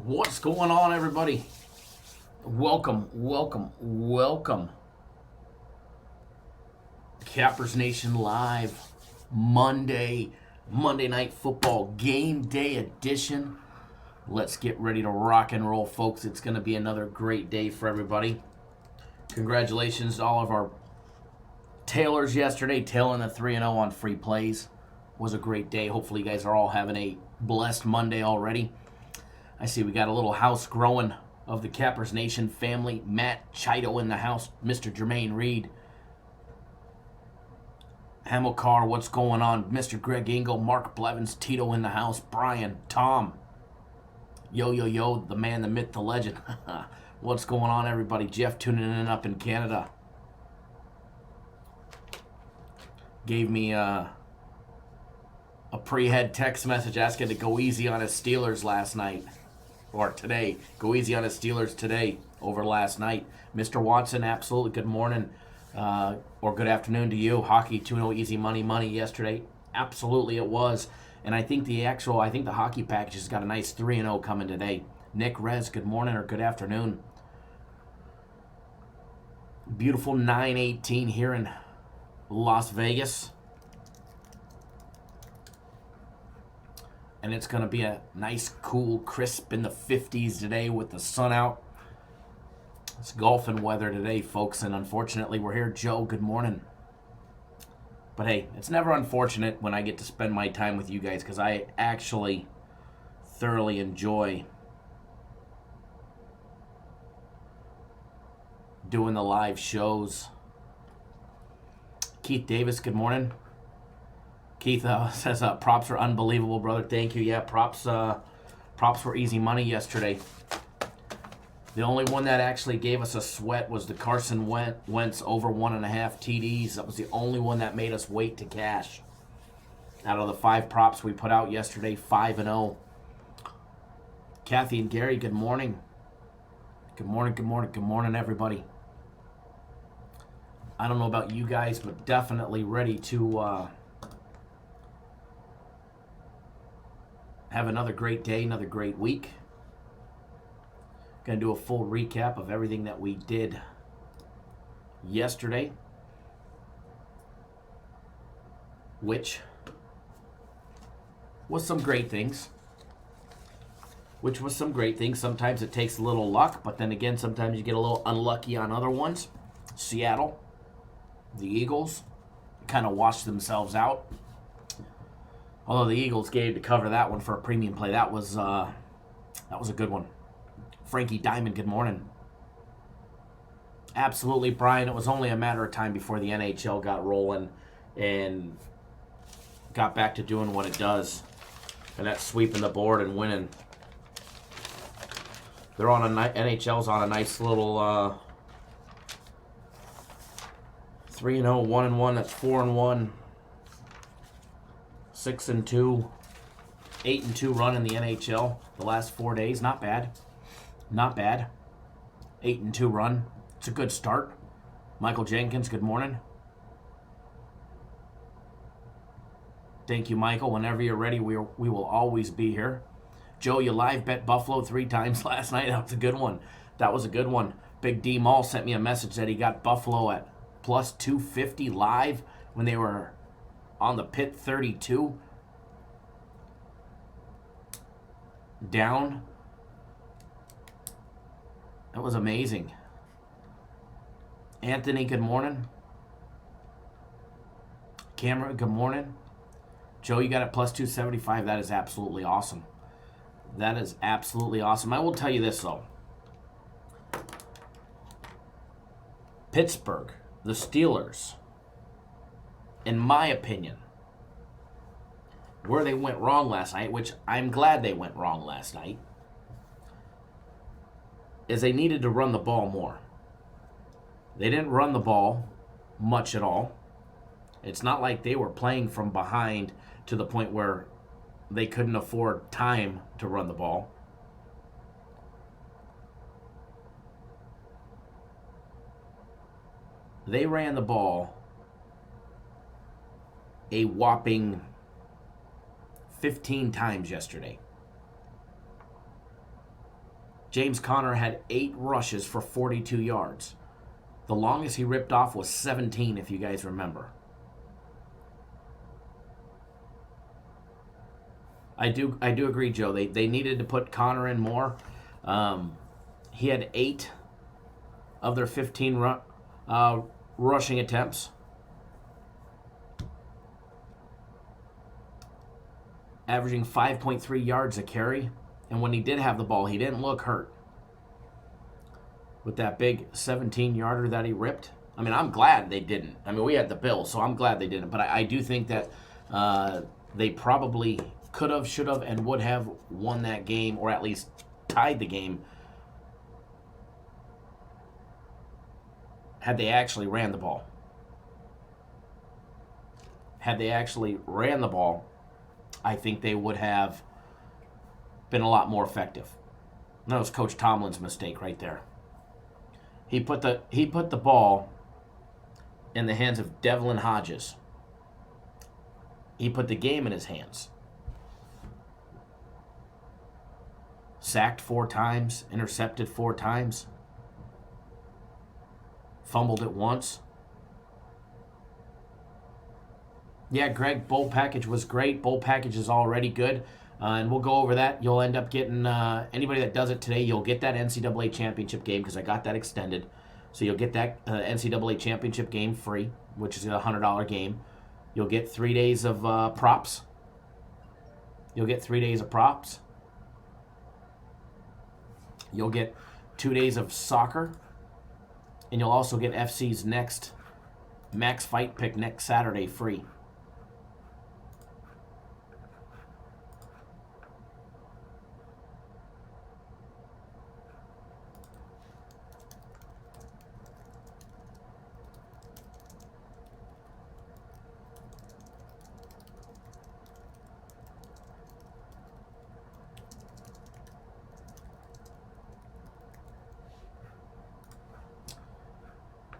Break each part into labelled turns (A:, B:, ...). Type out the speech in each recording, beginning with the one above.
A: What's going on, everybody? Welcome. Cappers Nation Live, Monday Night Football Game Day Edition. Let's get ready to rock and roll, folks. It's going to be another great day for everybody. Congratulations to all of our tailors yesterday, tailing the 3-0 on free plays. Was a great day. Hopefully you guys are all having a blessed Monday already. I see we got a little house growing of the Cappers Nation family. Matt Chido in the house. Mr. Jermaine Reed. Hamilcar, what's going on? Mr. Greg Engel. Mark Blevins. Tito in the house. Brian. Tom. Yo, the man, the myth, the legend. What's going on, everybody? Jeff tuning in up in Canada. Gave me a pre-head text message asking to go easy on his Steelers last night. Or today. Go easy on his Steelers today over last night. Mr. Watson, absolutely good morning or good afternoon to you. Hockey 2-0 easy money yesterday. Absolutely it was. And I think the hockey package has got a nice 3-0 coming today. Nick Rez, good morning or good afternoon. Beautiful 9/18 here in Las Vegas. And it's going to be a nice, cool, crisp in the 50s today with the sun out. It's golfing weather today, folks, and unfortunately we're here. Joe, good morning. But hey, it's never unfortunate when I get to spend my time with you guys because I actually thoroughly enjoy doing the live shows. Keith Davis, good morning. Keith says props are unbelievable, brother. Thank you. Yeah, props were easy money yesterday. The only one that actually gave us a sweat was the Carson Wentz over 1.5 TDs. That was the only one that made us wait to cash. Out of the 5 props we put out yesterday, 5-0. Kathy and Gary, good morning. Good morning, everybody. I don't know about you guys, but definitely ready to have another great day, another great week. Going to do a full recap of everything that we did yesterday, which was some great things. Sometimes it takes a little luck, but then again, sometimes you get a little unlucky on other ones. Seattle, the Eagles, kind of washed themselves out. Although the Eagles gave to cover that one for a premium play. That was a good one. Frankie Diamond, good morning. Absolutely, Brian. It was only a matter of time before the NHL got rolling and got back to doing what it does. And that's sweeping the board and winning. They're on NHL's on a nice little 3-0, 1-1. That's 4-1. 6-2, 8-2 run in the NHL the last 4 days. Not bad. 8-2 run. It's a good start. Michael Jenkins, good morning. Thank you, Michael. Whenever you're ready, we will always be here. Joe, you live bet Buffalo 3 times last night. That was a good one. Big D Mall sent me a message that he got Buffalo at plus 250 live when they were on the pit 32 down. That was amazing. Anthony, good morning. Cameron, good morning. Joe, you got it plus 275. That is absolutely awesome. I will tell you this, though. Pittsburgh, the Steelers, in my opinion, where they went wrong last night, which I'm glad they went wrong last night, is they needed to run the ball more. They didn't run the ball much at all. It's not like they were playing from behind to the point where they couldn't afford time to run the ball. They ran the ball a whopping 15 times yesterday. James Conner had 8 rushes for 42 yards. The longest he ripped off was 17, if you guys remember. I do agree, Joe. They needed to put Conner in more. He had 8 of their 15 rushing attempts. Averaging 5.3 yards a carry. And when he did have the ball, he didn't look hurt. With that big 17-yarder that he ripped. I mean, I'm glad they didn't. I mean, we had the Bills, so I'm glad they didn't. But I do think that they probably could have, should have, and would have won that game, or at least tied the game, had they actually ran the ball. Had they actually ran the ball, I think they would have been a lot more effective. That was Coach Tomlin's mistake right there. He put the ball in the hands of Devlin Hodges. He put the game in his hands. Sacked 4 times, intercepted 4 times, fumbled it once. Yeah, Greg, bowl package was great. Bowl package is already good. And we'll go over that. You'll end up getting, anybody that does it today, you'll get that NCAA championship game because I got that extended. So you'll get that NCAA championship game free, which is a $100 game. You'll get 3 days of props. You'll get 3 days of props. You'll get 2 days of soccer. And you'll also get FC's next Max Fight Pick next Saturday free.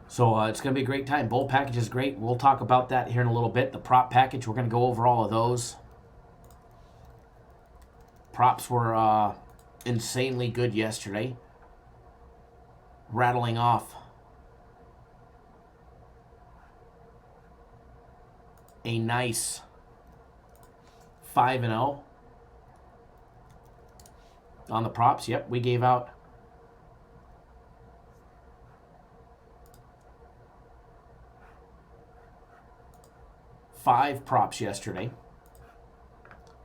A: So it's going to be a great time. Bowl package is great. We'll talk about that here in a little bit. The prop package, we're going to go over all of those. Props were insanely good yesterday. Rattling off a nice 5-0 on the props. Yep, we gave out five props yesterday.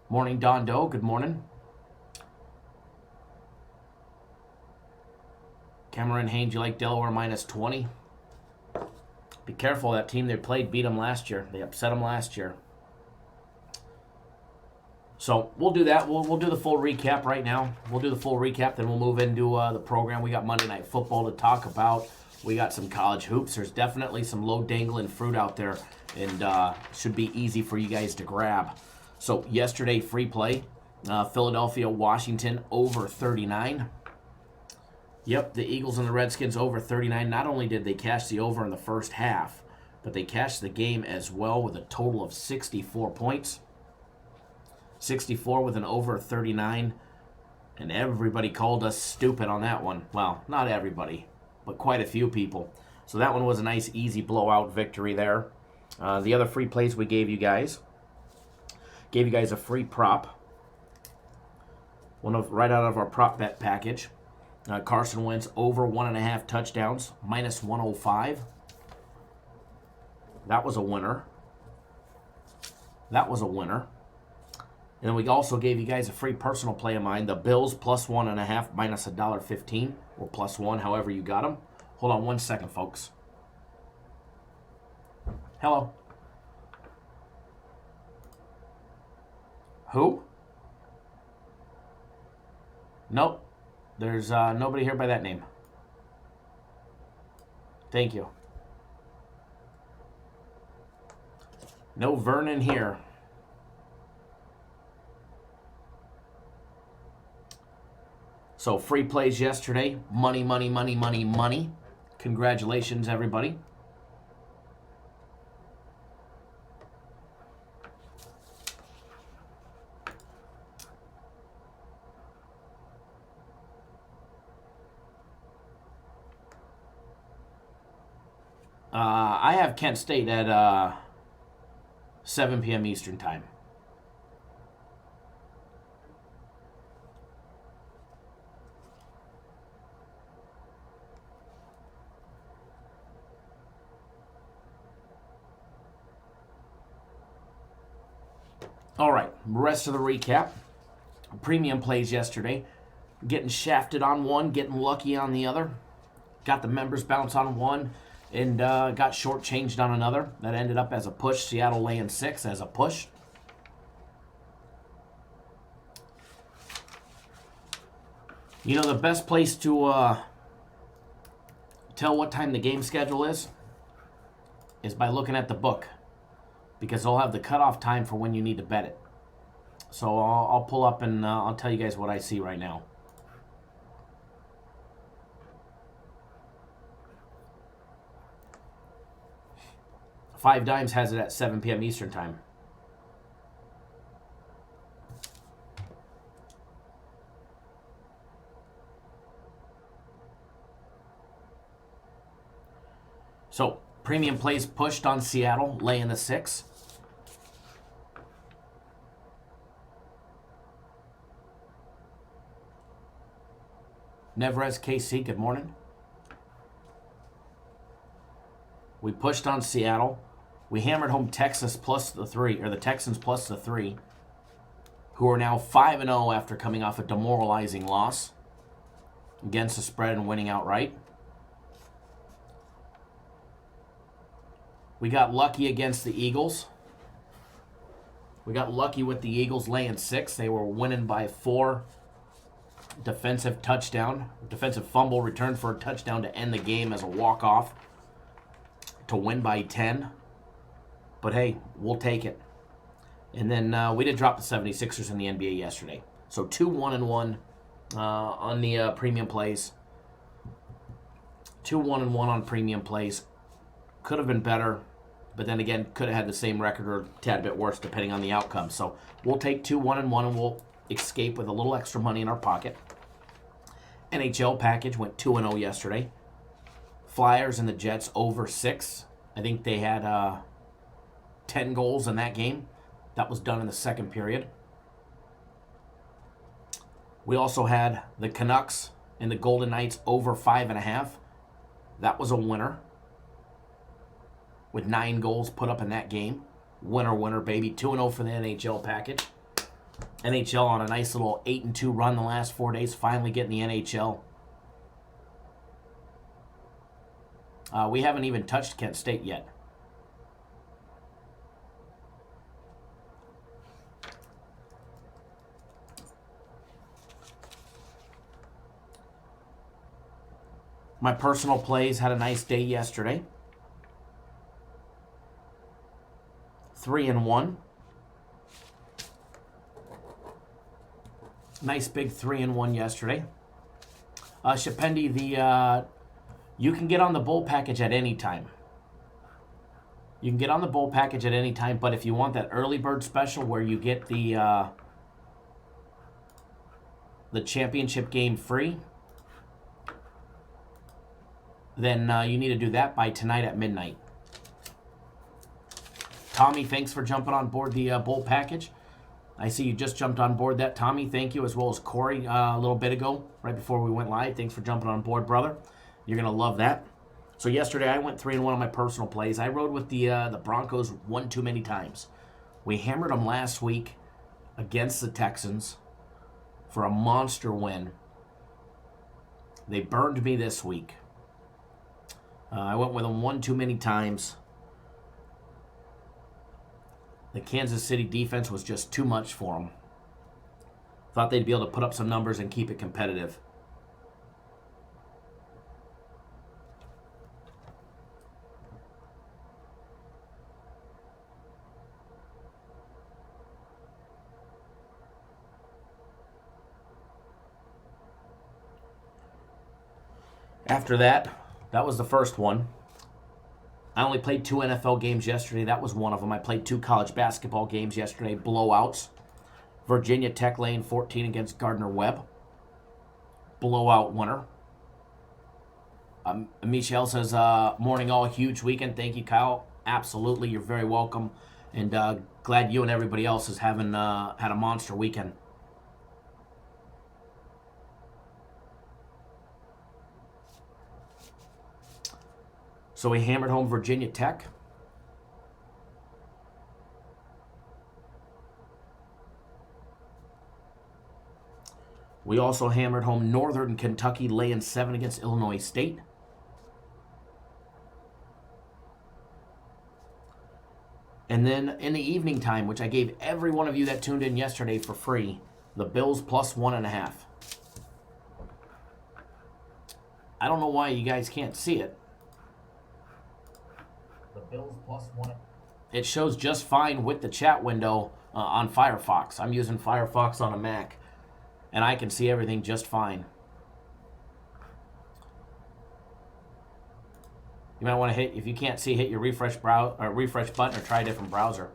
A: Morning, Don Doe. Good morning. Cameron Haynes, you like Delaware minus 20? Be careful. That team they played beat them last year. They upset them last year. So we'll do that. We'll do the full recap right now. We'll do the full recap, then we'll move into the program. We got Monday Night Football to talk about. We got some college hoops. There's definitely some low dangling fruit out there, and should be easy for you guys to grab. So yesterday, free play. Philadelphia, Washington, over 39. Yep, the Eagles and the Redskins over 39. Not only did they cash the over in the first half, but they cashed the game as well with a total of 64 points. 64 with an over 39. And everybody called us stupid on that one. Well, not everybody, but quite a few people. So that one was a nice, easy blowout victory there. The other free plays we gave you guys a free prop. Right out of our prop bet package. Carson Wentz over 1.5 touchdowns, minus 105. That was a winner. And then we also gave you guys a free personal play of mine. The Bills plus 1.5, minus $1.15, or plus 1, however you got them. Hold on 1 second, folks. Hello. Who? Nope. There's nobody here by that name. Thank you. No Vernon here. So free plays yesterday. Money, money, money, money, money. Congratulations, everybody. I have Kent State at 7 p.m. Eastern time. All right, rest of the recap. Premium plays yesterday. Getting shafted on one, getting lucky on the other. Got the members bounce on one and got shortchanged on another. That ended up as a push. Seattle laying 6 as a push. You know, the best place to tell what time the game schedule is by looking at the book, because they'll have the cutoff time for when you need to bet it. So I'll pull up and I'll tell you guys what I see right now. Five Dimes has it at 7 p.m. Eastern time. So, premium plays pushed on Seattle, laying the 6. Nevrez KC, good morning. We pushed on Seattle. We hammered home Texas plus the 3, or the Texans plus the 3, who are now 5-0 after coming off a demoralizing loss against the spread and winning outright. We got lucky against the Eagles. We got lucky with the Eagles laying 6. They were winning by 4. Defensive fumble return for a touchdown to end the game as a walk-off to win by 10. But hey, we'll take it. And then we did drop the 76ers in the NBA yesterday. So 2-1-1 on the premium plays. 2-1-1 on premium plays. Could have been better, but then again, could have had the same record or a tad bit worse depending on the outcome. So we'll take 2-1-1 and we'll escape with a little extra money in our pocket. NHL package went 2-0 yesterday. Flyers and the Jets over 6. I think they had 10 goals in that game. That was done in the second period. We also had the Canucks and the Golden Knights over 5.5. That was a winner, with 9 goals put up in that game. Winner, winner, baby. 2-0 for the NHL package. NHL on a nice little 8-2 run the last 4 days, finally getting the NHL. We haven't even touched Kent State yet. My personal plays had a nice day yesterday. 3-1. Nice big 3-1 yesterday. Shapendi, you can get on the bowl package at any time. You can get on the bowl package at any time, but if you want that early bird special where you get the championship game free, then you need to do that by tonight at midnight. Tommy, thanks for jumping on board the bowl package. I see you just jumped on board that, Tommy. Thank you, as well as Corey a little bit ago, right before we went live. Thanks for jumping on board, brother. You're going to love that. So yesterday I went 3-1 on my personal plays. I rode with the Broncos one too many times. We hammered them last week against the Texans for a monster win. They burned me this week. I went with them one too many times. The Kansas City defense was just too much for them. Thought they'd be able to put up some numbers and keep it competitive. After that was the first one. I only played 2 NFL games yesterday. That was one of them. I played 2 college basketball games yesterday, blowouts. Virginia Tech laying 14 against Gardner-Webb. Blowout winner. Michelle says, morning all, huge weekend. Thank you, Kyle. Absolutely, you're very welcome. And glad you and everybody else is having had a monster weekend. So we hammered home Virginia Tech. We also hammered home Northern Kentucky laying 7 against Illinois State. And then in the evening time, which I gave every one of you that tuned in yesterday for free, the Bills plus 1.5. I don't know why you guys can't see it. The Bills plus 1. It shows just fine with the chat window on Firefox. I'm using Firefox on a Mac, and I can see everything just fine. You might want to hit, if you can't see, hit your refresh button or try a different browser.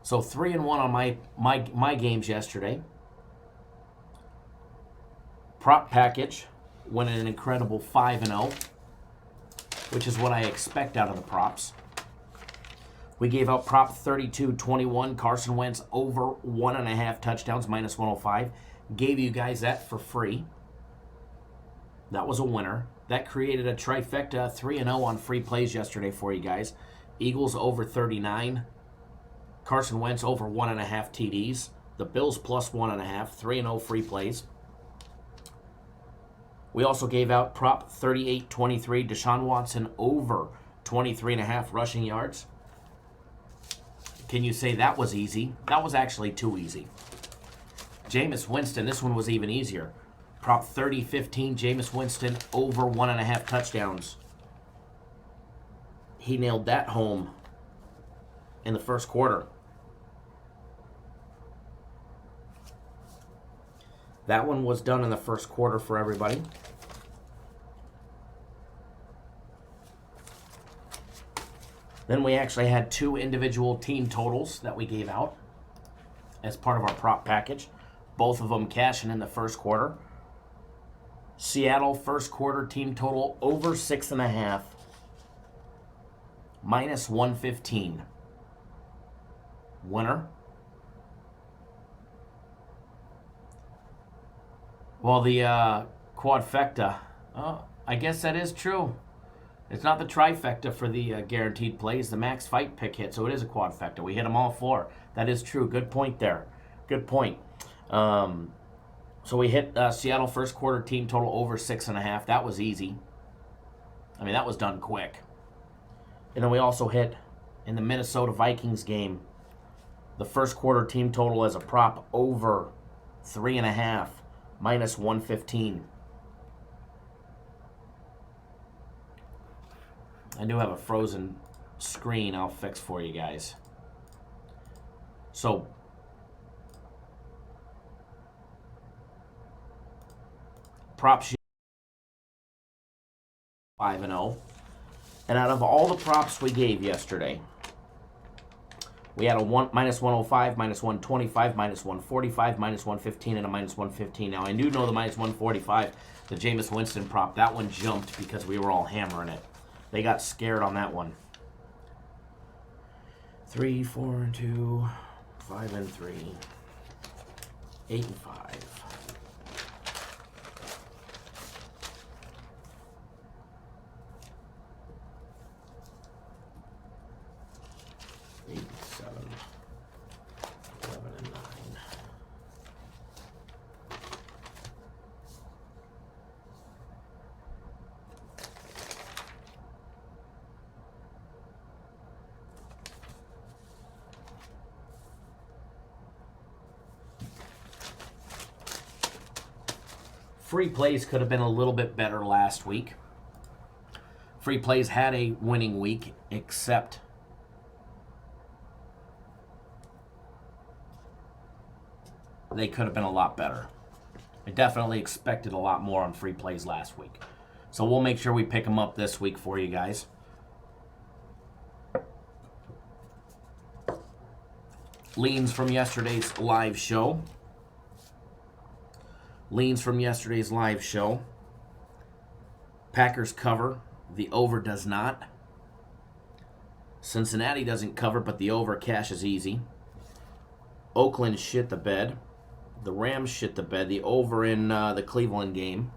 A: So 3-1 on my games yesterday. Prop package went an incredible 5-0, which is what I expect out of the props. We gave out prop 32-21, Carson Wentz over 1.5 touchdowns, minus 105. Gave you guys that for free. That was a winner. That created a trifecta, 3-0 on free plays yesterday for you guys. Eagles over 39. Carson Wentz over 1.5 TDs. The Bills plus 1.5, 3-0 free plays. We also gave out prop 38-23, Deshaun Watson over 23.5 rushing yards. Can you say that was easy? That was actually too easy. Jameis Winston, this one was even easier. Prop 30-15, Jameis Winston over 1.5 touchdowns. He nailed that home in the first quarter. That one was done in the first quarter for everybody. Then we actually had 2 individual team totals that we gave out as part of our prop package. Both of them cashing in the first quarter. Seattle first quarter team total over 6.5, minus 115. Winner. Well, the quadfecta, I guess that is true. It's not the trifecta for the guaranteed plays. The max fight pick hit, so it is a quadfecta. We hit them all 4. That is true. Good point there. Good point. So we hit Seattle first quarter team total over 6.5. That was easy. I mean, that was done quick. And then we also hit in the Minnesota Vikings game the first quarter team total as a prop over 3.5, minus 115. I do have a frozen screen I'll fix for you guys. So prop sheet 5-0. And out of all the props we gave yesterday, we had a minus 105, minus 125, minus 145, minus 115, and a minus 115. Now, I do know the minus 145, the Jameis Winston prop, that one jumped because we were all hammering it. They got scared on that one. 3, 4, and 2, 5, and 3, 8, and 5. 8, 7, 11, and 9. Free plays could have been a little bit better last week. Free plays had a winning week, except they could have been a lot better. I definitely expected a lot more on free plays last week. So we'll make sure we pick them up this week for you guys. Leans from yesterday's live show. Leans from yesterday's live show. Packers cover. The over does not. Cincinnati doesn't cover, but the over cashes easy. Oakland shit the bed. The Rams shit the bed. The over in the Cleveland game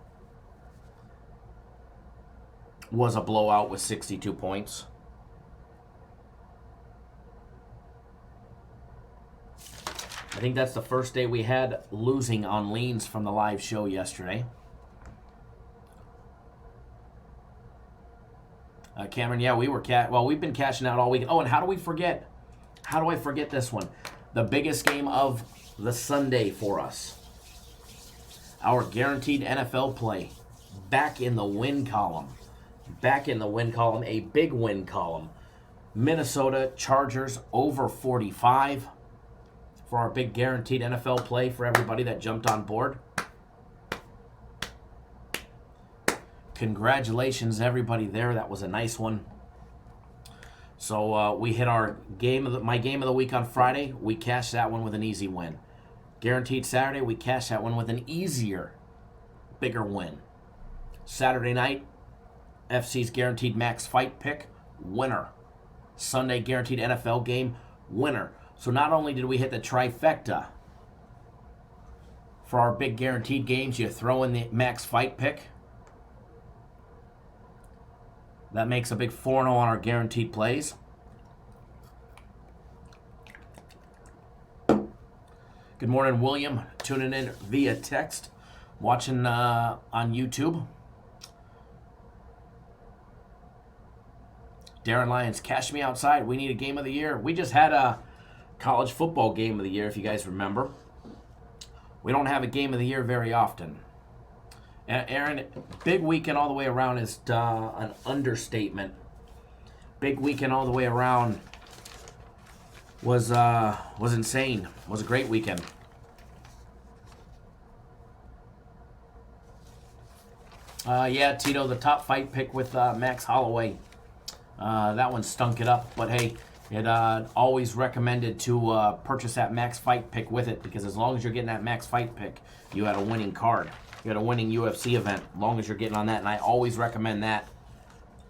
A: was a blowout with 62 points. I think that's the first day we had losing on leans from the live show yesterday. Cameron, yeah, we've been cashing out all week. Oh, and how do we forget? How do I forget this one? The biggest game of the Sunday for us. Our guaranteed NFL play. Back in the win column. Back in the win column. A big win column. Minnesota Chargers over 45 for our big guaranteed NFL play for everybody that jumped on board. Congratulations, everybody there. That was a nice one. So we hit our my game of the week on Friday. We cashed that one with an easy win. Guaranteed Saturday, we cashed that one with an easier, bigger win. Saturday night, FC's guaranteed max fight pick, winner. Sunday guaranteed NFL game, winner. So not only did we hit the trifecta for our big guaranteed games, you throw in the max fight pick. That makes a big 4-0 on our guaranteed plays. Good morning, William. Tuning in via text. Watching on YouTube. Darren Lyons, cash me outside. We need a game of the year. We just had a college football game of the year, if you guys remember. We don't have a game of the year very often. Aaron, big weekend all the way around is an understatement. Big weekend all the way around was insane. Was a great weekend. Yeah, Tito, the top fight pick with Max Holloway. That one stunk it up, but hey, it always recommended to purchase that max fight pick with it, because as long as you're getting that max fight pick, you had a winning card. You had a winning UFC event, as long as you're getting on that, and I always recommend that.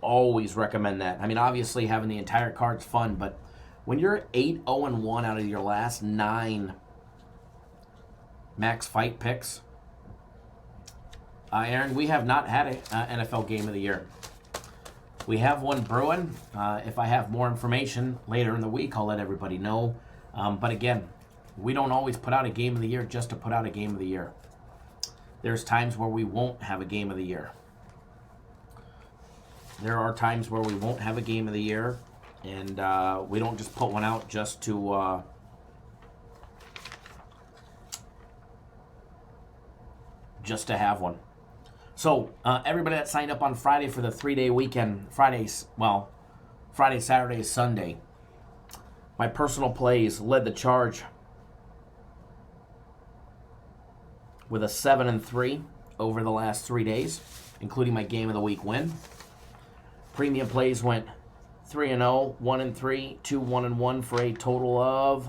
A: Always recommend that. I mean, obviously, having the entire card's fun, but when you're 8-0-1 out of your last 9 max fight picks, Aaron, we have not had an NFL game of the year. We have one brewing. If I have more information later in the week, I'll let everybody know. But again, we don't always put out a game of the year just to put out a game of the year. There's times where we won't have a game of the year. There are times where we won't have a game of the year, and we don't just put one out just to have one. So everybody that signed up on Friday for the 3-day weekend, Friday, Saturday, Sunday, my personal plays led the charge with a 7-3 over the last 3 days, including my game of the week win. Premium plays went 3-0, 1-3, 2-1-1 for a total of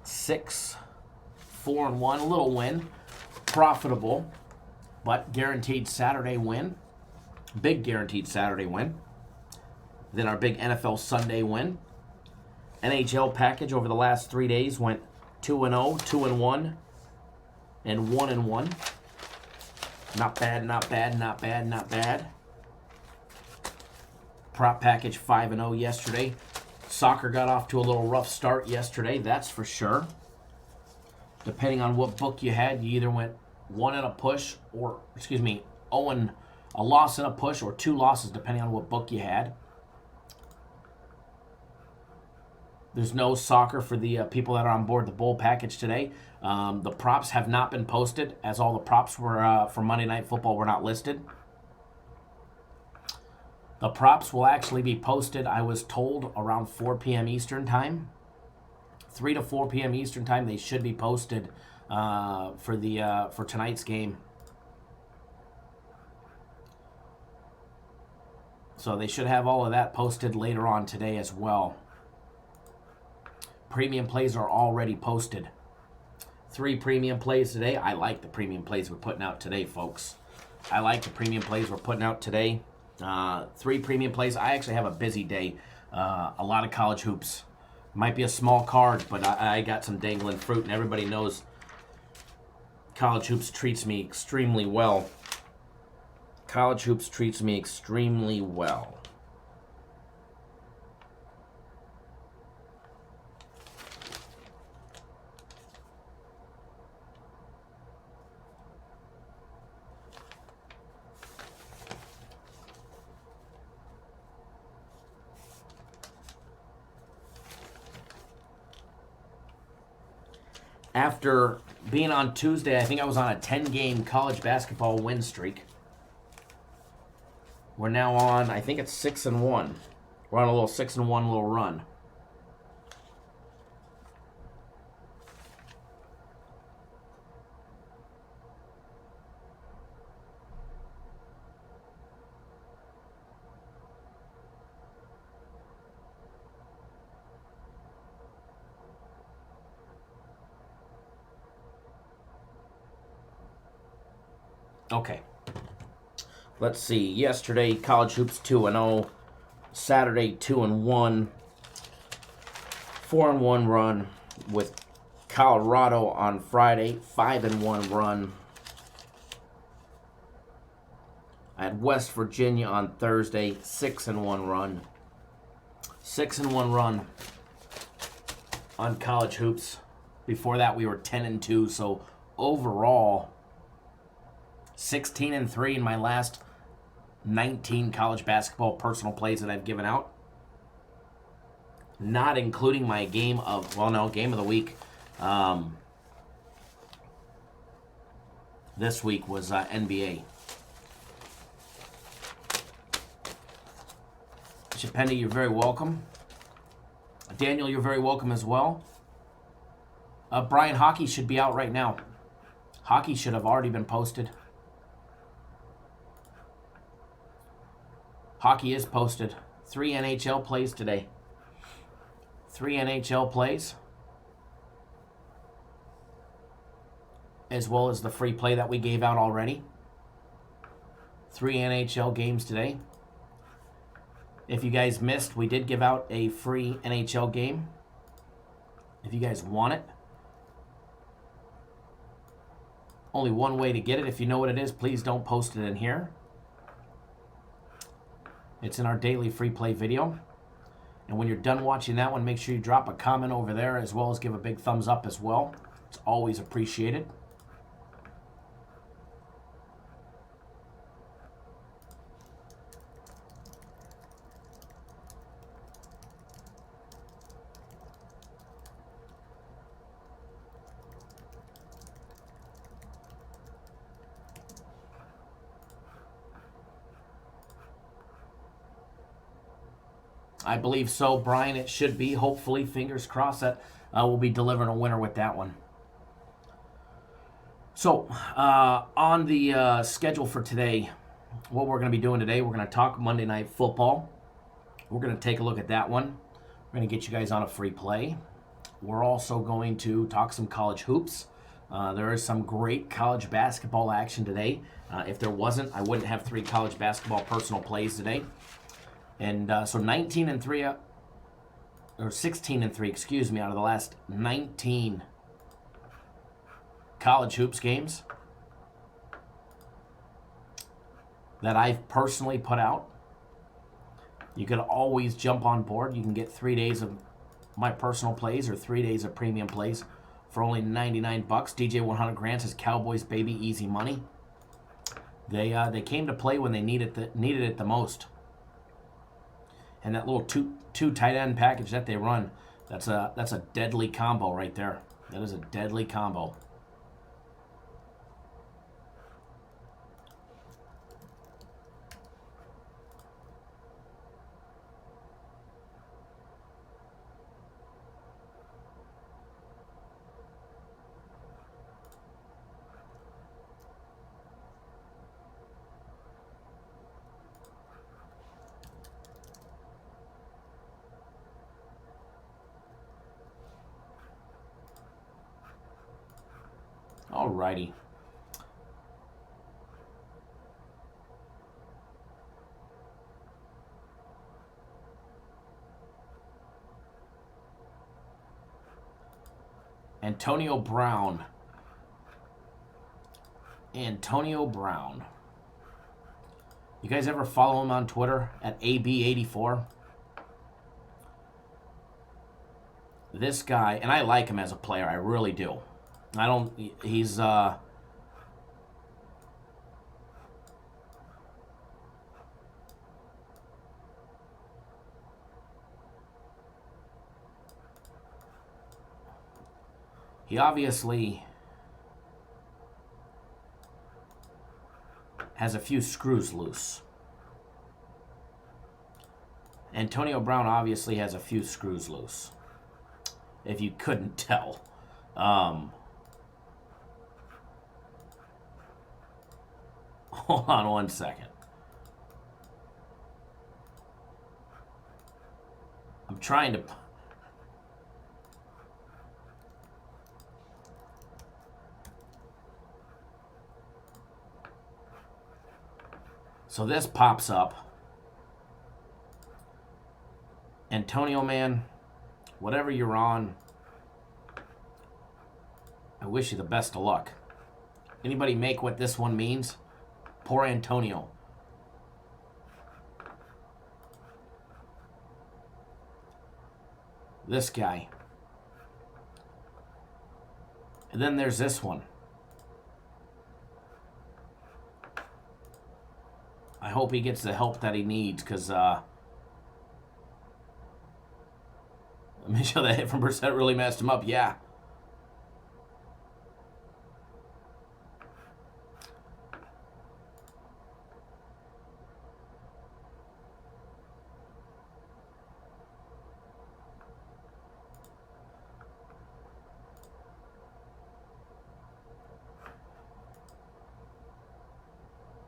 A: $6, 4-1, a little win, profitable, but guaranteed Saturday win, big guaranteed Saturday win. Then our big NFL Sunday win. NHL package over the last 3 days went 2-0, 2-1, and 1-1. Not bad, not bad, not bad, not bad. Prop package 5-0 yesterday. Soccer got off to a little rough start yesterday, that's for sure. Depending on what book you had, you either went 1 and a push, or, 0 and a loss and a push, or 2 losses, depending on what book you had. There's no soccer for the people that are on board the bowl package today. The props have not been posted, as all the props were for Monday Night Football were not listed. The props will actually be posted, I was told, around 4 p.m. Eastern Time. 3 to 4 p.m. Eastern Time, they should be posted for tonight's game. So they should have all of that posted later on today as well. Premium plays are already posted. 3 premium plays today. I like the premium plays we're putting out today, folks. I like the premium plays we're putting out today. 3 premium plays. I actually have a busy day. A lot of college hoops. Might be a small card, but I got some dangling fruit, and everybody knows college hoops treats me extremely well. College hoops treats me extremely well. After being on Tuesday, I think I was on a 10-game college basketball win streak. We're now on, I think it's 6-1. We're on a little 6-1 little run. Okay. Let's see. Yesterday, college hoops 2-0. Saturday, 2-1. 4-1 run with Colorado on Friday. 5-1 run. I had West Virginia on Thursday. 6-1 run. 6-1 run on college hoops. Before that, we were 10-2. So overall, 16-3 in my last 19 college basketball personal plays that I've given out. Not including my game of the week. This week was NBA. Chapendi, you're very welcome. Daniel, you're very welcome as well. Brian, hockey should be out right now. Hockey should have already been posted. Hockey is posted. 3 NHL plays today. 3 NHL plays. As well as the free play that we gave out already. 3 NHL games today. If you guys missed, we did give out a free NHL game. If you guys want it. Only one way to get it. If you know what it is, please don't post it in here. It's in our daily free play video. And when you're done watching that one, make sure you drop a comment over there as well as give a big thumbs up as well. It's always appreciated. I believe so, Brian. It should be. Hopefully, fingers crossed that we'll be delivering a winner with that one. So, on the schedule for today, what we're going to be doing today, we're going to talk Monday Night Football. We're going to take a look at that one. We're going to get you guys on a free play. We're also going to talk some college hoops. There is some great college basketball action today. If there wasn't, I wouldn't have 3 college basketball personal plays today. And so 19-3, or 16-3, excuse me, out of the last 19 college hoops games that I've personally put out. You could always jump on board. You can get 3 days of my personal plays or 3 days of premium plays for only $99. DJ 100 Grant says Cowboys baby, easy money. They came to play when they needed it the most. And that little two tight end package that they run, that's a deadly combo right there. That is a deadly combo. righty. Antonio Brown. Antonio Brown. You guys ever follow him on Twitter at AB84? This guy, and I like him as a player, I really do. He's he obviously has a few screws loose. Antonio Brown obviously has a few screws loose, if you couldn't tell. Hold on one second. I'm trying to... So this pops up. Antonio, man, whatever you're on, I wish you the best of luck. Anybody make what this one means? Poor Antonio. This guy. And then there's this one. I hope he gets the help that he needs, because let me show that hit from Mercer really messed him up. Yeah.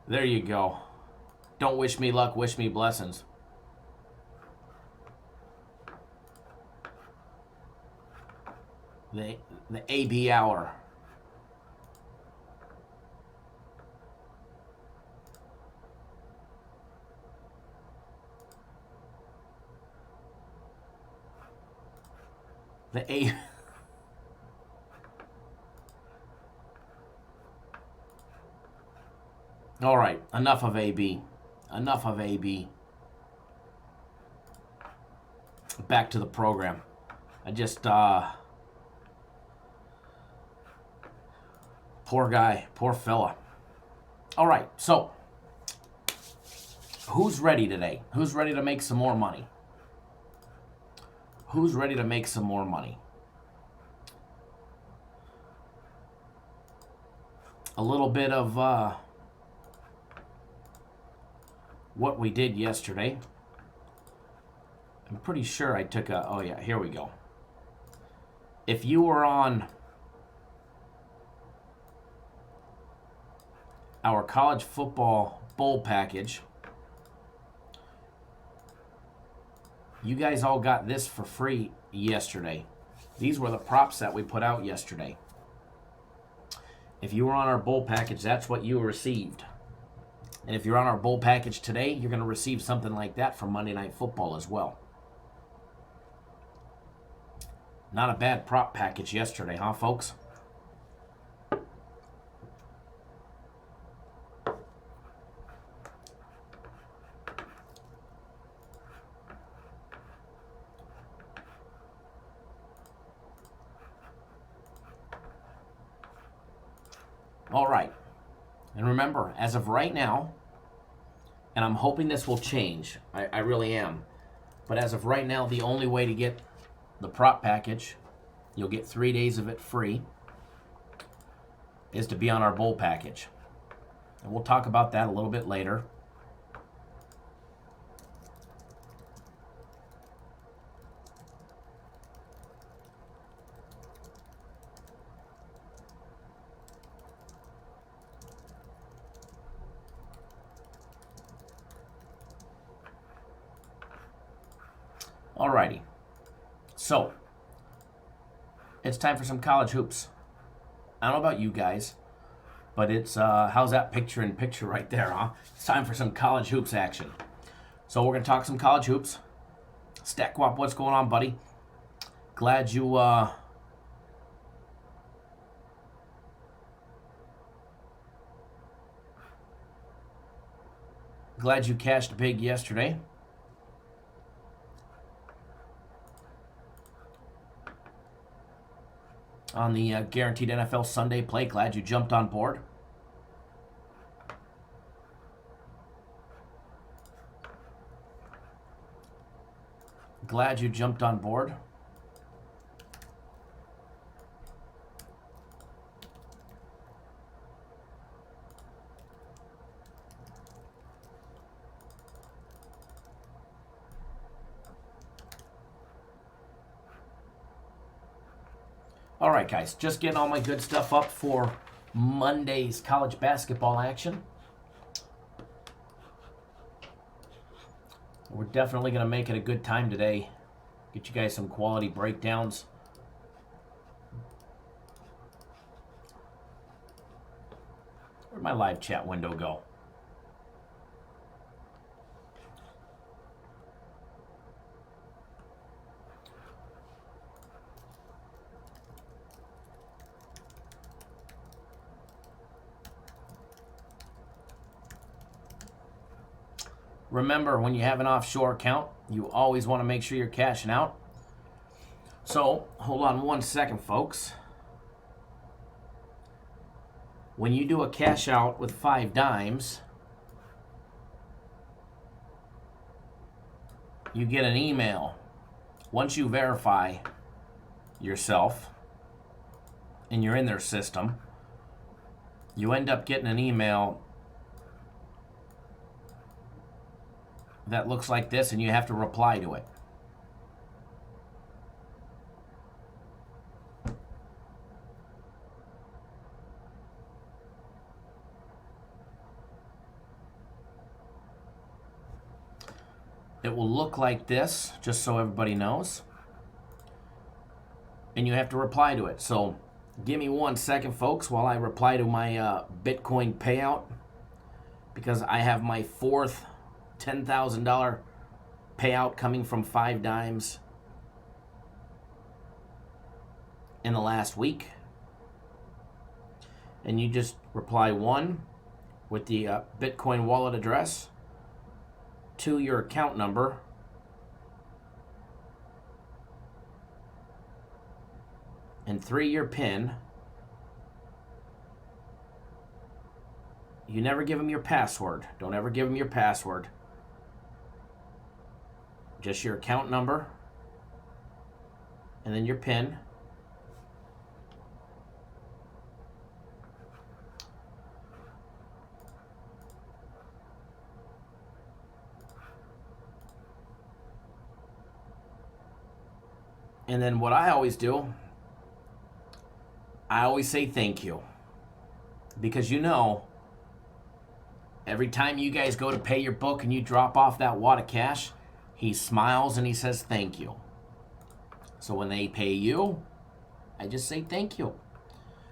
A: There you go. Don't wish me luck, wish me blessings. The AB hour. The A... All right, enough of AB. Enough of AB. Back to the program. I just, poor guy, poor fella. All right, so, who's ready today? Who's ready to make some more money? Who's ready to make some more money? A little bit of, what we did yesterday. I'm pretty sure I took a... Oh, yeah, here we go. If you were on our college football bowl package, you guys all got this for free yesterday. These were the props that we put out yesterday. If you were on our bowl package, that's what you received. And if you're on our bowl package today, you're going to receive something like that for Monday Night Football as well. Not a bad prop package yesterday, huh, folks? All right. And remember, as of right now, and I'm hoping this will change, I really am, but as of right now, the only way to get the prop package, you'll get 3 days of it free, is to be on our bowl package. And we'll talk about that a little bit later. Alrighty, so it's time for some college hoops. I don't know about you guys, but it's, how's that picture in picture right there, huh? It's time for some college hoops action. So we're going to talk some college hoops. Stackwop, what's going on, buddy? Glad you, glad you cashed big yesterday. On the guaranteed NFL Sunday play. Glad you jumped on board. Glad you jumped on board. All right, guys, just getting all my good stuff up for Monday's college basketball action. We're definitely going to make it a good time today. Get you guys some quality breakdowns. Where'd my live chat window go? Remember, when you have an offshore account, you always want to make sure you're cashing out. So, hold on one second, folks. When you do a cash out with 5 dimes, you get an email. Once you verify yourself and you're in their system, you end up getting an email that looks like this, and you have to reply to it. It will look like this, just so everybody knows. And you have to reply to it. So give me 1 second, folks, while I reply to my Bitcoin payout, because I have my 4th $10,000 payout coming from 5 dimes in the last week. And you just reply 1 with the Bitcoin wallet address, 2 your account number, and 3 your PIN. You never give them your password. Don't ever give them your password. Just your account number, and then your PIN. And then what I always do, I always say thank you. Because you know, every time you guys go to pay your book and you drop off that wad of cash, he smiles and he says thank you. So when they pay you, I just say thank you.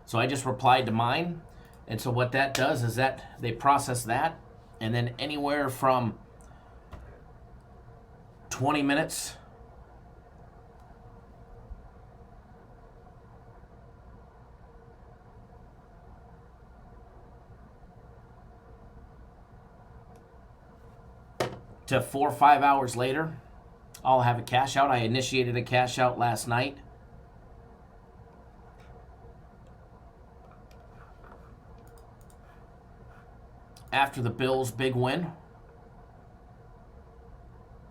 A: So I just replied to mine. And so what that does is that they process that, and then anywhere from 20 minutes to 4 or 5 hours later, I'll have a cash out. I initiated a cash out last night. After the Bills' big win.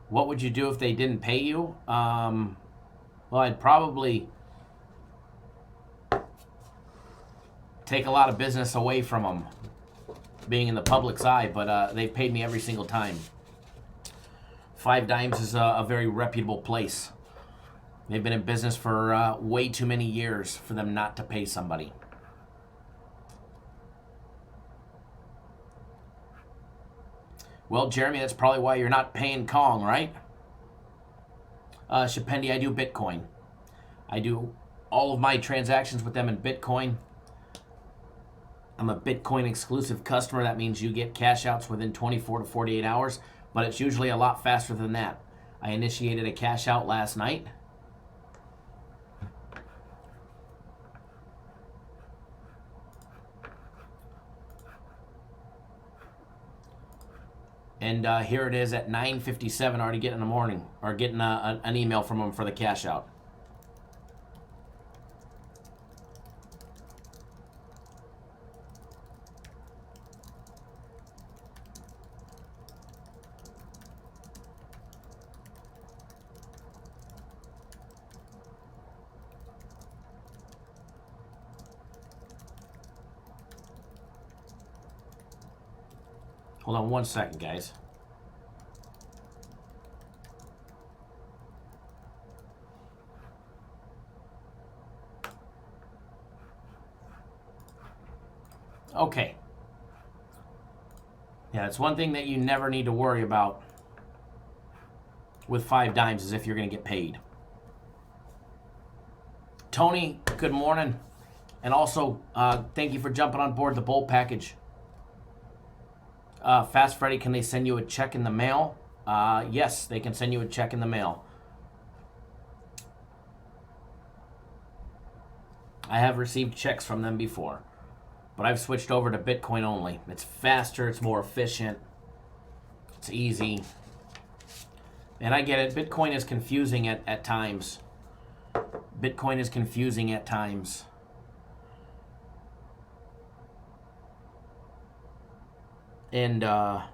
A: What would you do if they didn't pay you? Well, I'd probably take a lot of business away from them, being in the public's eye, but they've paid me every single time. 5 Dimes is a very reputable place. They've been in business for way too many years for them not to pay somebody. Well, Jeremy, that's probably why you're not paying Kong, right? Shapendi, I do Bitcoin. I do all of my transactions with them in Bitcoin. I'm a Bitcoin exclusive customer. That means you get cash outs within 24 to 48 hours, but it's usually a lot faster than that. I initiated a cash out last night. And here it is at 9:57, already getting in the morning, or getting an email from them for the cash out. Hold on one second, guys. Okay. Yeah, it's one thing that you never need to worry about with 5 dimes is if you're going to get paid. Tony, good morning. And also, thank you for jumping on board the Bowl package. Fast Freddy, can they send you a check in the mail? Yes, they can send you a check in the mail. I have received checks from them before, but I've switched over to Bitcoin only. It's faster, it's more efficient, it's easy. And I get it, Bitcoin is confusing at times. Bitcoin is confusing at times. And, but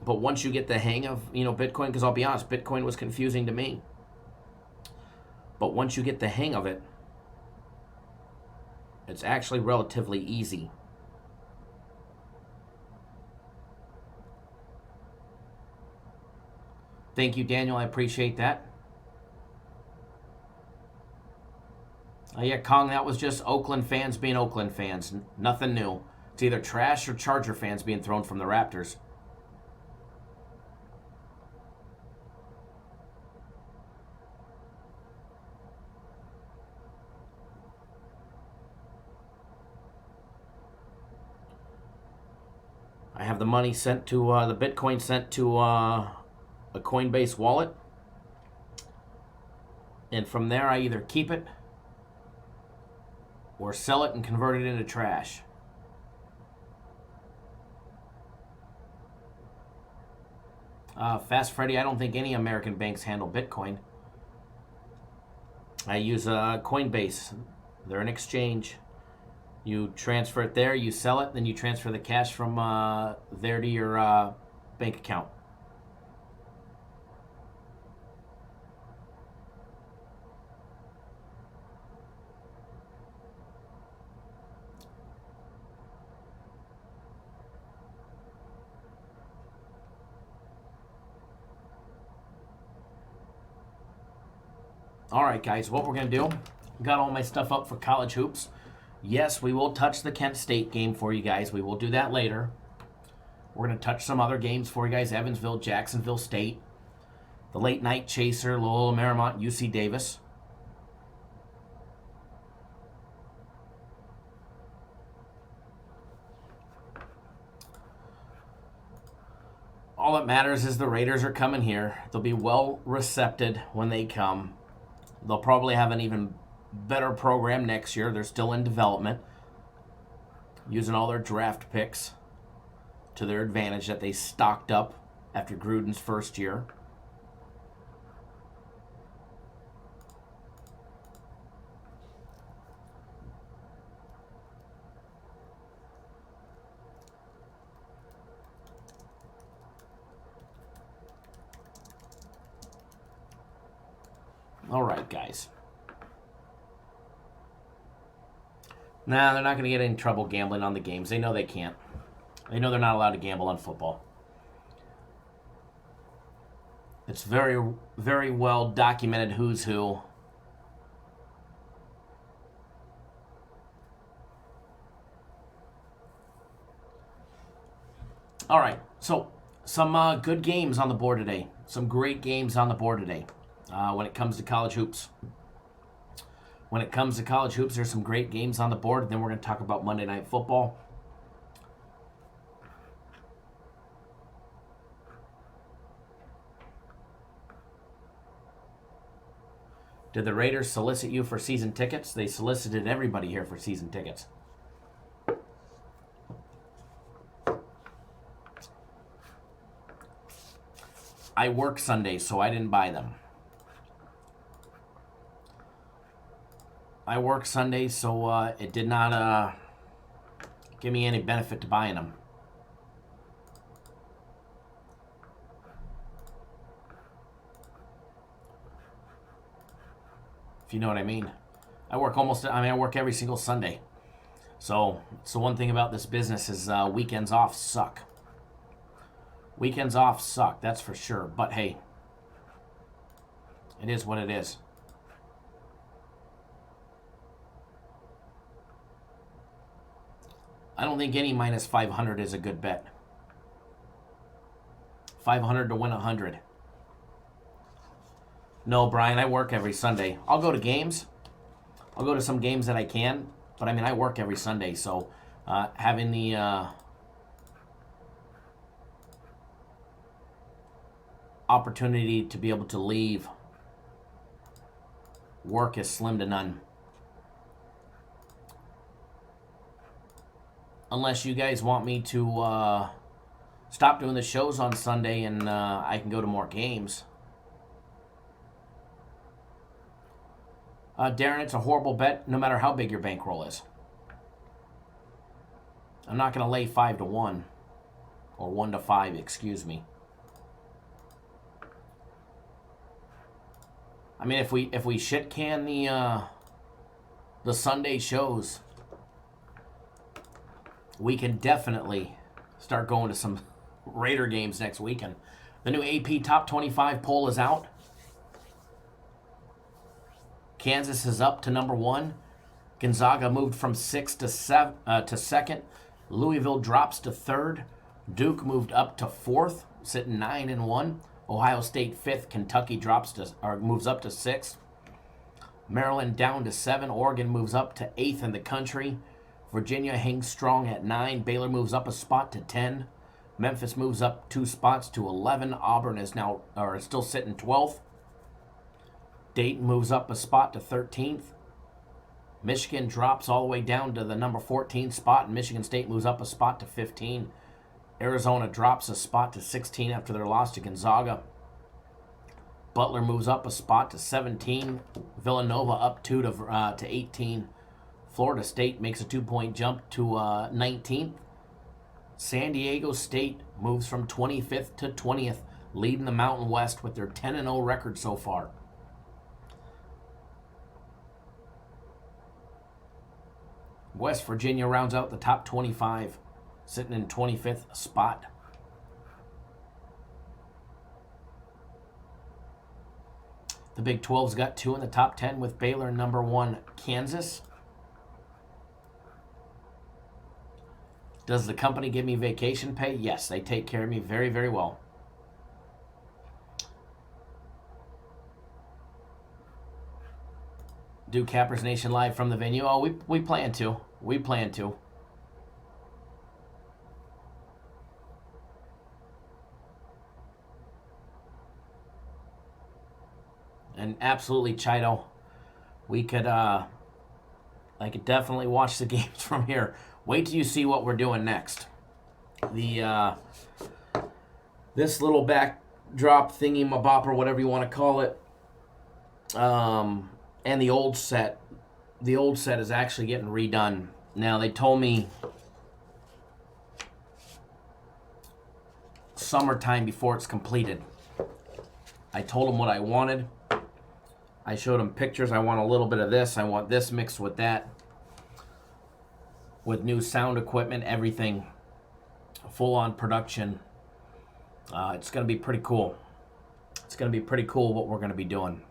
A: once you get the hang of, Bitcoin, because I'll be honest, Bitcoin was confusing to me. But once you get the hang of it, it's actually relatively easy. Thank you, Daniel. I appreciate that. Yeah, Kong, that was just Oakland fans being Oakland fans. Nothing new. It's either trash or Charger fans being thrown from the Raptors. I have the money sent to, the Bitcoin sent to a Coinbase wallet. And from there, I either keep it or sell it and convert it into trash. Fast Freddy, I don't think any American banks handle Bitcoin. I use Coinbase. They're an exchange. You transfer it there, you sell it, then you transfer the cash from there to your bank account. All right, guys, what we're going to do, got all my stuff up for college hoops. Yes, we will touch the Kent State game for you guys. We will do that later. We're going to touch some other games for you guys. Evansville, Jacksonville State. The late night chaser, Loyola Marymount, UC Davis. All that matters is the Raiders are coming here. They'll be well recepted when they come. They'll probably have an even better program next year. They're still in development, using all their draft picks to their advantage that they stocked up after Gruden's first year. All right, guys. Nah, they're not going to get in trouble gambling on the games. They know they can't. They know they're not allowed to gamble on football. It's very, very well documented who's who. All right, so some good games on the board today. Some great games on the board today when it comes to college hoops. When it comes to college hoops, there's some great games on the board. And then we're going to talk about Monday Night Football. Did the Raiders solicit you for season tickets? They solicited everybody here for season tickets. I work Sundays, so I didn't buy them. I work Sundays, so it did not give me any benefit to buying them. If you know what I mean. I work every single Sunday. So one thing about this business is weekends off suck. Weekends off suck, that's for sure. But hey, it is what it is. I don't think any minus 500 is a good bet. 500 to win 100. No, Brian, I work every Sunday. I'll go to games. I'll go to some games that I can. But, I mean, I work every Sunday. So, having the opportunity to be able to leave work is slim to none. Unless you guys want me to stop doing the shows on Sunday and I can go to more games. Darren, it's a horrible bet no matter how big your bankroll is. I'm not going to lay 5 to 1 or 1 to 5, excuse me. I mean, if we shit can the Sunday shows, we can definitely start going to some Raider games next weekend. The new AP Top 25 poll is out. Kansas is up to number 1. Gonzaga moved from 6th to 2nd. Louisville drops to 3rd. Duke moved up to 4th, sitting 9-1. Ohio State 5th. Kentucky moves up to 6th. Maryland down to 7. Oregon moves up to 8th in the country. Virginia hangs strong at 9. Baylor moves up a spot to 10. Memphis moves up 2 spots to 11. Auburn is still sitting 12th. Dayton moves up a spot to 13th. Michigan drops all the way down to the number 14 spot, and Michigan State moves up a spot to 15. Arizona drops a spot to 16 after their loss to Gonzaga. Butler moves up a spot to 17. Villanova up 2 to 18. Florida State makes a 2-point jump to 19th. San Diego State moves from 25th to 20th, leading the Mountain West with their 10-0 record so far. West Virginia rounds out the top 25, sitting in 25th spot. The Big 12's got 2 in the top 10 with Baylor number 1, Kansas. Does the company give me vacation pay? Yes, they take care of me very, very well. Do Cappers Nation live from the venue? Oh, we plan to. We plan to. And absolutely, Chido, I could definitely watch the games from here. Wait till you see what we're doing next. This little backdrop thingy mabop or whatever you want to call it. And the old set is actually getting redone. Now, they told me summertime before it's completed. I told them what I wanted. I showed them pictures. I want a little bit of this. I want this mixed with that. With new sound equipment, everything. Full-on production. It's going to be pretty cool. It's going to be pretty cool what we're going to be doing.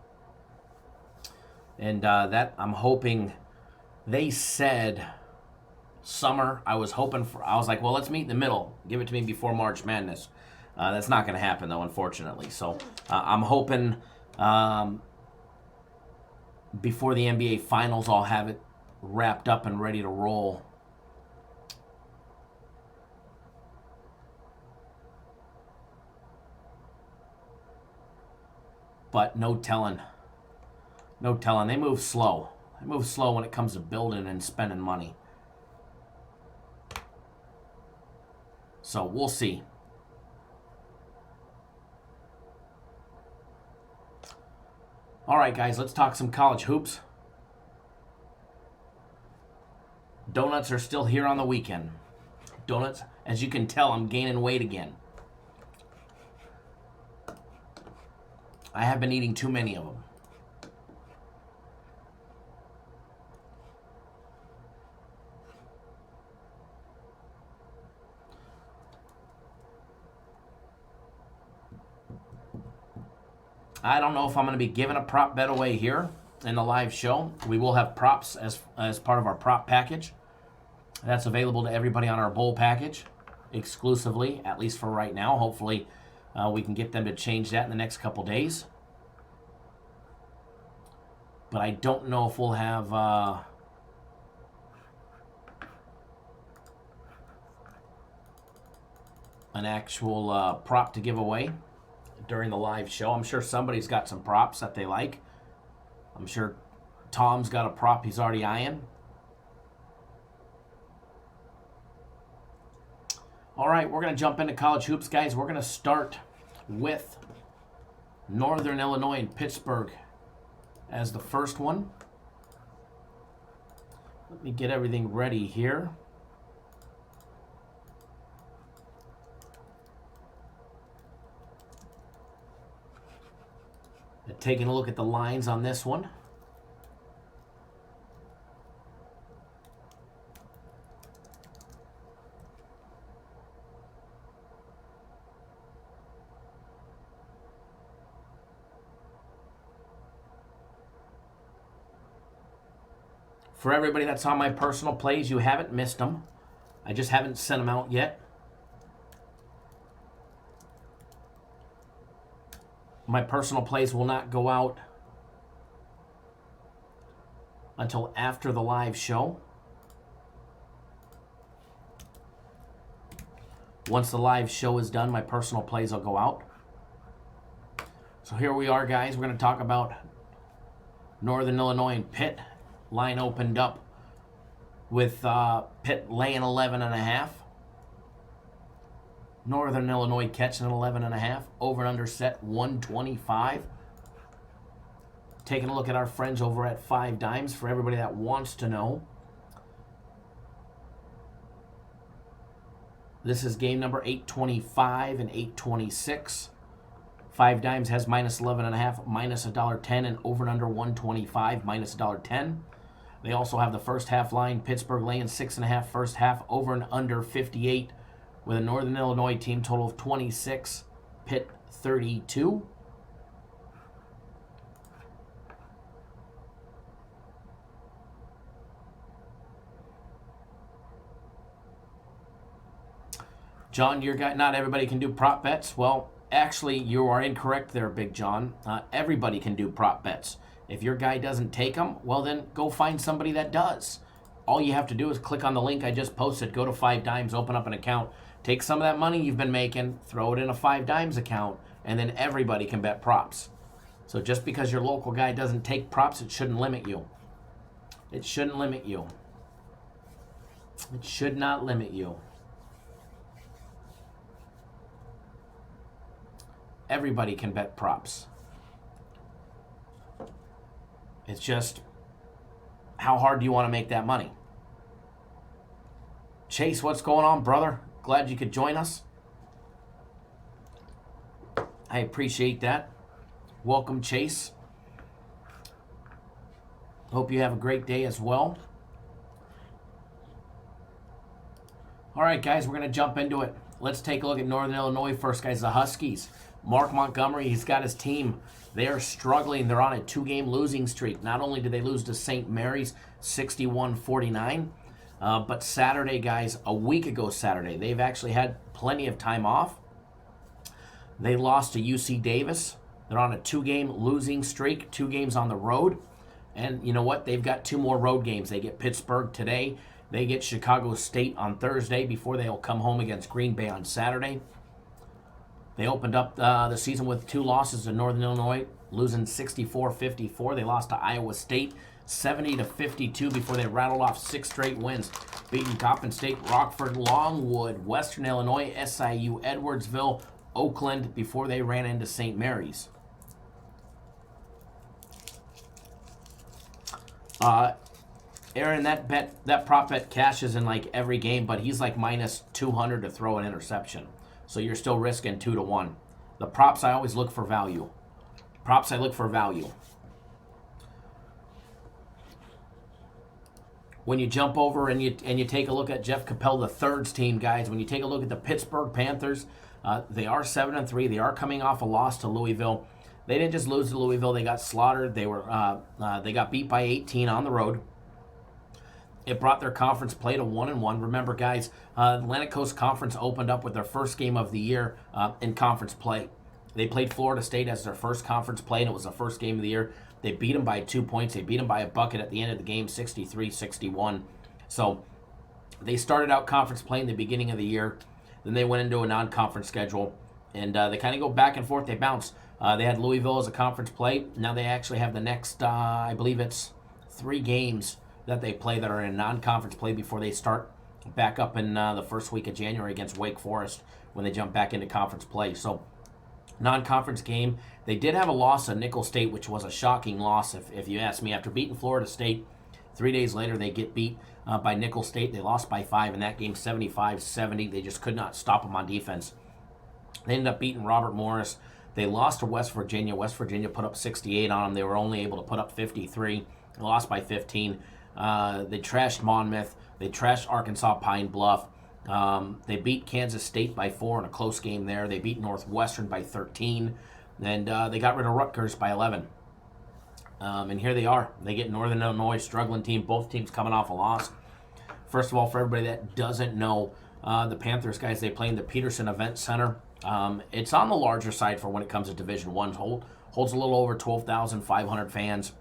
A: And that, I'm hoping, they said summer. I was like, well, let's meet in the middle. Give it to me before March Madness. That's not going to happen, though, unfortunately. So I'm hoping before the NBA Finals, I'll have it wrapped up and ready to roll. But no telling. No telling. They move slow. They move slow when it comes to building and spending money. So we'll see. All right, guys, let's talk some college hoops. Donuts are still here on the weekend. Donuts, as you can tell, I'm gaining weight again. I have been eating too many of them. I don't know if I'm going to be giving a prop bet away here in the live show. We will have props as part of our prop package. That's available to everybody on our bowl package exclusively, at least for right now. Hopefully we can get them to change that in the next couple days. But I don't know if we'll have an actual prop to give away during the live show. I'm sure somebody's got some props that they like. I'm sure Tom's got a prop he's already eyeing. All right, we're going to jump into college hoops, guys. We're going to start with Northern Illinois and Pittsburgh as the first one. Let me get everything ready here. Taking a look at the lines on this one. For everybody that's on my personal plays, you haven't missed them. I just haven't sent them out yet. My personal plays will not go out until after the live show. Once the live show is done, my personal plays will go out. So here we are, guys. We're going to talk about Northern Illinois and Pitt. Line opened up with Pitt laying 11.5. Northern Illinois catching an 11.5. Over and under set 125. Taking a look at our friends over at 5 Dimes for everybody that wants to know. This is game number 825 and 826. 5 Dimes has minus 11.5, minus $1.10, and over and under 125, minus $1.10. They also have the first half line. Pittsburgh laying 6.5 first half, over and under 58. With a Northern Illinois team total of 26, Pitt 32. John, your guy, not everybody can do prop bets. Well, actually, you are incorrect there, Big John. Everybody can do prop bets. If your guy doesn't take them, well, then go find somebody that does. All you have to do is click on the link I just posted, go to 5 Dimes, open up an account, take some of that money you've been making, throw it in a 5 Dimes account, and then everybody can bet props. So just because your local guy doesn't take props, it shouldn't limit you. It shouldn't limit you. It should not limit you. Everybody can bet props. It's just, how hard do you want to make that money? Chase, what's going on, brother? Glad you could join us. I appreciate that. Welcome, Chase. Hope you have a great day as well. All right, guys, we're going to jump into it. Let's take a look at Northern Illinois first, guys. The Huskies. Mark Montgomery, he's got his team. They are struggling. They're on a 2-game losing streak. Not only did they lose to St. Mary's 61-49, but Saturday, guys, a week ago Saturday, they've actually had plenty of time off. They lost to UC Davis. They're on a 2-game losing streak, 2 games on the road. And you know what? They've got 2 more road games. They get Pittsburgh today. They get Chicago State on Thursday before they'll come home against Green Bay on Saturday. They opened up the season with 2 losses to Northern Illinois, losing 64-54. They lost to Iowa State 70-52 before they rattled off 6 straight wins, beating Coppin State, Rockford, Longwood, Western Illinois, SIU, Edwardsville, Oakland before they ran into St. Mary's. Aaron, that prop bet cashes in like every game, but he's like minus 200 to throw an interception. So you're still risking 2-1. The props, I always look for value. Props, I look for value. When you jump over and you take a look at Jeff Capel III's team, guys, when you take a look at the Pittsburgh Panthers, they are 7-3. They are coming off a loss to Louisville. They didn't just lose to Louisville; they got slaughtered. They got beat by 18 on the road. It brought their conference play to 1-1. Remember, guys, Atlantic Coast Conference opened up with their first game of the year in conference play. They played Florida State as their first conference play, and it was the first game of the year. They beat them by 2 points. They beat them by a bucket at the end of the game, 63-61. So they started out conference play in the beginning of the year. Then they went into a non-conference schedule, and they kind of go back and forth. They bounce. They had Louisville as a conference play. Now they actually have the next, I believe it's 3 games that they play that are in non-conference play before they start back up in the first week of January against Wake Forest when they jump back into conference play. So non-conference game. They did have a loss at Nicholls State, which was a shocking loss, if you ask me. After beating Florida State, 3 days later they get beat by Nicholls State. They lost by 5 in that game, 75-70. They just could not stop them on defense. They ended up beating Robert Morris. They lost to West Virginia. West Virginia put up 68 on them. They were only able to put up 53. They lost by 15. They trashed Monmouth. They trashed Arkansas Pine Bluff. They beat Kansas State by 4 in a close game there. They beat Northwestern by 13. And they got rid of Rutgers by 11. And here they are. They get Northern Illinois, struggling team. Both teams coming off a loss. First of all, for everybody that doesn't know, the Panthers, guys, they play in the Peterson Event Center. It's on the larger side for when it comes to Division I. Holds a little over 12,500 fans.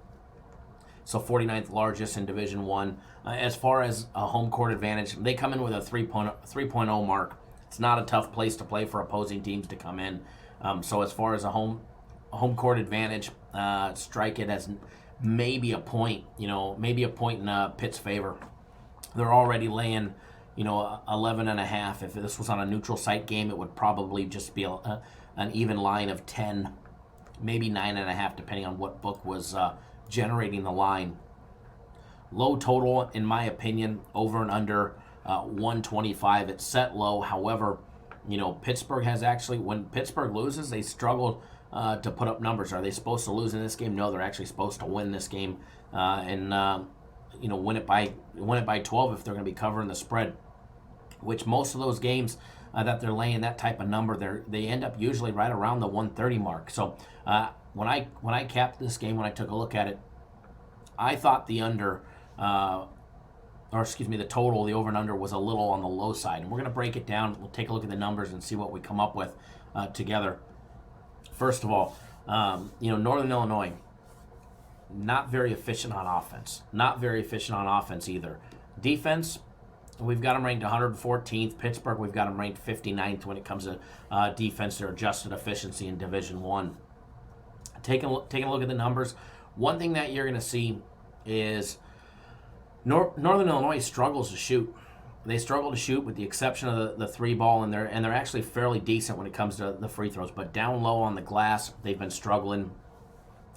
A: So 49th largest in Division I. As far as a home court advantage, they come in with a 3.0 mark. It's not a tough place to play for opposing teams to come in. So as far as a home court advantage, strike it as maybe a point. Maybe a point in Pitt's favor. They're already laying, 11.5. If this was on a neutral site game, it would probably just be an even line of 10, maybe 9.5, depending on what book was generating the line. Low total, in my opinion, over and under 125. It's set low. However, Pittsburgh has actually, when Pittsburgh loses, they struggle to put up numbers. Are they supposed to lose in this game? No, they're actually supposed to win this game and win it by 12 if they're going to be covering the spread. Which most of those games that they're laying that type of number, they end up usually right around the 130 mark. So when I capped this game, when I took a look at it, I thought the total, the over and under was a little on the low side. And we're going to break it down. We'll take a look at the numbers and see what we come up with together. First of all, Northern Illinois, not very efficient on offense. Not very efficient on offense either. Defense, we've got them ranked 114th. Pittsburgh, we've got them ranked 59th when it comes to defense, their adjusted efficiency in Division I. Taking a look at the numbers, one thing that you're going to see is Northern Illinois struggles to shoot. They struggle to shoot with the exception of the 3-ball, and they're actually fairly decent when it comes to the free throws. But down low on the glass, they've been struggling.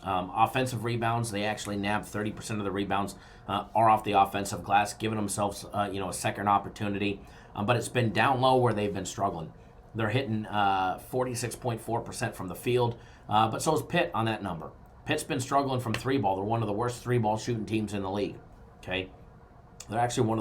A: Offensive rebounds, they actually nab 30% of the rebounds are off the offensive glass, giving themselves a second opportunity. But it's been down low where they've been struggling. They're hitting 46.4% from the field, but so is Pitt on that number. Pitt's been struggling from 3-ball. They're one of the worst 3-ball shooting teams in the league. Okay, they're actually one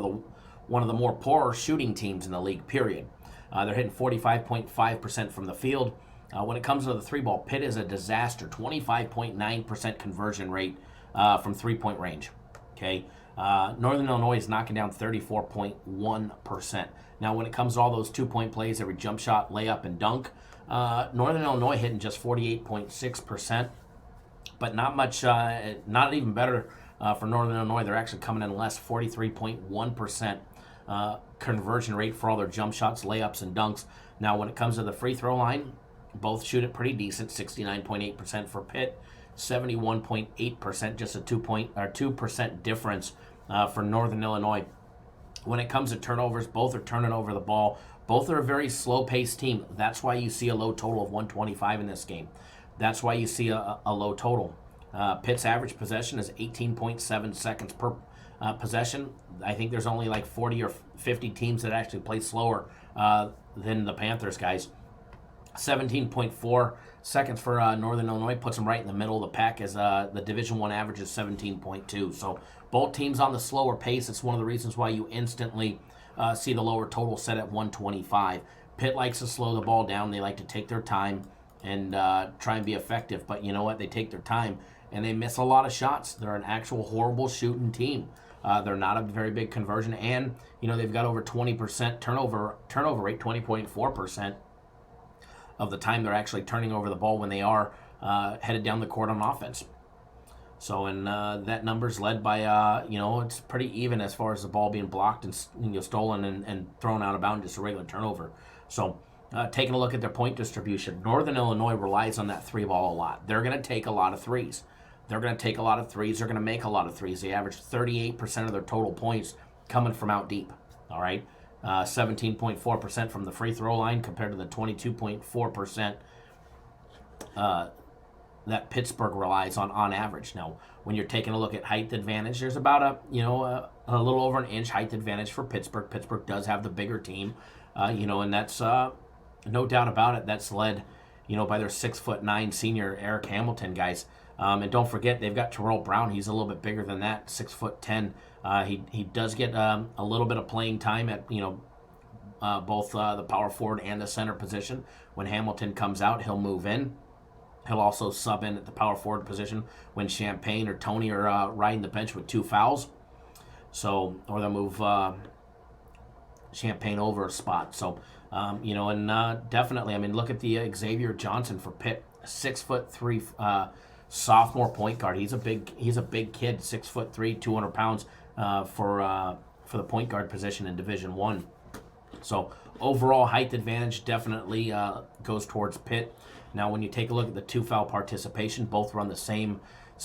A: of the more poorer shooting teams in the league. Period. They're hitting 45.5% from the field. When it comes to the 3-ball, Pitt is a disaster. 25.9% conversion rate from 3-point range. Okay, Northern Illinois is knocking down 34.1%. Now, when it comes to all those 2-point plays, every jump shot, layup, and dunk, Northern Illinois hitting just 48.6%, but not much, not even better For Northern Illinois, they're actually coming in less, 43.1% conversion rate for all their jump shots, layups, and dunks. Now, when it comes to the free throw line, both shoot it pretty decent, 69.8% for Pitt, 71.8%, just a 2% difference for Northern Illinois. When it comes to turnovers, both are turning over the ball. Both are a very slow-paced team. That's why you see a low total of 125 in this game. That's why you see a low total. Pitt's average possession is 18.7 seconds per possession. I think there's only like 40 or 50 teams that actually play slower than the Panthers, guys. 17.4 seconds for Northern Illinois puts them right in the middle of the pack, as the Division I average is 17.2. So both teams on the slower pace. It's one of the reasons why you instantly see the lower total set at 125. Pitt likes to slow the ball down. They like to take their time and try and be effective. But you know what? They take their time and they miss a lot of shots. They're an actual horrible shooting team. They're not a very big conversion, and they've got over 20% turnover rate, 20.4% of the time they're actually turning over the ball when they are headed down the court on offense. So, and that number's led by, it's pretty even as far as the ball being blocked and stolen and thrown out of bounds, just a regular turnover. So, taking a look at their point distribution, Northern Illinois relies on that three ball a lot. They're going to take a lot of threes. They're going to take a lot of threes. They're going to make a lot of threes. They average 38% of their total points coming from out deep. All right. 17.4% from the free throw line compared to the 22.4% that Pittsburgh relies on average. Now, when you're taking a look at height advantage, there's about a little over an inch height advantage for Pittsburgh. Pittsburgh does have the bigger team, and that's no doubt about it. That's led, by their 6'9" senior Eric Hamilton guys. And don't forget, they've got Terrell Brown. He's a little bit bigger than that, 6'10". He does get a little bit of playing time at both the power forward and the center position. When Hamilton comes out, he'll move in. He'll also sub in at the power forward position when Champagne or Tony are riding the bench with 2 fouls. So, or they'll move Champagne over a spot. So, definitely, look at the Xavier Johnson for Pitt, 6'3". Sophomore point guard. He's a big kid, 6'3", 200 pounds for the point guard position in Division I. So overall height advantage definitely goes towards Pitt. Now when you take a look at the 2 foul participation, both run the same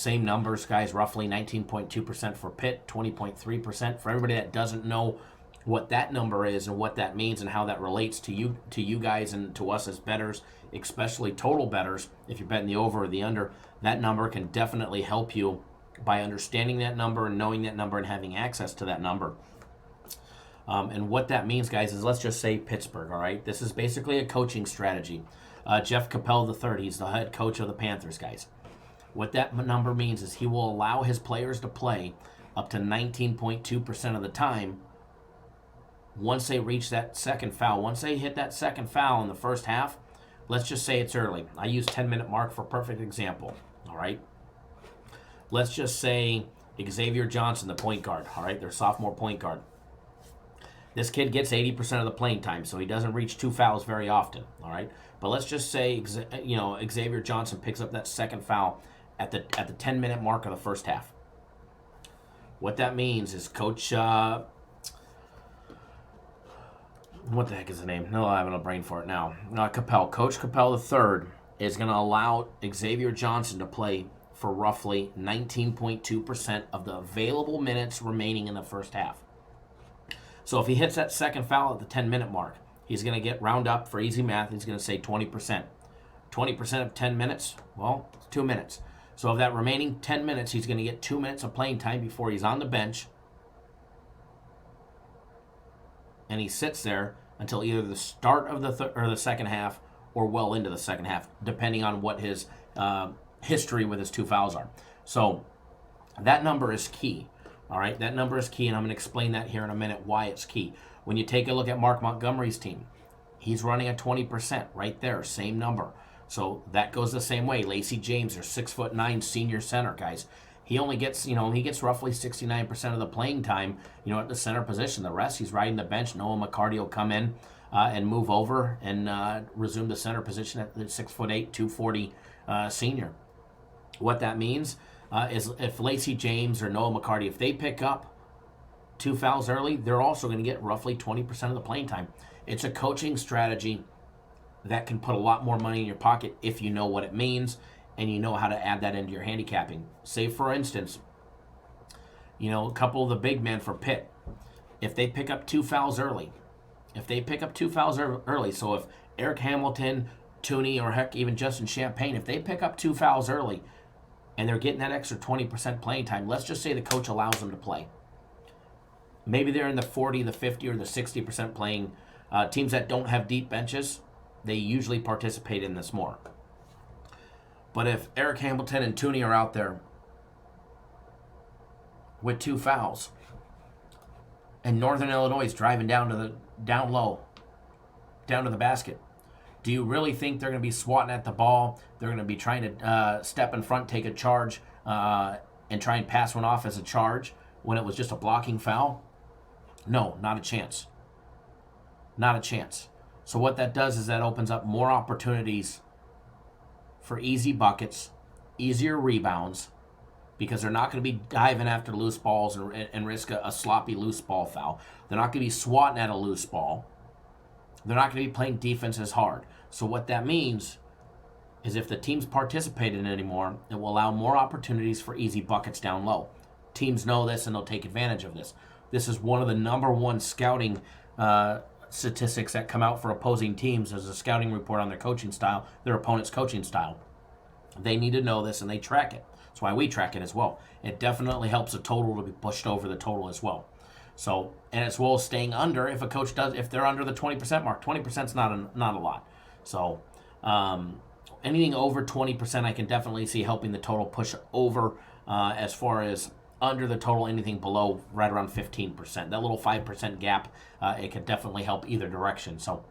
A: numbers, guys. Roughly 19.2% for Pitt, 20.3%. For everybody that doesn't know what that number is and what that means and how that relates to you guys and to us as bettors, especially total bettors, if you're betting the over or the under, that number can definitely help you by understanding that number and knowing that number and having access to that number. And what that means, guys, is let's just say Pittsburgh, all right? This is basically a coaching strategy. Jeff Capel III, he's the head coach of the Panthers, guys. What that number means is he will allow his players to play up to 19.2% of the time once they reach that second foul. Once they hit that second foul in the first half, let's just say it's early. I use 10-minute mark for perfect example, all right? Let's just say Xavier Johnson, the point guard, all right, their sophomore point guard. This kid gets 80% of the playing time, so he doesn't reach 2 fouls very often, all right? But let's just say, Xavier Johnson picks up that second foul at the 10-minute mark of the first half. What that means is Coach, what the heck is the name? No, I'm having a brain for it now. Coach Capel III is going to allow Xavier Johnson to play for roughly 19.2% of the available minutes remaining in the first half. So if he hits that second foul at the 10-minute mark, he's going to get round up for easy math. He's going to say 20%. 20% of 10 minutes, well, it's 2 minutes. So of that remaining 10 minutes, he's going to get 2 minutes of playing time before he's on the bench. And he sits there until either the start of the second half or well into the second half, depending on what his history with his 2 fouls are. So that number is key. All right, that number is key, and I'm going to explain that here in a minute why it's key. When you take a look at Mark Montgomery's team, he's running at 20% right there, same number. So that goes the same way. Lacey James, their 6'9" senior center, guys. He only gets, he gets roughly 69% of the playing time, at the center position. The rest, he's riding the bench. Noah McCarty will come in and move over and resume the center position at the 6'8", 240 senior. What that means, is if Lacey James or Noah McCarty, if they pick up 2 fouls early, they're also going to get roughly 20% of the playing time. It's a coaching strategy that can put a lot more money in your pocket if you know what it means and you know how to add that into your handicapping. Say, for instance, a couple of the big men for Pitt, if they pick up 2 fouls early, so if Eric Hamilton, Tooney, or heck, even Justin Champagne, if they pick up 2 fouls early and they're getting that extra 20% playing time, let's just say the coach allows them to play. Maybe they're in the 40, the 50, or the 60% playing. Teams that don't have deep benches, they usually participate in this more. But if Eric Hamilton and Tooney are out there with 2 fouls, and Northern Illinois is driving down to the basket, do you really think they're going to be swatting at the ball? They're going to be trying to step in front, take a charge, and try and pass one off as a charge when it was just a blocking foul? No, not a chance. Not a chance. So what that does is that opens up more opportunities for easy buckets, easier rebounds, because they're not going to be diving after loose balls and risk a sloppy loose ball foul. They're not going to be swatting at a loose ball. They're not going to be playing defense as hard. So what that means is if the teams participate in it anymore, it will allow more opportunities for easy buckets down low. Teams know this and they'll take advantage of this. This is one of the number one scouting statistics that come out for opposing teams as a scouting report on their coaching style, their opponent's coaching style. They need to know this and they track it. That's why we track it as well. It definitely helps the total to be pushed over the total as well. So, and as well as staying under, if a coach does, if they're under the 20% mark, 20% is not a lot. So, anything over 20%, I can definitely see helping the total push over. As far as under the total, anything below right around 15%. That little 5% gap, it could definitely help either direction. So,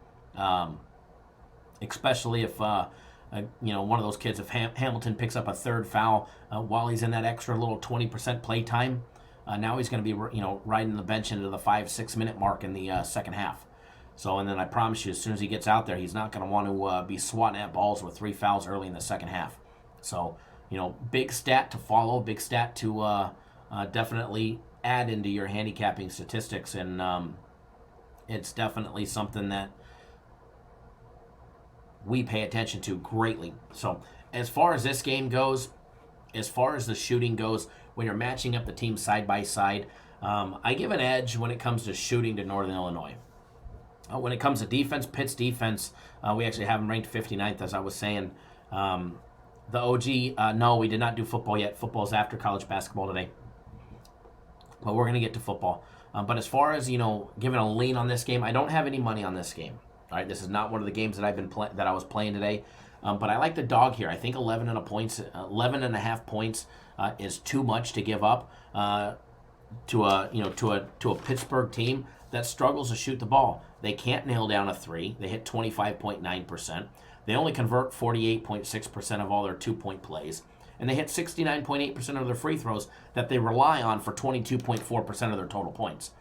A: especially if one of those kids, if Hamilton picks up a third foul while he's in that extra little 20% play time, now he's going to be riding the bench into the 5-6 minute mark in the second half. So, and then I promise you, as soon as he gets out there, he's not going to want to be swatting at balls with 3 fouls early in the second half. So, big stat to follow, big stat to definitely add into your handicapping statistics, and it's definitely something that we pay attention to greatly. So, as far as this game goes, as far as the shooting goes, when you're matching up the teams side by side, I give an edge when it comes to shooting to Northern Illinois. When it comes to defense, Pitt's defense, we actually have them ranked 59th, as I was saying. The OG, no, we did not do football yet. Football is after college basketball today. But we're going to get to football. But as far as, giving a lean on this game, I don't have any money on this game. All right, this is not one of the games that I was playing today. But I like the dog here. I think 11.5 points is too much to give up to a Pittsburgh team that struggles to shoot the ball. They can't nail down a 3. They hit 25.9%. They only convert 48.6% of all their 2-point plays. And they hit 69.8% of their free throws that they rely on for 22.4% of their total points.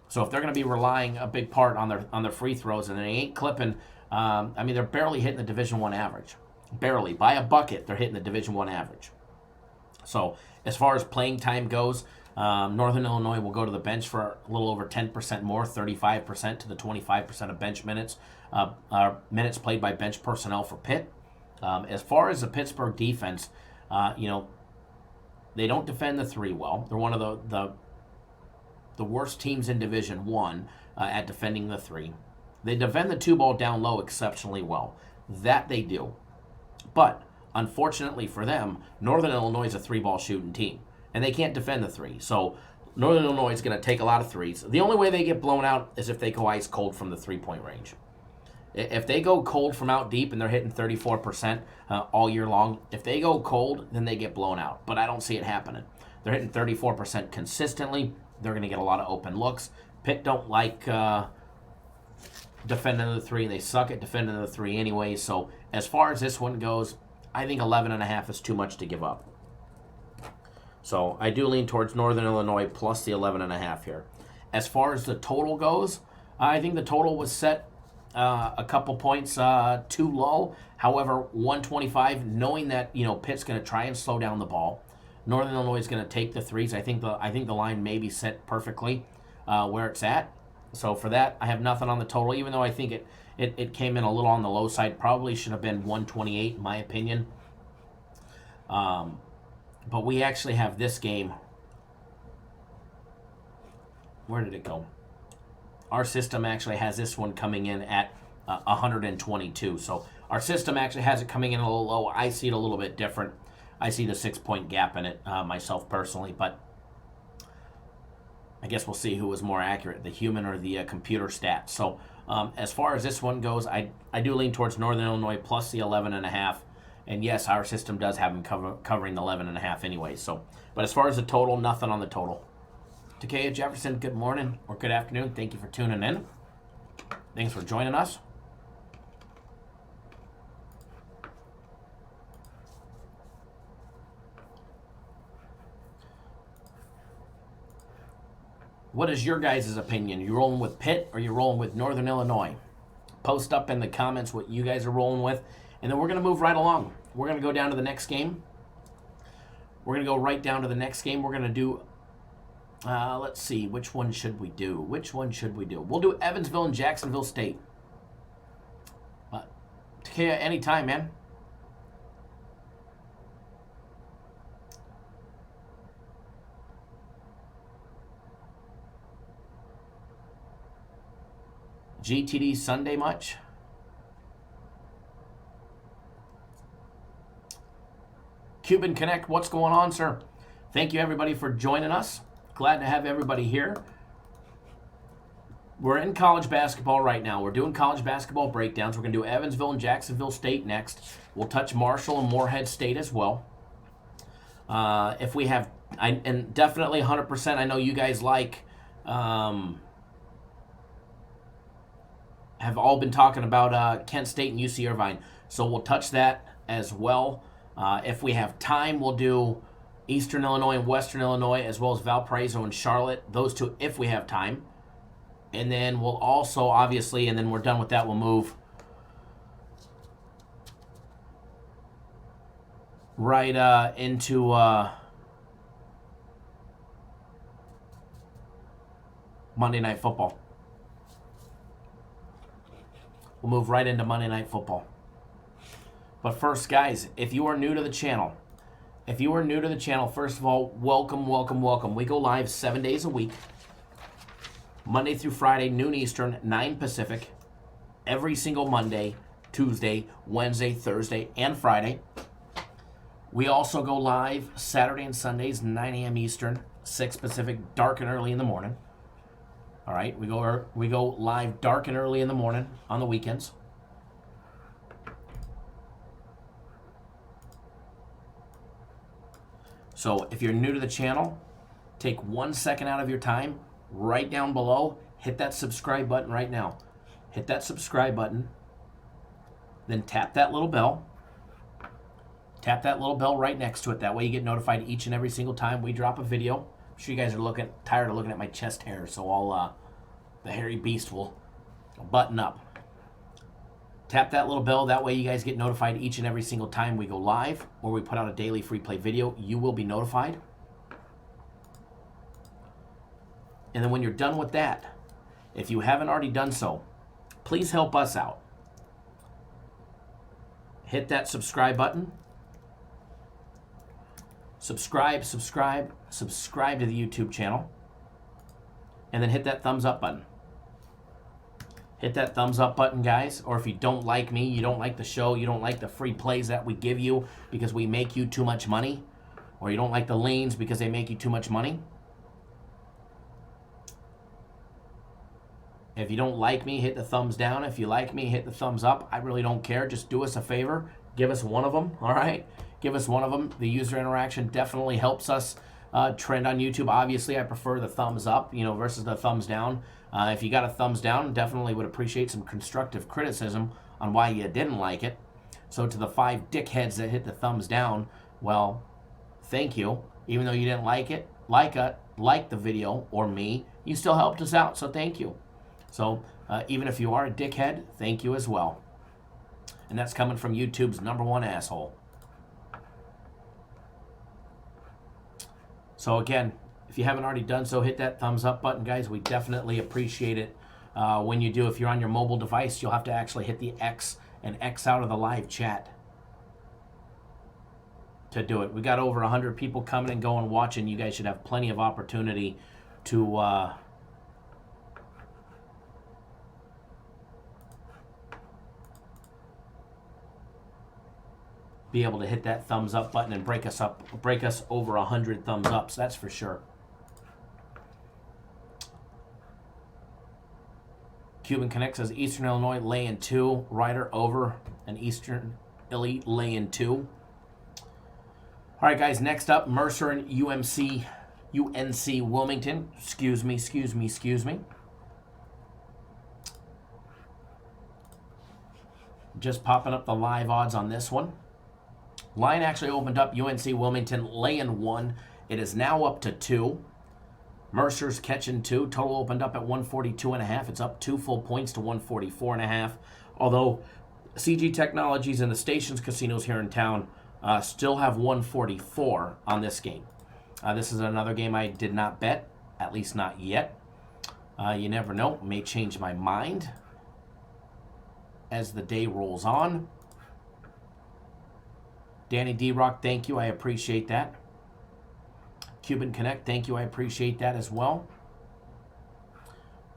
A: So if they're going to be relying a big part on their free throws and they ain't clipping, they're barely hitting the Division I average. Barely. By a bucket, they're hitting the Division I average. So as far as playing time goes, Northern Illinois will go to the bench for a little over 10% more, 35% to the 25% of bench minutes. Minutes played by bench personnel for Pitt. As far as the Pittsburgh defense, they don't defend the 3 well. They're one of the worst teams in Division I at defending the 3. They defend the 2 ball down low exceptionally well. That they do. But unfortunately for them, Northern Illinois is a 3-ball shooting team, and they can't defend the 3. So Northern Illinois is going to take a lot of 3s. The only way they get blown out is if they go ice cold from the 3-point range. If they go cold from out deep and they're hitting 34% all year long, if they go cold, then they get blown out. But I don't see it happening. They're hitting 34% consistently. They're going to get a lot of open looks. Pitt don't like defending the 3, and they suck at defending the 3 anyway. So as far as this one goes, I think 11.5 is too much to give up. So I do lean towards Northern Illinois plus the 11.5 here. As far as the total goes, I think the total was set a couple points too low. However, 125, knowing that Pitt's going to try and slow down the ball, Northern Illinois is going to take the threes. I think the line may be set perfectly where it's at. So for that, I have nothing on the total, even though I think it came in a little on the low side. Probably should have been 128 in my opinion. But we actually have this game. Where did it go? Our system actually has this one coming in at 122. So our system actually has it coming in a little low. I see it a little bit different. I see the 6-point gap in it myself personally, but I guess we'll see who was more accurate, the human or the computer stats. So as far as this one goes, I do lean towards Northern Illinois plus the 11.5. And yes, our system does have them covering the 11.5 anyway. So, but as far as the total, nothing on the total. Takea Jefferson, good morning or good afternoon. Thank you for tuning in. Thanks for joining us. What is your guys' opinion? You rolling with Pitt or you rolling with Northern Illinois? Post up in the comments what you guys are rolling with. And then we're going to move right along. We're going to go down to the next game. We're going to go right down to the next game. We're going to do, let's see, which one should we do? We'll do Evansville and Jacksonville State. Takea, anytime, man. GTD Sunday much? Cuban Connect, what's going on, sir? Thank you, everybody, for joining us. Glad to have everybody here. We're in college basketball right now. We're doing college basketball breakdowns. We're going to do Evansville and Jacksonville State next. We'll touch Marshall and Morehead State as well. If we have, and definitely 100%, I know you guys like, have all been talking about Kent State and UC Irvine. So we'll touch that as well. If we have time, we'll do Eastern Illinois and Western Illinois, as well as Valparaiso and Charlotte. Those two, if we have time. And then we'll also, obviously, and then we're done with that, we'll move right into Monday Night Football. We'll move right into Monday Night Football. But first, guys, if you are new to the channel, first of all, welcome. We go live 7 days a week, Monday through Friday, noon Eastern, 9 Pacific, every single Monday, Tuesday, Wednesday, Thursday, and Friday. We also go live Saturday and Sundays, 9 a.m. Eastern, 6 Pacific, dark and early in the morning. All right, we go live dark and early in the morning on the weekends. So if you're new to the channel, take 1 second out of your time, right down below, hit that subscribe button right now. Hit that subscribe button, then tap that little bell. Tap that little bell right next to it. That way you get notified each and every single time we drop a video. I'm sure you guys are tired of looking at my chest hair, so the hairy beast will button up. Tap that little bell. That way you guys get notified each and every single time we go live or we put out a daily free play video. You will be notified. And then when you're done with that, if you haven't already done so, please help us out. Hit that subscribe button. Subscribe to the YouTube channel. And then hit that thumbs up button. Hit that thumbs up button, guys. Or if you don't like me, you don't like the show, you don't like the free plays that we give you because we make you too much money, or you don't like the lanes because they make you too much money. If you don't like me, hit the thumbs down. If you like me, hit the thumbs up. I really don't care. Just do us a favor. Give us one of them, all right? Give us one of them. The user interaction definitely helps us trend on YouTube. Obviously, I prefer the thumbs up, versus the thumbs down. If you got a thumbs down, definitely would appreciate some constructive criticism on why you didn't like it. So to the 5 dickheads that hit the thumbs down, well, thank you. Even though you didn't like it, like the video or me, you still helped us out, so thank you. So even if you are a dickhead, thank you as well. And that's coming from YouTube's #1 asshole. So again, if you haven't already done so, hit that thumbs up button, guys. We definitely appreciate it when you do. If you're on your mobile device, you'll have to actually hit the X and X out of the live chat to do it. We got over 100 people coming and going watching. You guys should have plenty of opportunity to be able to hit that thumbs up button and break us over 100 thumbs ups. That's for sure. Cuban Connect says Eastern Illinois laying 2. Ryder over an Eastern Elite laying 2. All right, guys, next up, Mercer and UNC Wilmington. Excuse me. Just popping up the live odds on this one. Line actually opened up UNC Wilmington laying 1. It is now up to 2. Mercer's catching 2. Total opened up at 142.5. It's up 2 full points to 144.5. Although CG Technologies and the Stations casinos here in town still have 144 on this game. This is another game I did not bet, at least not yet. You never know. May change my mind as the day rolls on. Danny D-Rock, thank you. I appreciate that. Cuban Connect, thank you. I appreciate that as well.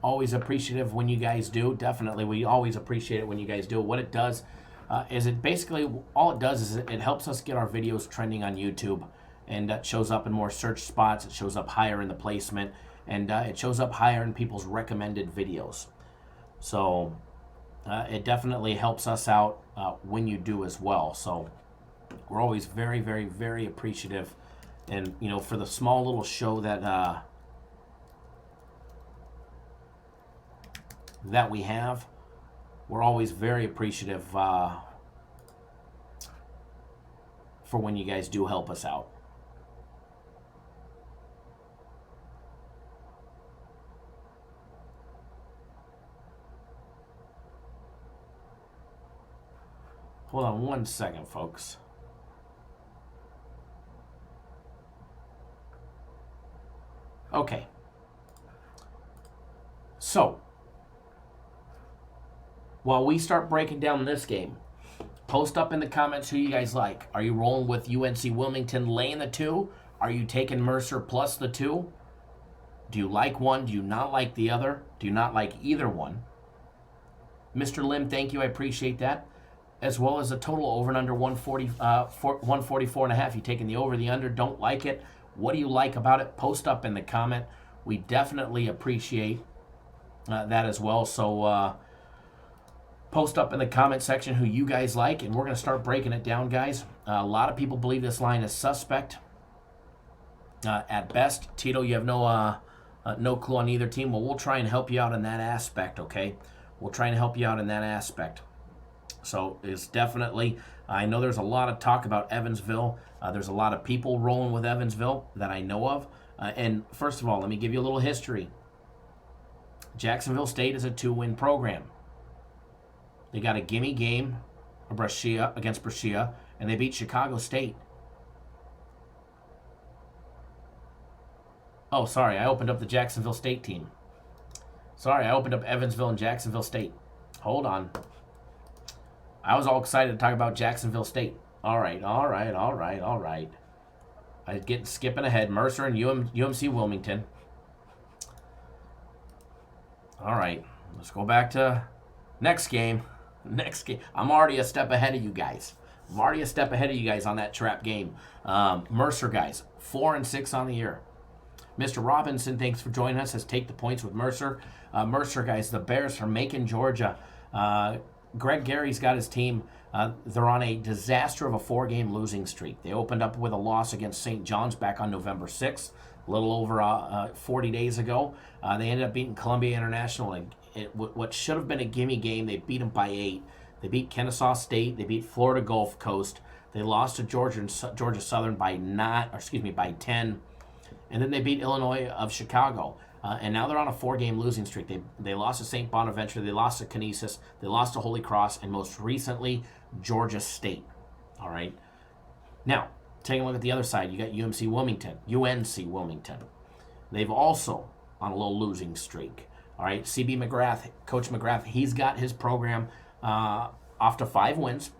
A: Always appreciative when you guys do. Definitely, we always appreciate it when you guys do. What it does is it basically, all it does is it helps us get our videos trending on YouTube. And it shows up in more search spots. It shows up higher in the placement. And it shows up higher in people's recommended videos. So it definitely helps us out when you do as well. So we're always very, very, very appreciative. And, you know, for the small little show that that we have, we're always very appreciative for when you guys do help us out. Hold on one second, folks. Okay. So, while we start breaking down this game, post up in the comments who you guys like. Are you rolling with UNC Wilmington laying the 2? Are you taking Mercer plus the 2? Do you like one? Do you not like the other? Do you not like either one? Mr. Lim, thank you. I appreciate that. As well as a total over and under 144.5. You taking the over, the under, don't like it. What do you like about it? Post up in the comment. We definitely appreciate that as well. So post up in the comment section who you guys like, and we're going to start breaking it down, guys. A lot of people believe this line is suspect at best. Tito, you have no clue on either team. Well, we'll try and help you out in that aspect, okay? We'll try and help you out in that aspect. So it's definitely, I know there's a lot of talk about Evansville. There's a lot of people rolling with Evansville that I know of. And first of all, let me give you a little history. Jacksonville State is a 2-win program. They got a gimme game against Brescia, and they beat Chicago State. Oh, sorry, I opened up the Jacksonville State team. Sorry, I opened up Evansville and Jacksonville State. Hold on. I was all excited to talk about Jacksonville State. All right. I'm skipping ahead. Mercer and UNC Wilmington. All right. Let's go back to next game. I'm already a step ahead of you guys. I'm already a step ahead of you guys on that trap game. Mercer, guys, 4-6 on the year. Mr. Robinson, thanks for joining us. Says take the points with Mercer. Mercer, guys, the Bears from Macon, Georgia. Greg Gary's got his team. They're on a disaster of a 4-game losing streak. They opened up with a loss against St. John's back on November 6th, a little over 40 days ago. They ended up beating Columbia International. And what should have been a gimme game, they beat them by 8. They beat Kennesaw State. They beat Florida Gulf Coast. They lost to Georgia Southern by 10. And then they beat Illinois of Chicago. And now they're on a 4-game losing streak. They lost to St. Bonaventure. They lost to Canisius. They lost to Holy Cross. And most recently, Georgia State. All right. Now, Taking a look at the other side, you got UNC Wilmington. They've also on a little losing streak. All right, CB McGrath, Coach McGrath, he's got his program off to 5 wins.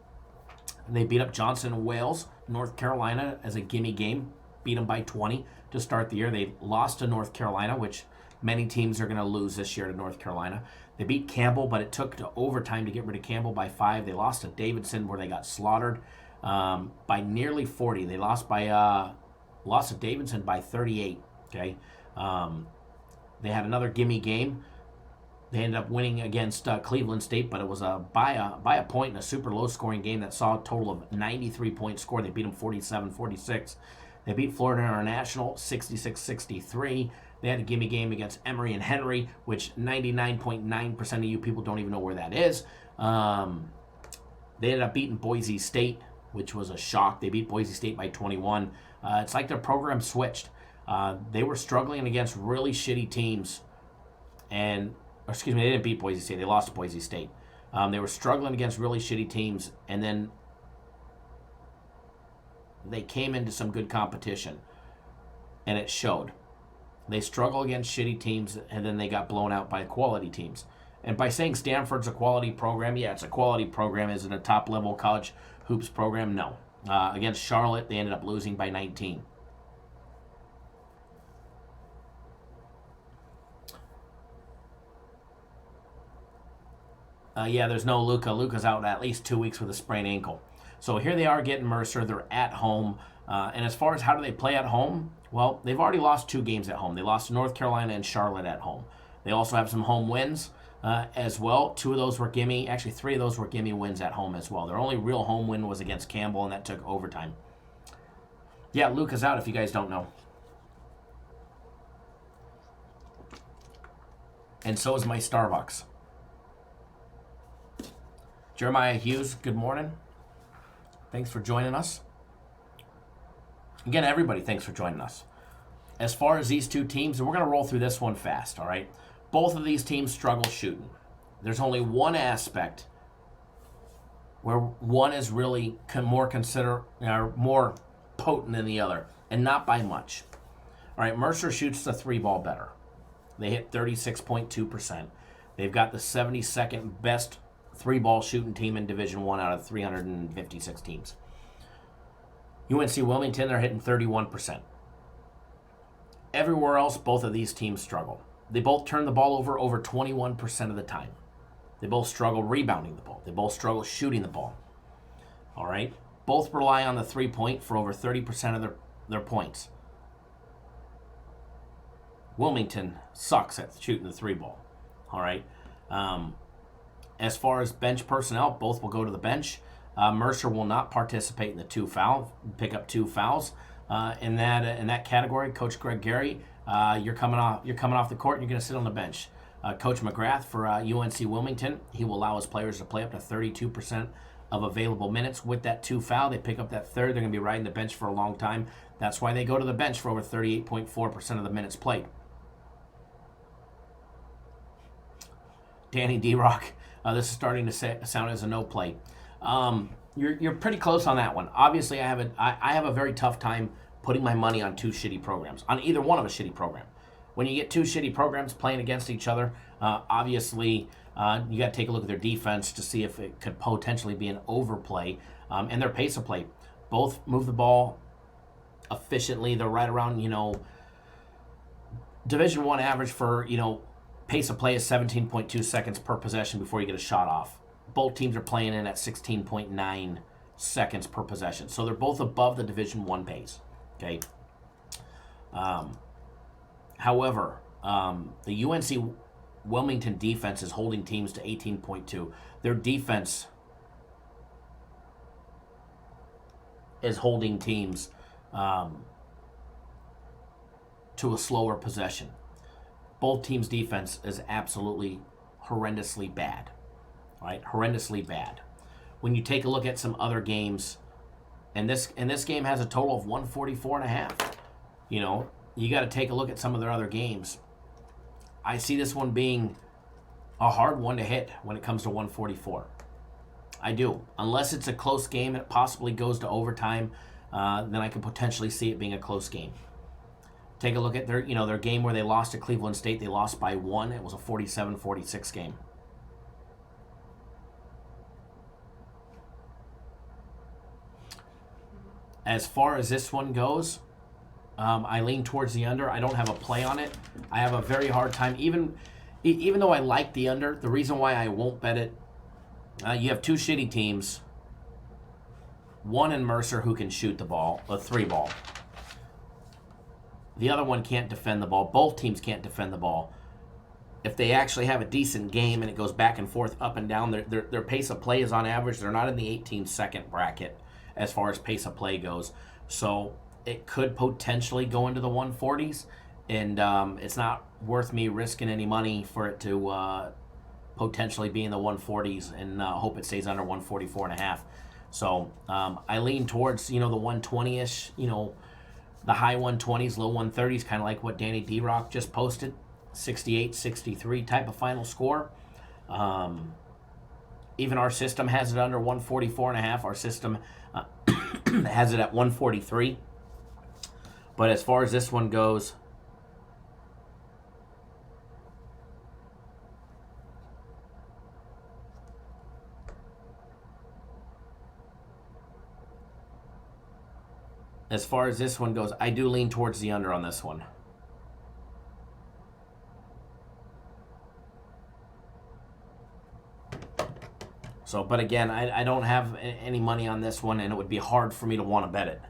A: They beat up Johnson Wales, North Carolina as a gimme game, beat them by 20 to start the year. They lost to North Carolina, which many teams are going to lose this year to North Carolina. They beat Campbell, but it took to overtime to get rid of Campbell by 5. They lost to Davidson, where they got slaughtered by nearly 40. They lost to Davidson by 38. Okay, they had another gimme game. They ended up winning against Cleveland State, but it was by a point in a super low-scoring game that saw a total of 93 points scored. They beat them 47-46. They beat Florida International 66-63. They had a gimme game against Emory and Henry, which 99.9% of you people don't even know where that is. They ended up beating Boise State, which was a shock. They beat Boise State by 21. It's like their program switched. They were struggling against really shitty teams, they didn't beat Boise State. They lost to Boise State. They were struggling against really shitty teams, and then they came into some good competition, and it showed. They struggle against shitty teams, and then they got blown out by quality teams. And by saying Stanford's a quality program, yeah, it's a quality program. Is it a top-level college hoops program? No. Against Charlotte, they ended up losing by 19. There's no Luka. Luka's out at least 2 weeks with a sprained ankle. So here they are getting Mercer. They're at home. And as far as how do they play at home, well, they've already lost 2 games at home. They lost to North Carolina and Charlotte at home. They also have some home wins as well. 2 of those were gimme. Actually, 3 of those were gimme wins at home as well. Their only real home win was against Campbell, and that took overtime. Yeah, Luka's out if you guys don't know. And so is my Starbucks. Jeremiah Hughes, good morning. Thanks for joining us. Again, everybody, thanks for joining us. As far as these 2 teams, and we're going to roll through this one fast, all right? Both of these teams struggle shooting. There's only one aspect where one is really more potent than the other, and not by much. All right, Mercer shoots the 3-ball better. They hit 36.2%. They've got the 72nd best 3-ball shooting team in Division I out of 356 teams. UNC Wilmington, they're hitting 31%. Everywhere else, both of these teams struggle. They both turn the ball over 21% of the time. They both struggle rebounding the ball. They both struggle shooting the ball. All right? Both rely on the 3-point for over 30% of their points. Wilmington sucks at shooting the 3-ball. All right? As far as bench personnel, both will go to the bench. Mercer will not participate in the pick up 2 fouls. In that category, Coach Greg Gary, you're coming off the court and you're going to sit on the bench. Coach McGrath for UNC Wilmington, he will allow his players to play up to 32% of available minutes. With that 2 foul, they pick up that 3rd. They're going to be riding the bench for a long time. That's why they go to the bench for over 38.4% of the minutes played. Danny D-Rock, this is starting to sound as a no play. You're pretty close on that one. Obviously, I have a very tough time putting my money on 2 shitty programs, on either one of a shitty program. When you get 2 shitty programs playing against each other, obviously you got to take a look at their defense to see if it could potentially be an overplay, and their pace of play. Both move the ball efficiently. They're right around, Division I average for, pace of play is 17.2 seconds per possession before you get a shot off. Both teams are playing in at 16.9 seconds per possession. So they're both above the Division I pace. Okay. However, the UNC Wilmington defense is holding teams to 18.2. Their defense is holding teams to a slower possession. Both teams' defense is absolutely horrendously bad. Right? Horrendously bad. When you take a look at some other games, and this game has a total of 144.5. You got to take a look at some of their other games. I see this one being a hard one to hit when it comes to 144. I do. Unless it's a close game, it possibly goes to overtime. then I could potentially see it being a close game. Take a look at their game where they lost to Cleveland State. They lost by 1. It was a 47-46 game. As far as this one goes, I lean towards the under. I don't have a play on it. I have a very hard time, even though I like the under, the reason why I won't bet it, you have two shitty teams. One in Mercer who can shoot the ball, a 3-ball. The other one can't defend the ball. Both teams can't defend the ball. If they actually have a decent game and it goes back and forth, up and down, their pace of play is on average. They're not in the 18-second bracket as far as pace of play goes. So it could potentially go into the 140s, and it's not worth me risking any money for it to potentially be in the 140s, and hope it stays under 144.5. So I lean towards, the 120-ish, the high 120s, low 130s, kind of like what Danny D-Rock just posted, 68-63 type of final score. Even our system has it under 144.5. Our system has it at 143. But as far as this one goes, I do lean towards the under on this one. So, but again, I don't have any money on this one, and it would be hard for me to want to bet it.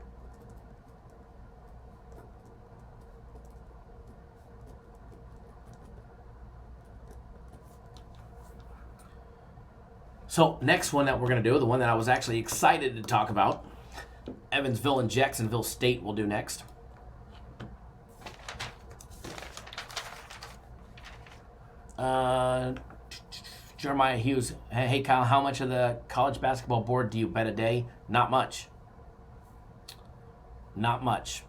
A: So, next one that we're going to do, the one that I was actually excited to talk about, Evansville and Jacksonville State will do next. Jeremiah Hughes, hey Kyle, how much of the college basketball board do you bet a day? Not much. Not much.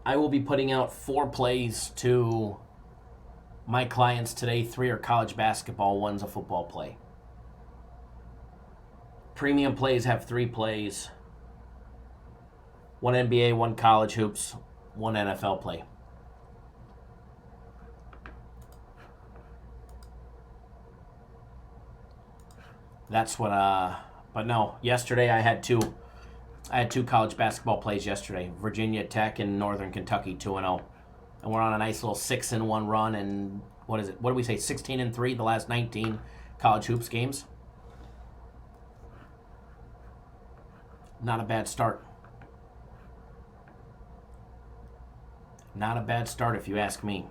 A: I will be putting out 4 plays to my clients today. 3 are college basketball, 1's a football play. Premium plays have 3 plays. 1 NBA, 1 college hoops, 1 NFL play. That's what, but no, yesterday I had two college basketball plays yesterday. Virginia Tech and Northern Kentucky 2-0. And we're on a nice little 6-1 run, and what is it? What do we say, 16-3 the last 19 college hoops games? Not a bad start. Not a bad start if you ask me.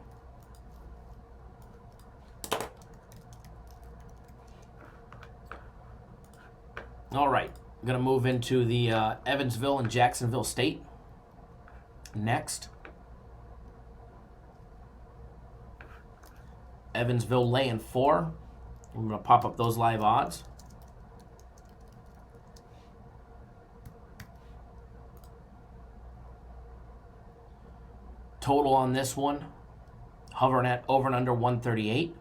A: All right, I'm going to move into the Evansville and Jacksonville State next. Evansville laying 4. I'm going to pop up those live odds. Total on this one, hovering at over and under 138.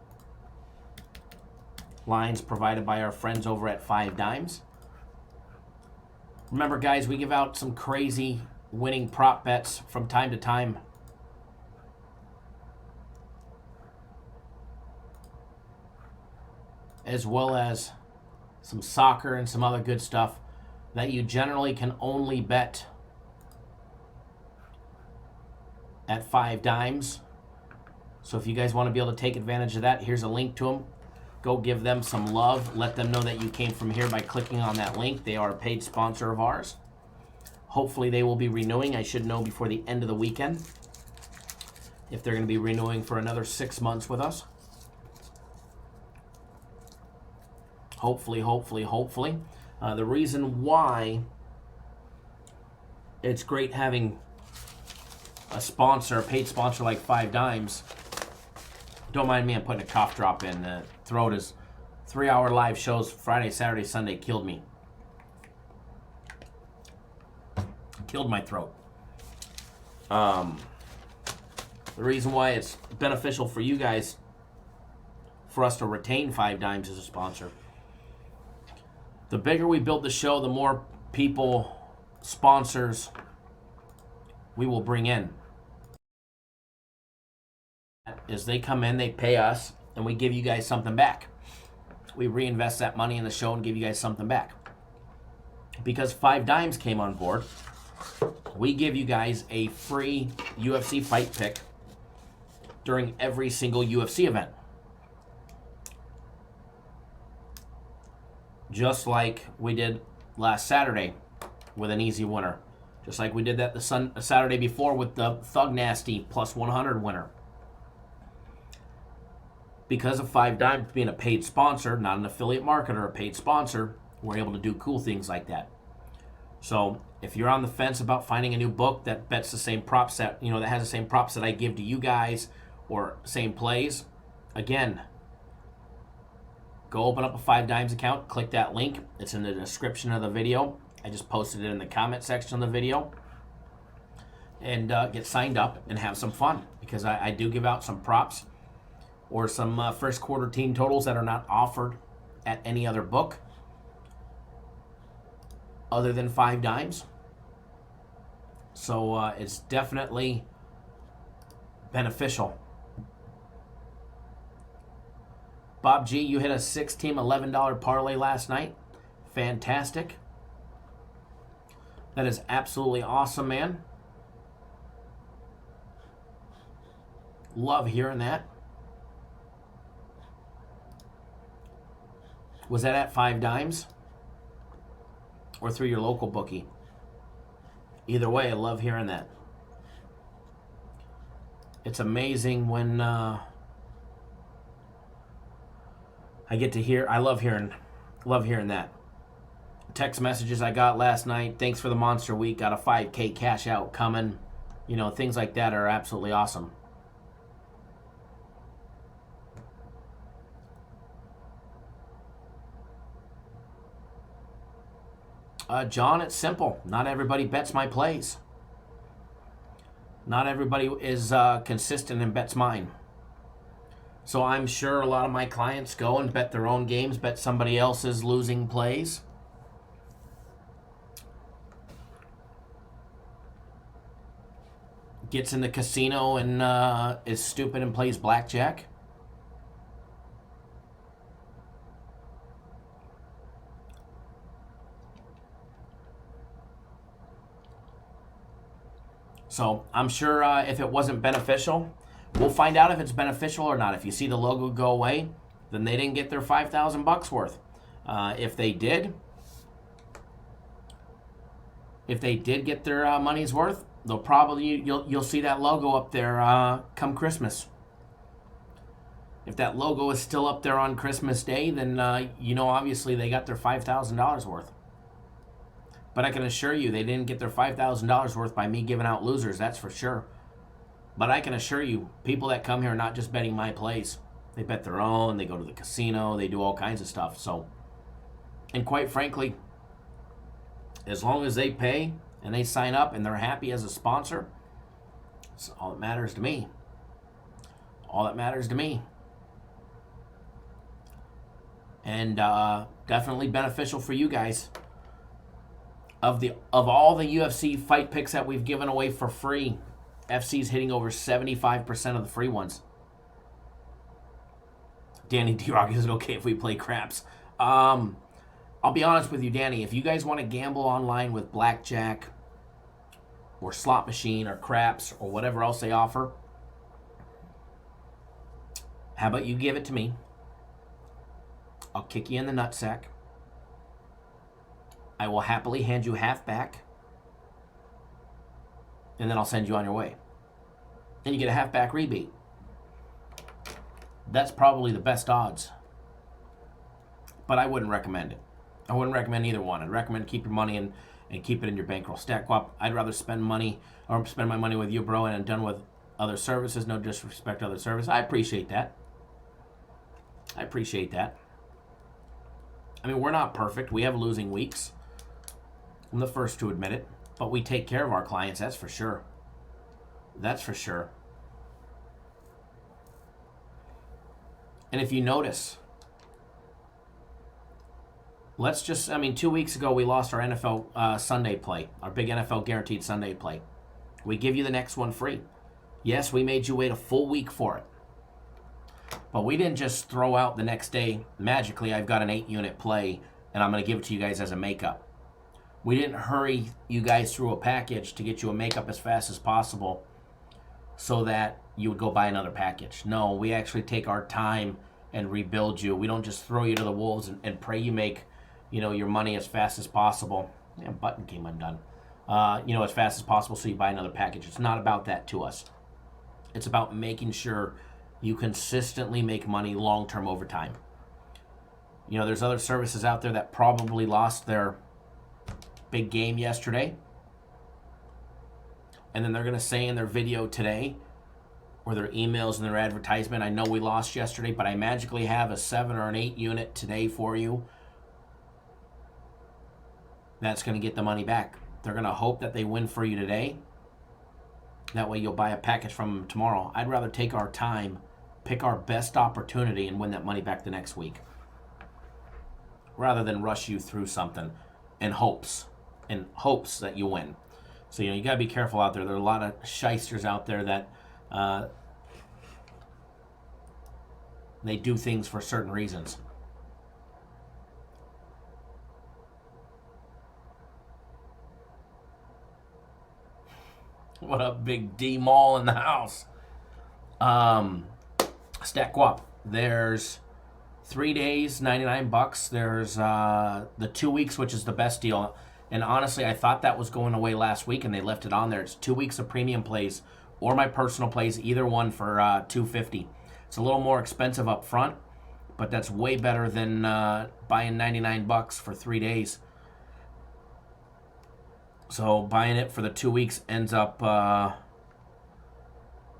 A: Lines provided by our friends over at 5 Dimes. Remember, guys, we give out some crazy winning prop bets from time to time. As well as some soccer and some other good stuff that you generally can only bet at 5 Dimes. So if you guys want to be able to take advantage of that, here's a link to them. Go give them some love. Let them know that you came from here by clicking on that link. They are a paid sponsor of ours. Hopefully they will be renewing. I should know before the end of the weekend if they're going to be renewing for another 6 months with us. Hopefully. The reason why it's great having a sponsor, a paid sponsor like 5 Dimes. Don't mind me, I'm putting a cough drop in. Throat is 3-hour live shows Friday, Saturday, Sunday killed me. Killed my throat. The reason why it's beneficial for you guys, for us to retain 5 Dimes as a sponsor. The bigger we build the show, the more people sponsors we will bring in is they come in, they pay us, and we give you guys something back. We reinvest that money in the show and give you guys something back. Because 5 Dimes came on board, we give you guys a free UFC fight pick during every single UFC event. Just like we did last Saturday with an easy winner. Just like we did that the Saturday before with the Thug Nasty plus 100 winner. Because of 5 Dimes being a paid sponsor, not an affiliate marketer, a paid sponsor, we're able to do cool things like that. So if you're on the fence about finding a new book that bets the same props that, that has the same props that I give to you guys or same plays, again, go open up a 5 Dimes account, click that link. It's in the description of the video. I just posted it in the comment section of the video. And get signed up and have some fun, because I do give out some props or some first quarter team totals that are not offered at any other book other than 5 Dimes. So it's definitely beneficial. Bob G, you hit a 6-team $11 parlay last night. Fantastic. That is absolutely awesome, man. Love hearing that. Was that at 5 Dimes? Or through your local bookie? Either way, I love hearing that. It's amazing when I get to hear. I love hearing that. Text messages I got last night. Thanks for the monster week. Got a 5K cash out coming. Things like that are absolutely awesome. John, it's simple. Not everybody bets my plays. Not everybody is consistent and bets mine. So I'm sure a lot of my clients go and bet their own games, bet somebody else's losing plays. Gets in the casino and is stupid and plays blackjack. So I'm sure if it wasn't beneficial, we'll find out if it's beneficial or not. If you see the logo go away, then they didn't get their $5,000 worth. If they did get their money's worth, they'll probably you'll see that logo up there come Christmas. If that logo is still up there on Christmas Day, then obviously they got their $5,000 worth. But I can assure you they didn't get their $5,000 worth by me giving out losers, that's for sure. But I can assure you, people that come here are not just betting my plays. They bet their own, they go to the casino, they do all kinds of stuff. So, and quite frankly, as long as they pay and they sign up and they're happy as a sponsor, that's all that matters to me. All that matters to me. And definitely beneficial for you guys. Of all the UFC fight picks that we've given away for free, FC's hitting over 75% of the free ones. Danny D-Rock, is it okay if we play craps? I'll be honest with you, Danny. If you guys want to gamble online with blackjack or slot machine or craps or whatever else they offer, how about you give it to me? I'll kick you in the nutsack. I will happily hand you half back, and then I'll send you on your way. And you get a half back rebate. That's probably the best odds. But I wouldn't recommend it. I wouldn't recommend either one. I'd recommend keep your money and keep it in your bankroll. Stack up. I'd rather spend my money with you, bro, and I'm done with other services. No disrespect to other services. I appreciate that. I mean, we're not perfect. We have losing weeks. I'm the first to admit it. But we take care of our clients, that's for sure. That's for sure. And if you notice, let's just, 2 weeks ago we lost our NFL Sunday play, our big NFL guaranteed Sunday play. We give you the next one free. Yes, we made you wait a full week for it. But we didn't just throw out the next day, magically, I've got an 8-unit play, and I'm going to give it to you guys as a makeup. We didn't hurry you guys through a package to get you a makeup as fast as possible so that you would go buy another package. No, we actually take our time and rebuild you. We don't just throw you to the wolves and pray you make, your money as fast as possible. Yeah, button came undone. As fast as possible so you buy another package. It's not about that to us. It's about making sure you consistently make money long-term over time. There's other services out there that probably lost their big game yesterday, and then they're going to say in their video today or their emails and their advertisement, I know we lost yesterday, but I magically have a 7 or an 8 unit today for you. That's going to get the money back. They're going to hope that they win for you today. That way you'll buy a package from them tomorrow. I'd rather take our time, pick our best opportunity, and win that money back the next week, rather than rush you through something in hopes that you win. So, you got to be careful out there. There are a lot of shysters out there that they do things for certain reasons. What up, Big D Mall in the house? Stack Guap. There's 3 days, $99. There's the 2 weeks, which is the best deal. And honestly, I thought that was going away last week, and they left it on there. It's 2 weeks of premium plays or my personal plays, either one for $250. It's a little more expensive up front, but that's way better than buying $99 for 3 days. So buying it for the 2 weeks ends up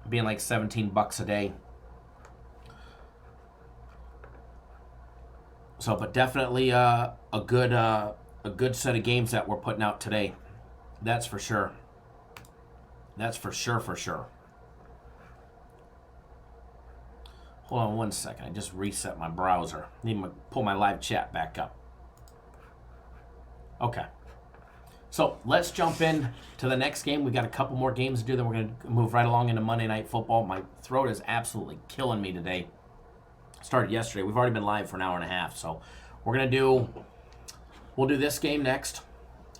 A: being like $17 a day. So, but definitely a good set of games that we're putting out today. That's for sure. That's for sure. Hold on one second. I just reset my browser. Need to pull my live chat back up. Okay. So let's jump in to the next game. We got a couple more games to do. Then we're going to move right along into Monday Night Football. My throat is absolutely killing me today. Started yesterday. We've already been live for an hour and a half. So we'll do this game next.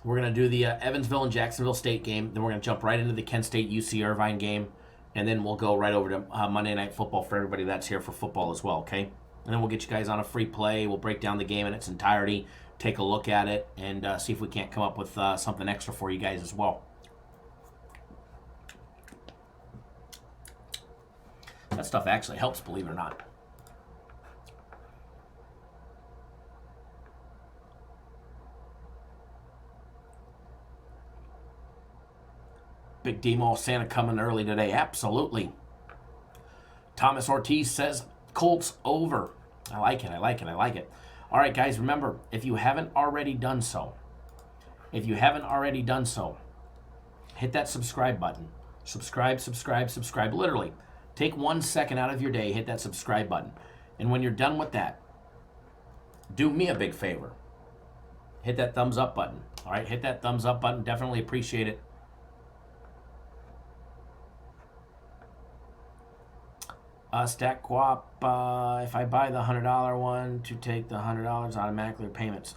A: We're going to do the Evansville and Jacksonville State game. Then we're going to jump right into the Kent State UC Irvine game. And then we'll go right over to Monday Night Football for everybody that's here for football as well, okay? And then we'll get you guys on a free play. We'll break down the game in its entirety, take a look at it, and see if we can't come up with something extra for you guys as well. That stuff actually helps, believe it or not. Big D-Mall Santa coming early today. Absolutely. Thomas Ortiz says Colts over. I like it. All right, guys, remember, if you haven't already done so, hit that subscribe button. Subscribe. Literally, take 1 second out of your day, hit that subscribe button. And when you're done with that, do me a big favor. Hit that thumbs up button. All right, hit that thumbs up button. Definitely appreciate it. Stack Guap, if I buy the $100 one to take the $100 automatically or payments.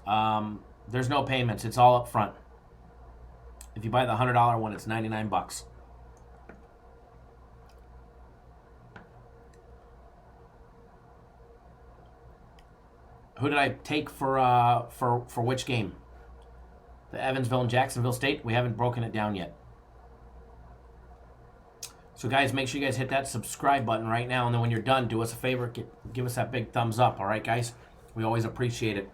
A: There's no payments. It's all up front. If you buy the $100 one, it's $99. Who did I take for which game? The Evansville and Jacksonville State. We haven't broken it down yet. So, guys, make sure you guys hit that subscribe button right now. And then when you're done, do us a favor. Give us that big thumbs up. All right, guys? We always appreciate it.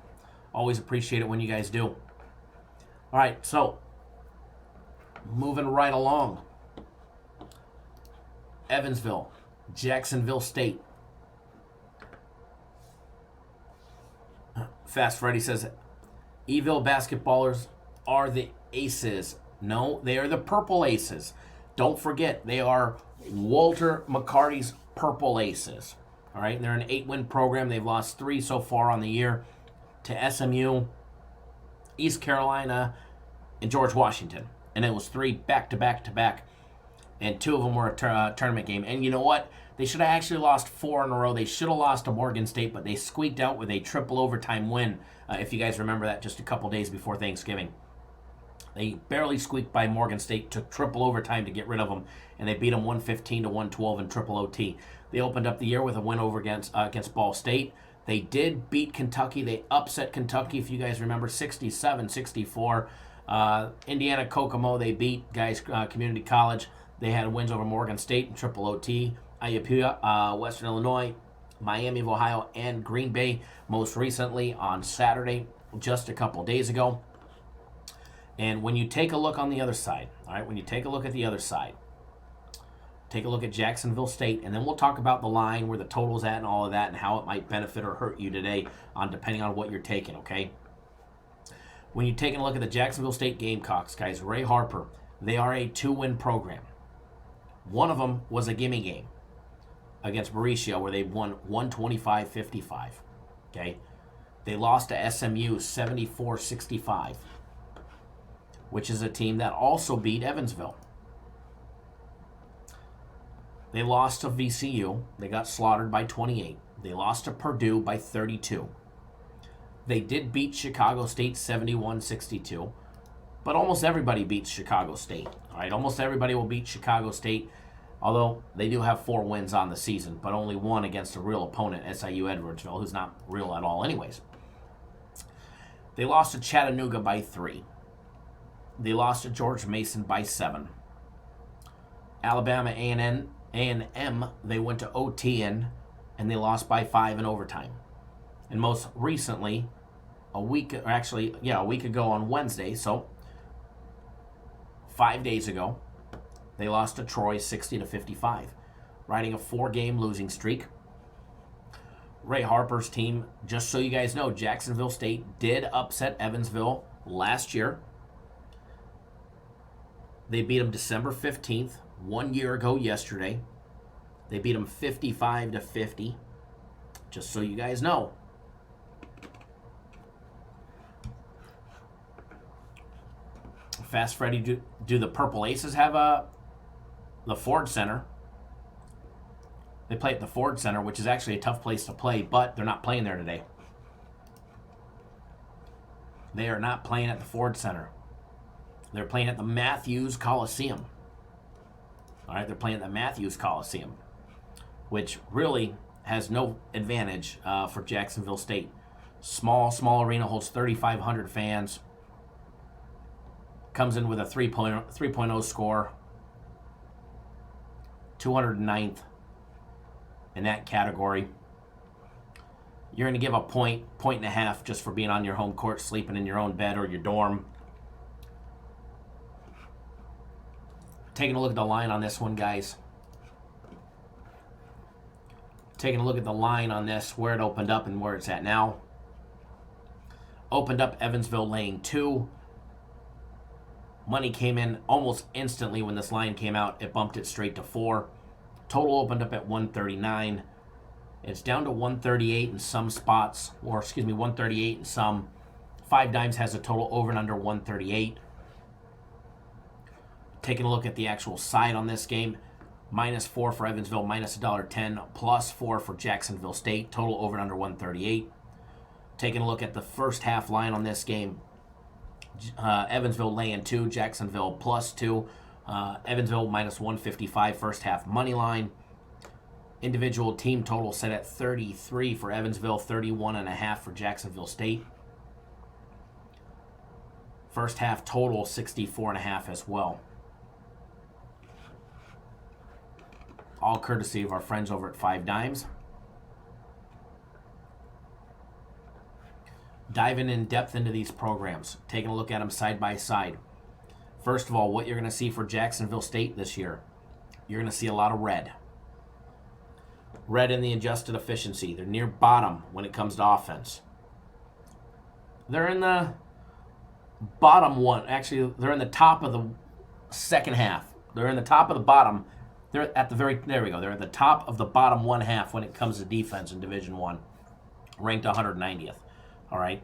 A: Always appreciate it when you guys do. All right, so moving right along. Evansville, Jacksonville State. Fast Freddy says, Evil basketballers are the aces. No, they are the purple aces. Don't forget, they are Walter McCarty's Purple Aces. All right, they're an 8-win program. They've lost 3 so far on the year to SMU East Carolina, and George Washington. And it was 3 back-to-back-to-back. And 2 of them were a tournament game. And you know what? They should have actually lost 4 in a row. They should have lost to Morgan State, but they squeaked out with a triple overtime win, if you guys remember that, just a couple days before Thanksgiving. They barely squeaked by Morgan State, took triple overtime to get rid of them, and they beat them 115 to 112 in triple OT. They opened up the year with a win over against Ball State. They did beat Kentucky. They upset Kentucky, if you guys remember, 67-64. Indiana Kokomo, they beat Community College. They had wins over Morgan State in triple OT. IUPUI, Western Illinois, Miami of Ohio, and Green Bay most recently on Saturday, just a couple days ago. And when you take a look on the other side, all right, when you take a look at the other side, take a look at Jacksonville State, and then we'll talk about the line, where the total's at and all of that, and how it might benefit or hurt you today, depending on what you're taking, okay? When you're taking a look at the Jacksonville State Gamecocks, guys, Ray Harper, they are a 2-win program. One of them was a gimme game against Mauricio, where they won 125-55, okay? They lost to SMU 74-65. Which is a team that also beat Evansville. They lost to VCU. They got slaughtered by 28. They lost to Purdue by 32. They did beat Chicago State 71-62. But almost everybody beats Chicago State. All right, almost everybody will beat Chicago State, although they do have 4 wins on the season, but only 1 against a real opponent, SIU Edwardsville, who's not real at all anyways. They lost to Chattanooga by 3. They lost to George Mason by 7. Alabama A&M, they went to OT and they lost by 5 in overtime. And most recently, a week ago on Wednesday, so 5 days ago, they lost to Troy 60-55, riding a 4-game losing streak. Ray Harper's team, just so you guys know, Jacksonville State did upset Evansville last year. They beat them December 15th, 1 year ago yesterday. They beat them 55-50, just so you guys know. Fast Freddy, do the Purple Aces have the Ford Center? They play at the Ford Center, which is actually a tough place to play, but they're not playing there today. They are not playing at the Ford Center. They're playing at the Matthews Coliseum. All right, they're playing at the Matthews Coliseum, which really has no advantage for Jacksonville State. Small arena, holds 3,500 fans. Comes in with a 3.0 score. 209th in that category. You're going to give a point and a half just for being on your home court, sleeping in your own bed or your dorm. Taking a look at the line on this one, guys. Taking a look at the line on this, where it opened up and where it's at now. Opened up Evansville laying 2. Money came in almost instantly when this line came out. It bumped it straight to 4. Total opened up at 139. It's down to 138 in some spots, 138 in some. 5 Dimes has a total over and under 138. Taking a look at the actual side on this game, -4 for Evansville, -$1.10, +4 for Jacksonville State, total over and under 138. Taking a look at the first half line on this game, Evansville laying 2, Jacksonville +2, Evansville -155 first half money line. Individual team total set at 33 for Evansville, 31.5 for Jacksonville State. First half total 64.5 as well. All courtesy of our friends over at 5 Dimes. Diving in depth into these programs, taking a look at them side by side. First of all, what you're going to see for Jacksonville State this year, you're going to see a lot of red. Red in the adjusted efficiency. They're near bottom when it comes to offense. They're in the bottom one. Actually, they're in the top of the second half. They're in the top of the bottom. They're at the there we go. They're at the top of the bottom one half when it comes to defense in Division I. Ranked 190th. All right.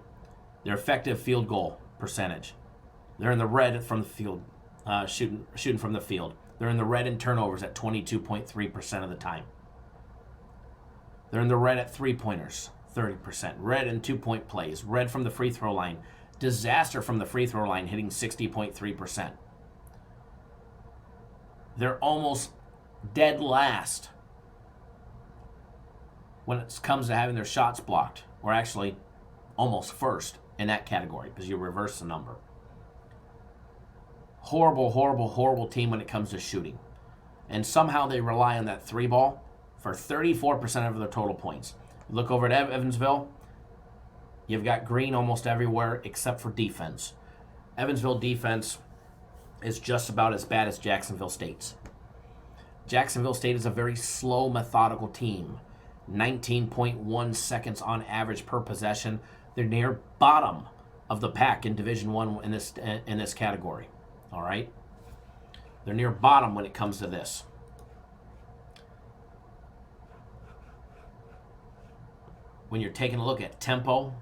A: Their effective field goal percentage. They're in the red from the field, shooting from the field. They're in the red in turnovers at 22.3% of the time. They're in the red at three-pointers, 30%. Red in two-point plays. Red from the free throw line. Disaster from the free throw line, hitting 60.3%. They're almost dead last when it comes to having their shots blocked. We're actually almost first in that category because you reverse the number. Horrible, horrible, horrible team when it comes to shooting. And somehow they rely on that three ball for 34% of their total points. You look over at Evansville, you've got green almost everywhere except for defense. Evansville defense is just about as bad as Jacksonville State's. Jacksonville State is a very slow, methodical team. 19.1 seconds on average per possession. They're near bottom of the pack in Division I in this category. All right? They're near bottom when it comes to this. When you're taking a look at tempo,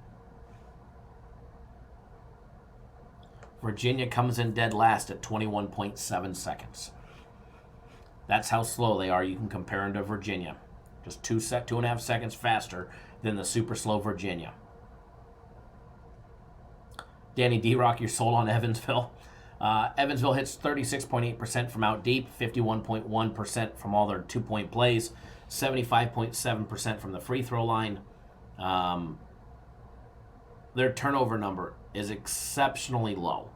A: Virginia comes in dead last at 21.7 seconds. That's how slow they are. You can compare them to Virginia. Just 2.5 seconds faster than the super slow Virginia. Danny D-Rock, you're sold on Evansville. Evansville hits 36.8% from out deep, 51.1% from all their two-point plays, 75.7% from the free throw line. Their turnover number is exceptionally low.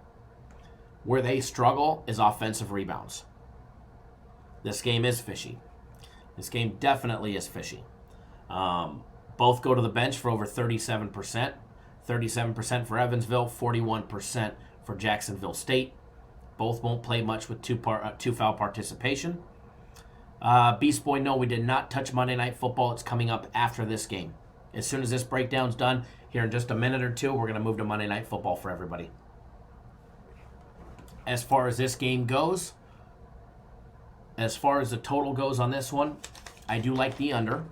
A: Where they struggle is offensive rebounds. This game is fishy. This game definitely is fishy. Both go to the bench for over 37%. 37% for Evansville, 41% for Jacksonville State. Both won't play much with two foul participation. Beast Boy, no, we did not touch Monday Night Football. It's coming up after this game. As soon as this breakdown's done, here in just a minute or two, we're going to move to Monday Night Football for everybody. As far as this game goes, as far as the total goes on this one, I do like the under.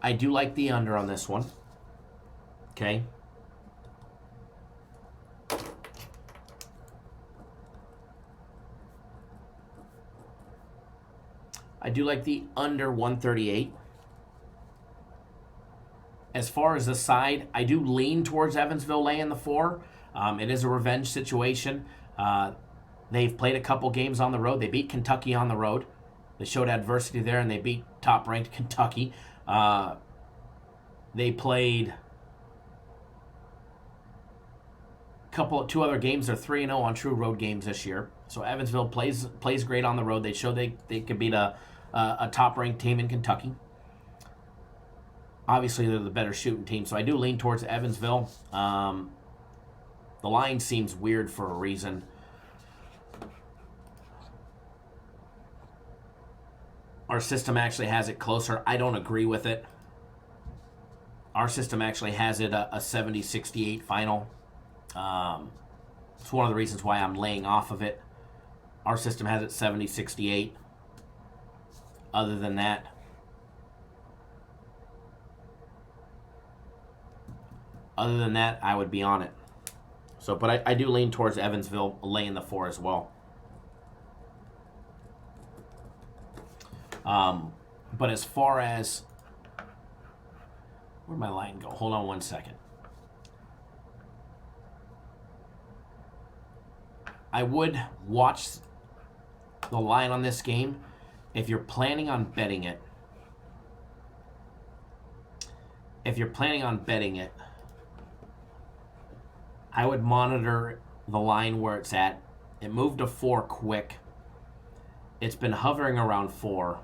A: I do like the under on this one. Okay. I do like the under 138. As far as the side, I do lean towards Evansville laying the 4. It is a revenge situation. They've played a couple games on the road. They beat Kentucky on the road. They showed adversity there, and they beat top-ranked Kentucky. They played two other games. They're 3-0 on true road games this year. So Evansville plays great on the road. They showed they could beat a top-ranked team in Kentucky. Obviously, they're the better shooting team, so I do lean towards Evansville. The line seems weird for a reason. Our system actually has it closer. I don't agree with it. Our system actually has it a 70-68 final. It's one of the reasons why I'm laying off of it. Our system has it 70-68. Other than that, I would be on it. So, but I do lean towards Evansville laying the 4 as well. But as far as where'd my line go? Hold on one second. I would watch the line on this game if you're planning on betting it. I would monitor the line where it's at. It moved to 4 quick. It's been hovering around 4.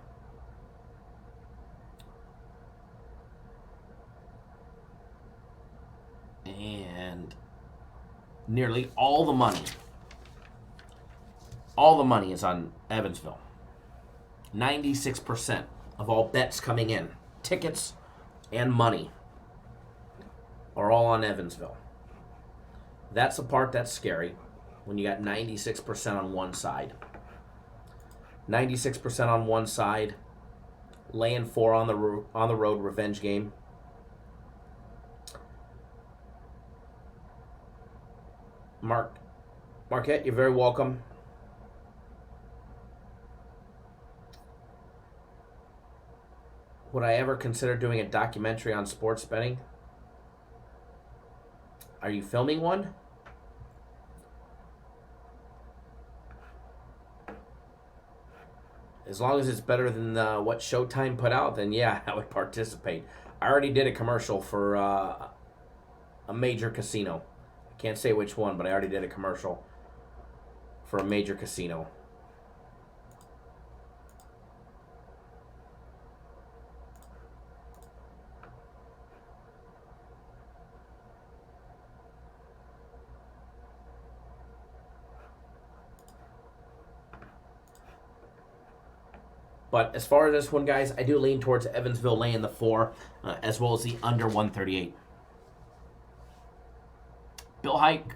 A: And nearly all the money is on Evansville. 96% of all bets coming in, tickets and money, are all on Evansville. That's the part that's scary when you got 96% on one side. 96% on one side, laying 4 on the road revenge game. Marquette, you're very welcome. Would I ever consider doing a documentary on sports betting? Are you filming one? As long as it's better than what Showtime put out, then yeah, I would participate. I already did a commercial for a major casino. I can't say which one, but I already did a commercial for a major casino. But as far as this one, guys, I do lean towards Evansville laying the 4, as well as the under 138. Bill Hike,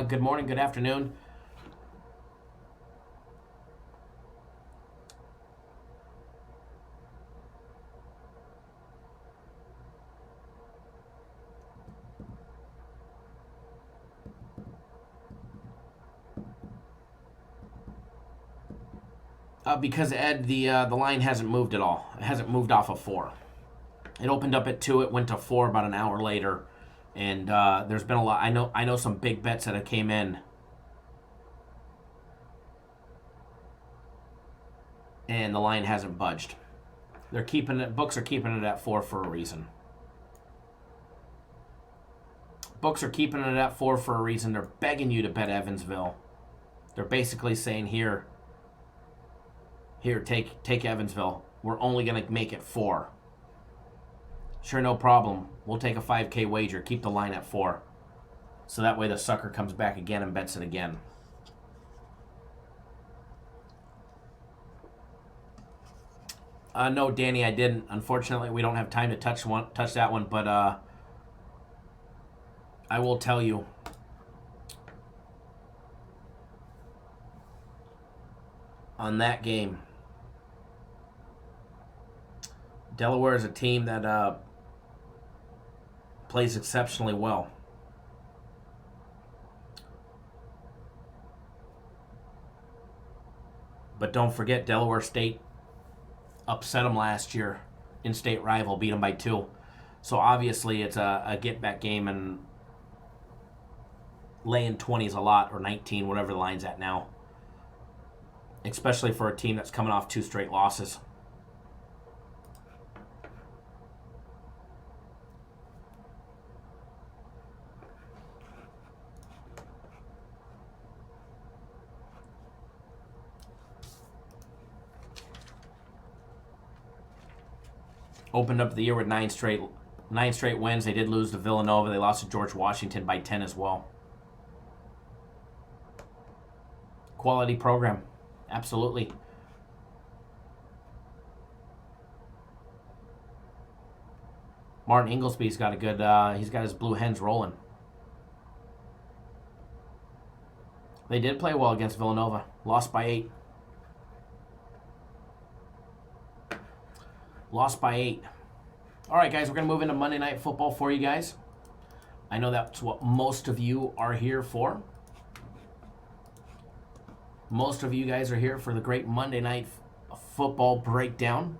A: good morning, good afternoon. Because Ed, the line hasn't moved at all. It hasn't moved off of 4. It opened up at 2. It went to 4 about an hour later, and there's been a lot. I know some big bets that have came in, and the line hasn't budged. They're keeping it. Books are keeping it at 4 for a reason. Books are keeping it at 4 for a reason. They're begging you to bet Evansville. They're basically saying here, take Evansville. We're only going to make it 4. Sure, no problem. We'll take a 5K wager. Keep the line at 4. So that way the sucker comes back again and bets it again. No, Danny, I didn't. Unfortunately, we don't have time to touch that one, but I will tell you. On that game, Delaware is a team that plays exceptionally well. But don't forget, Delaware State upset them last year. In-state rival, beat them by 2. So obviously it's a get-back game, and laying 20 is a lot, or 19, whatever the line's at now. Especially for a team that's coming off 2 straight losses. Opened up the year with 9 straight wins. They did lose to Villanova. They lost to George Washington by 10 as well. Quality program. Absolutely. Martin Ingleby's got a good, he's got his Blue Hens rolling. They did play well against Villanova. Lost by 8. Lost by 8. All right, guys, we're going to move into Monday Night Football for you guys. I know that's what most of you are here for. Most of you guys are here for the great Monday Night Football breakdown.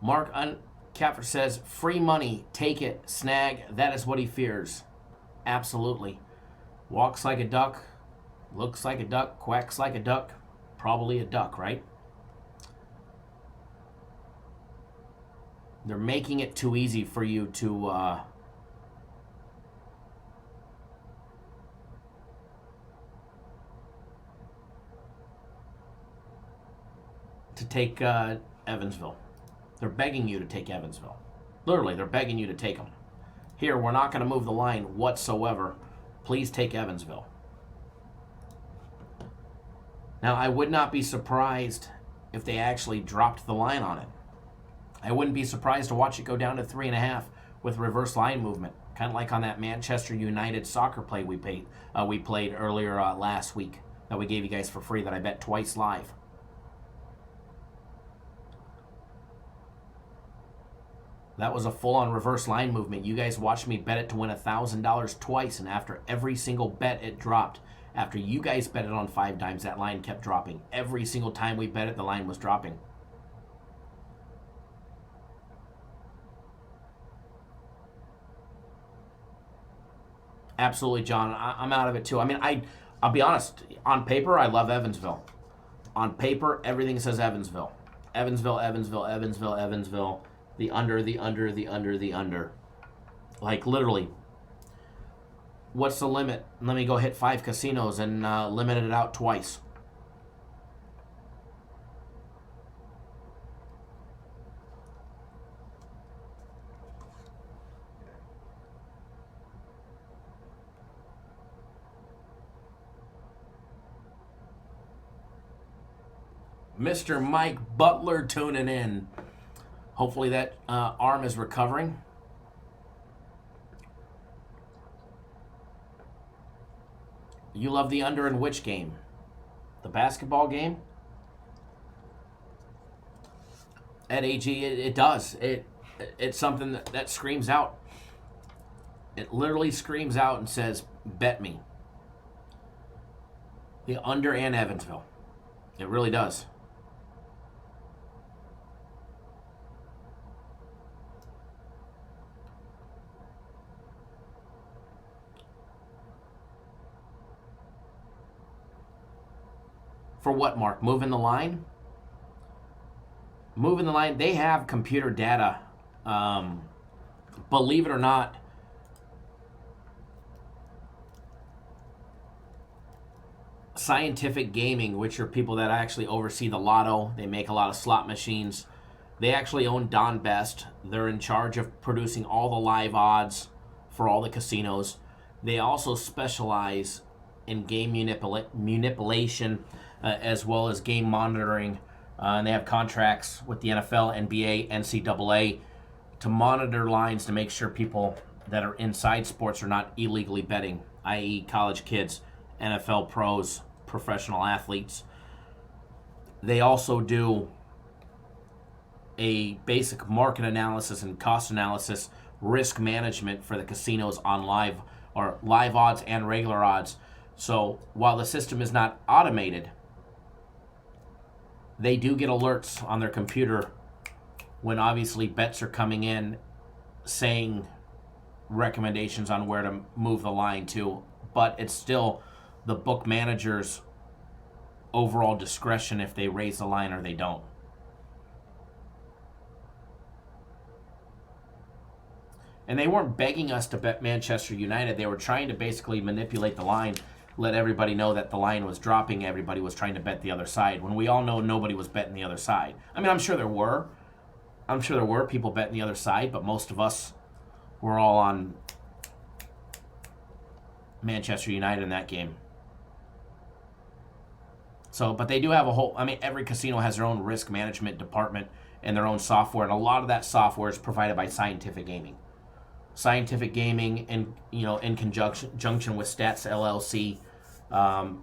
A: Mark Capper says, free money, take it, snag, that is what he fears. Absolutely. Walks like a duck, looks like a duck, quacks like a duck, probably a duck, right? They're making it too easy for you to take Evansville. They're begging you to take Evansville. Literally, they're begging you to take them. Here, we're not going to move the line whatsoever. Please take Evansville. Now, I would not be surprised if they actually dropped the line on it. I wouldn't be surprised to watch it go down to 3.5 with reverse line movement, kind of like on that Manchester United soccer play we played earlier last week that we gave you guys for free that I bet twice live. That was a full-on reverse line movement. You guys watched me bet it to win $1,000 twice, and after every single bet, it dropped. After you guys bet it on 5 times, that line kept dropping. Every single time we bet it, the line was dropping. Absolutely, John. I'm out of it too. I mean, I'll be honest. On paper, I love Evansville. On paper, everything says Evansville. Evansville, Evansville, Evansville, Evansville. The under, the under, the under, the under. Like, literally. What's the limit? Let me go hit 5 casinos and limit it out twice. Mr. Mike Butler tuning in. Hopefully that arm is recovering. You love the under in which game? The basketball game? At AG, it does. It's something that screams out. It literally screams out and says, bet me. The under and Evansville. It really does. For what, Mark? Moving the line? Moving the line. They have computer data. Believe it or not, Scientific Gaming, which are people that actually oversee the lotto, they make a lot of slot machines. They actually own Don Best. They're in charge of producing all the live odds for all the casinos. They also specialize in game manipulation, as well as game monitoring. And they have contracts with the NFL, NBA, NCAA to monitor lines to make sure people that are inside sports are not illegally betting, i.e. college kids, NFL pros, professional athletes. They also do a basic market analysis and cost analysis, risk management for the casinos on live odds and regular odds. So while the system is not automated, they do get alerts on their computer when obviously bets are coming in saying recommendations on where to move the line to, but it's still the book manager's overall discretion if they raise the line or they don't. And they weren't begging us to bet Manchester United. They were trying to basically manipulate the line, let everybody know that the line was dropping. Everybody was trying to bet the other side, when we all know nobody was betting the other side. I mean, I'm sure there were people betting the other side, but most of us were all on Manchester United in that game. So, but they do have every casino has their own risk management department and their own software, and a lot of that software is provided by Scientific Gaming. Scientific Gaming, in conjunction with Stats LLC,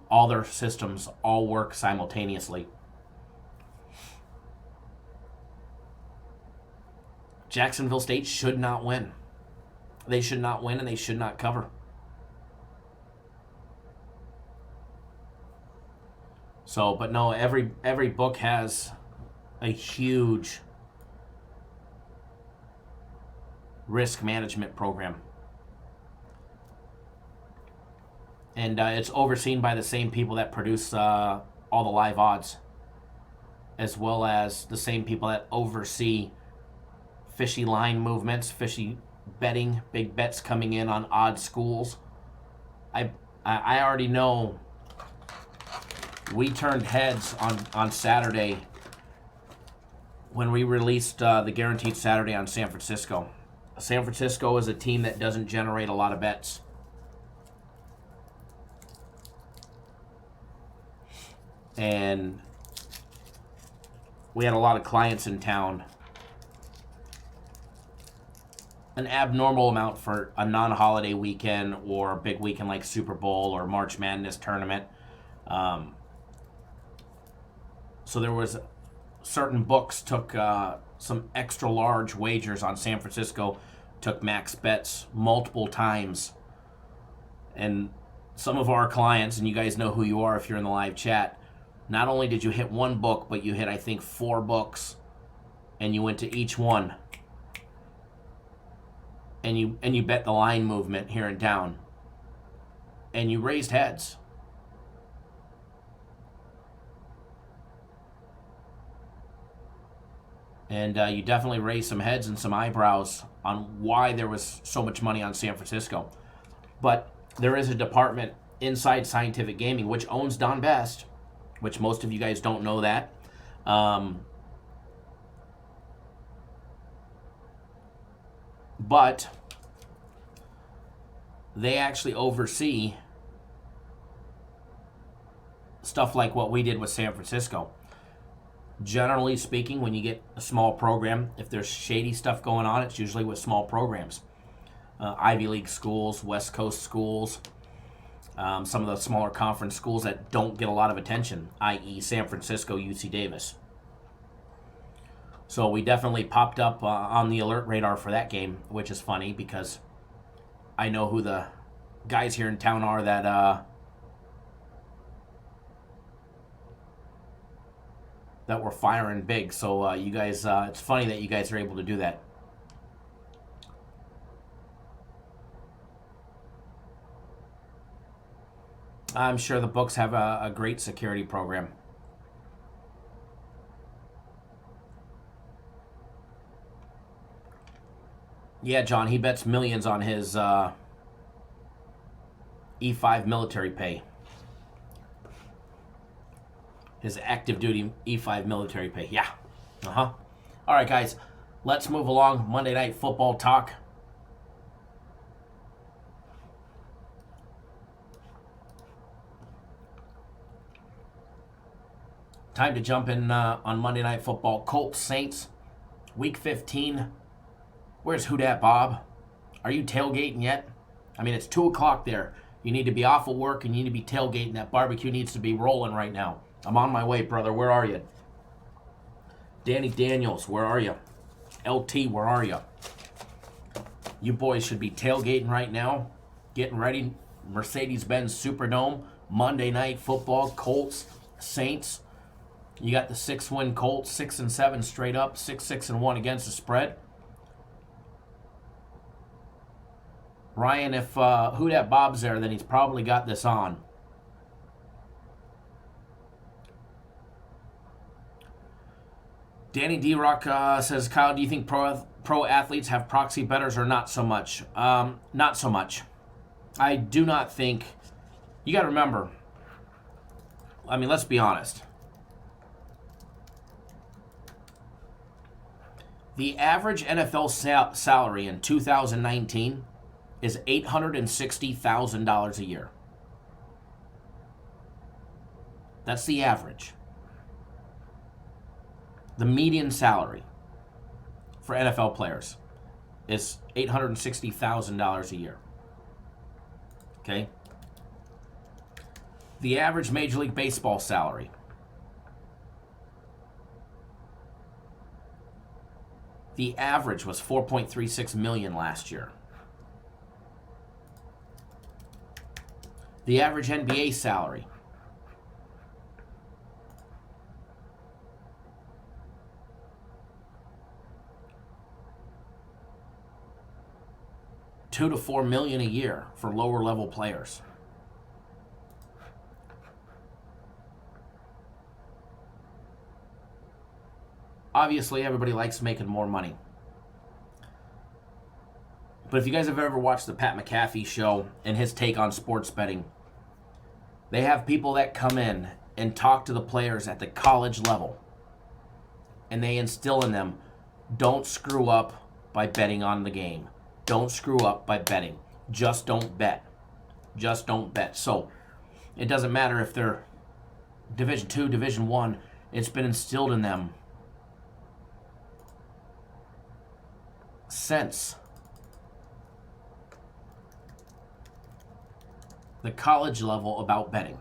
A: all their systems all work simultaneously. Jacksonville State should not win. They should not win, and they should not cover. So, but no, every book has a huge risk management program. And it's overseen by the same people that produce all the live odds, as well as the same people that oversee fishy line movements, fishy betting, big bets coming in on odd schools. I already know we turned heads on Saturday when we released the Guaranteed Saturday on San Francisco. San Francisco is a team that doesn't generate a lot of bets. And we had a lot of clients in town an abnormal amount for a non-holiday weekend or a big weekend like Super Bowl or March Madness tournament. So there was certain books took some extra large wagers on San Francisco, took max bets multiple times. And some of our clients, and you guys know who you are if you're in the live chat, not only did you hit one book, but you hit, I think, 4 books, and you went to each one. And you bet the line movement here and down. And you raised heads. And you definitely raised some heads and some eyebrows on why there was so much money on San Francisco. But there is a department inside Scientific Gaming, which owns Don Best, which most of you guys don't know that. But they actually oversee stuff like what we did with San Francisco. Generally speaking, when you get a small program, if there's shady stuff going on, it's usually with small programs. Ivy League schools, West Coast schools, some of the smaller conference schools that don't get a lot of attention, i.e. San Francisco, UC Davis. So we definitely popped up on the alert radar for that game, which is funny because I know who the guys here in town are that were firing big. So you guys, it's funny that you guys are able to do that. I'm sure the books have a great security program. Yeah, John, he bets millions on his E5 military pay. His active duty E5 military pay. Yeah. All right, guys. Let's move along. Monday Night Football talk. Time to jump in on Monday Night Football. Colts, Saints, Week 15. Where's Who Dat Bob? Are you tailgating yet? I mean, it's 2 o'clock there. You need to be off of work and you need to be tailgating. That barbecue needs to be rolling right now. I'm on my way, brother. Where are you? Danny Daniels, where are you? LT, where are you? You boys should be tailgating right now. Getting ready. Mercedes-Benz Superdome. Monday Night Football. Colts, Saints. You got the 6-win Colts, 6-7 straight up, 6-1 against the spread. Ryan, if Who Dat Bob's there, then he's probably got this on. Danny D-Rock says, Kyle, do you think pro athletes have proxy bettors or not so much? Not so much. I do not think... You got to remember, I mean, let's be honest. The average NFL salary in 2019 is $860,000 a year. That's the average. The median salary for NFL players is $860,000 a year. Okay? The average Major League Baseball salary, the average was $4.36 million last year. The average NBA salary, $2 to $4 million a year for lower level players. Obviously, everybody likes making more money. But if you guys have ever watched the Pat McAfee show and his take on sports betting, they have people that come in and talk to the players at the college level. And they instill in them, don't screw up by betting on the game. Don't screw up by betting. Just don't bet. Just don't bet. So it doesn't matter if they're Division II, Division I. It's been instilled in them since the college level about betting.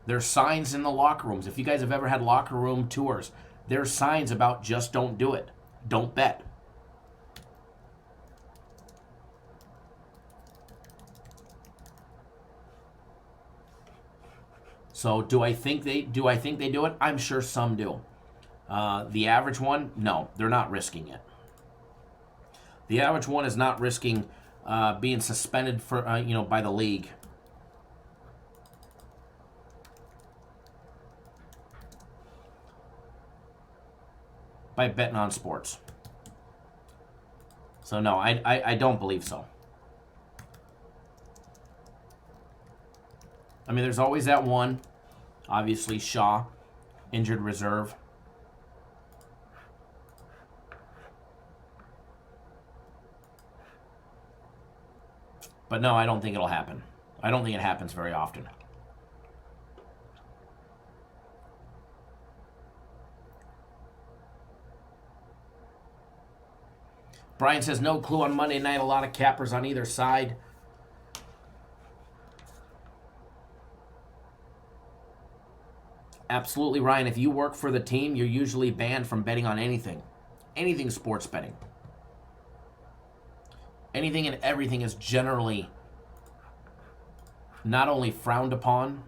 A: There's signs in the locker rooms. If you guys have ever had locker room tours, there's signs about just don't do it. Don't bet. So do I think they do it? I'm sure some do. The average one, no, they're not risking it. The average one is not risking being suspended for by the league. By betting on sports. So no, I don't believe so. I mean, there's always that one. Obviously, Shaw, injured reserve. But no, I don't think it'll happen. I don't think it happens very often. Brian says, no clue on Monday night. A lot of cappers on either side. Absolutely, Ryan. If you work for the team, you're usually banned from betting on anything. Anything sports betting. Anything and everything is generally not only frowned upon,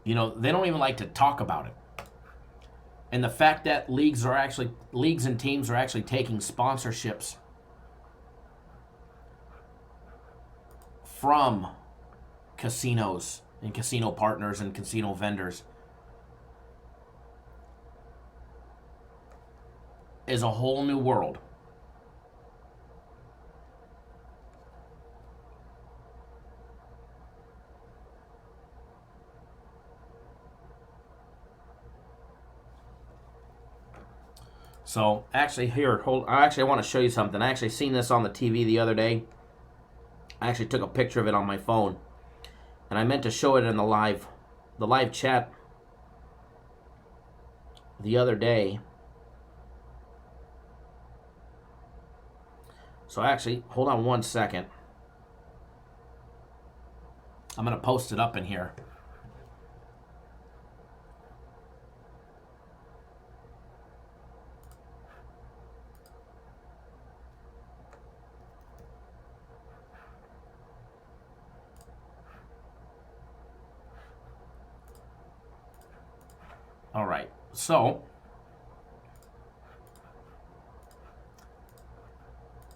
A: they don't even like to talk about it. And the fact that leagues and teams are actually taking sponsorships from casinos and casino partners and casino vendors is a whole new world. So actually I want to show you something. I actually seen this on the TV the other day. I actually took a picture of it on my phone, and I meant to show it in the live chat the other day. So actually, hold on one second. I'm going to post it up in here. All right, so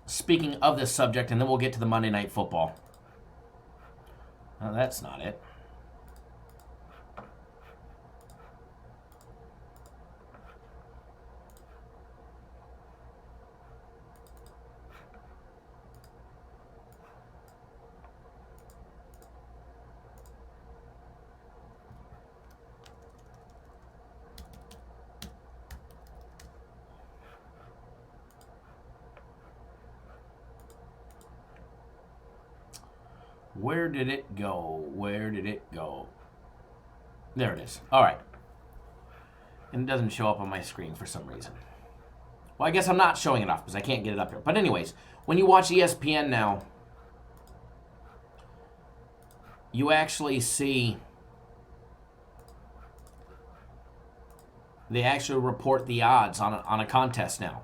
A: speaking of this subject, and then we'll get to the Monday Night Football. No, that's not it. Where did it go? Where did it go? There it is. All right. And it doesn't show up on my screen for some reason. Well, I guess I'm not showing it off because I can't get it up here. But anyways, when you watch ESPN now, you actually see they actually report the odds on a contest now.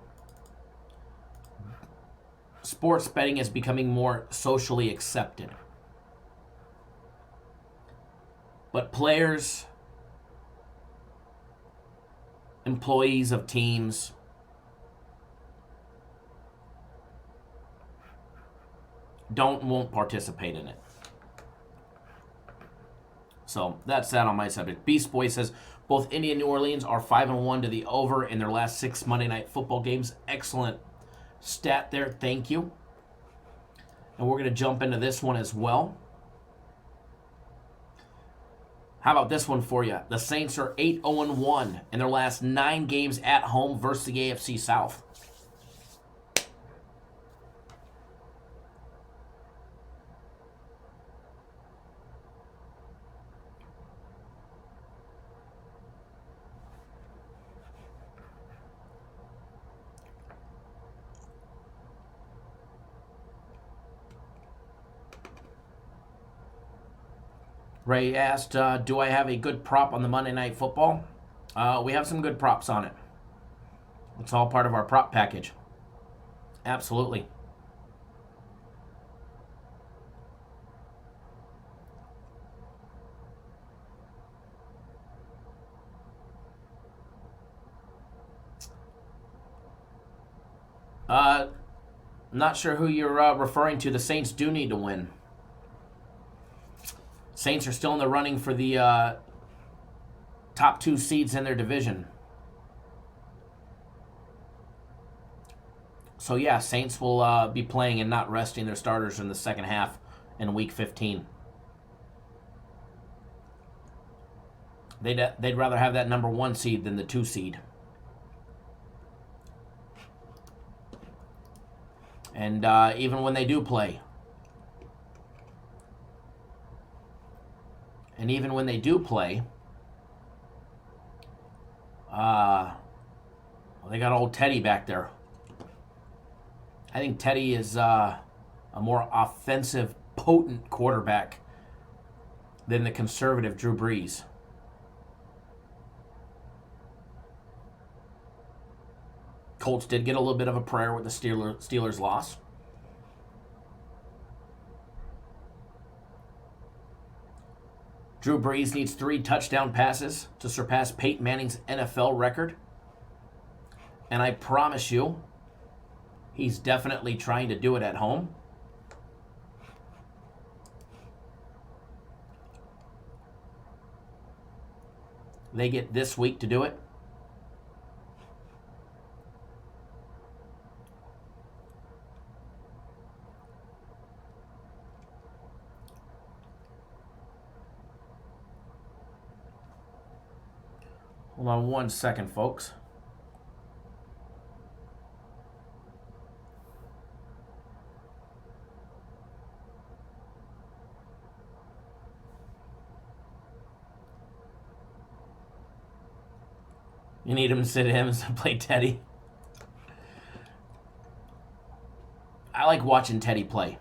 A: Sports betting is becoming more socially accepted. But players, employees of teams, won't participate in it. So that's that on my subject. Beast Boy says both Indy and New Orleans are 5-1 to the over in their last 6 Monday Night Football games. Excellent stat there. Thank you. And we're going to jump into this one as well. How about this one for you? The Saints are 8-1 in their last 9 games at home versus the AFC South. Ray asked, do I have a good prop on the Monday Night Football? We have some good props on it. It's all part of our prop package. Absolutely. Not sure who you're referring to. The Saints do need to win. Saints are still in the running for the top 2 seeds in their division. So yeah, Saints will be playing and not resting their starters in the second half in Week 15. They'd rather have that number 1 seed than the 2 seed. And even when they do play, they got old Teddy back there. I think Teddy is a more offensive, potent quarterback than the conservative Drew Brees. Colts did get a little bit of a prayer with the Steelers loss. Drew Brees needs 3 touchdown passes to surpass Peyton Manning's NFL record. And I promise you, he's definitely trying to do it at home. They get this week to do it. Hold on 1 second, folks. You need him to sit him and play Teddy. I like watching Teddy play.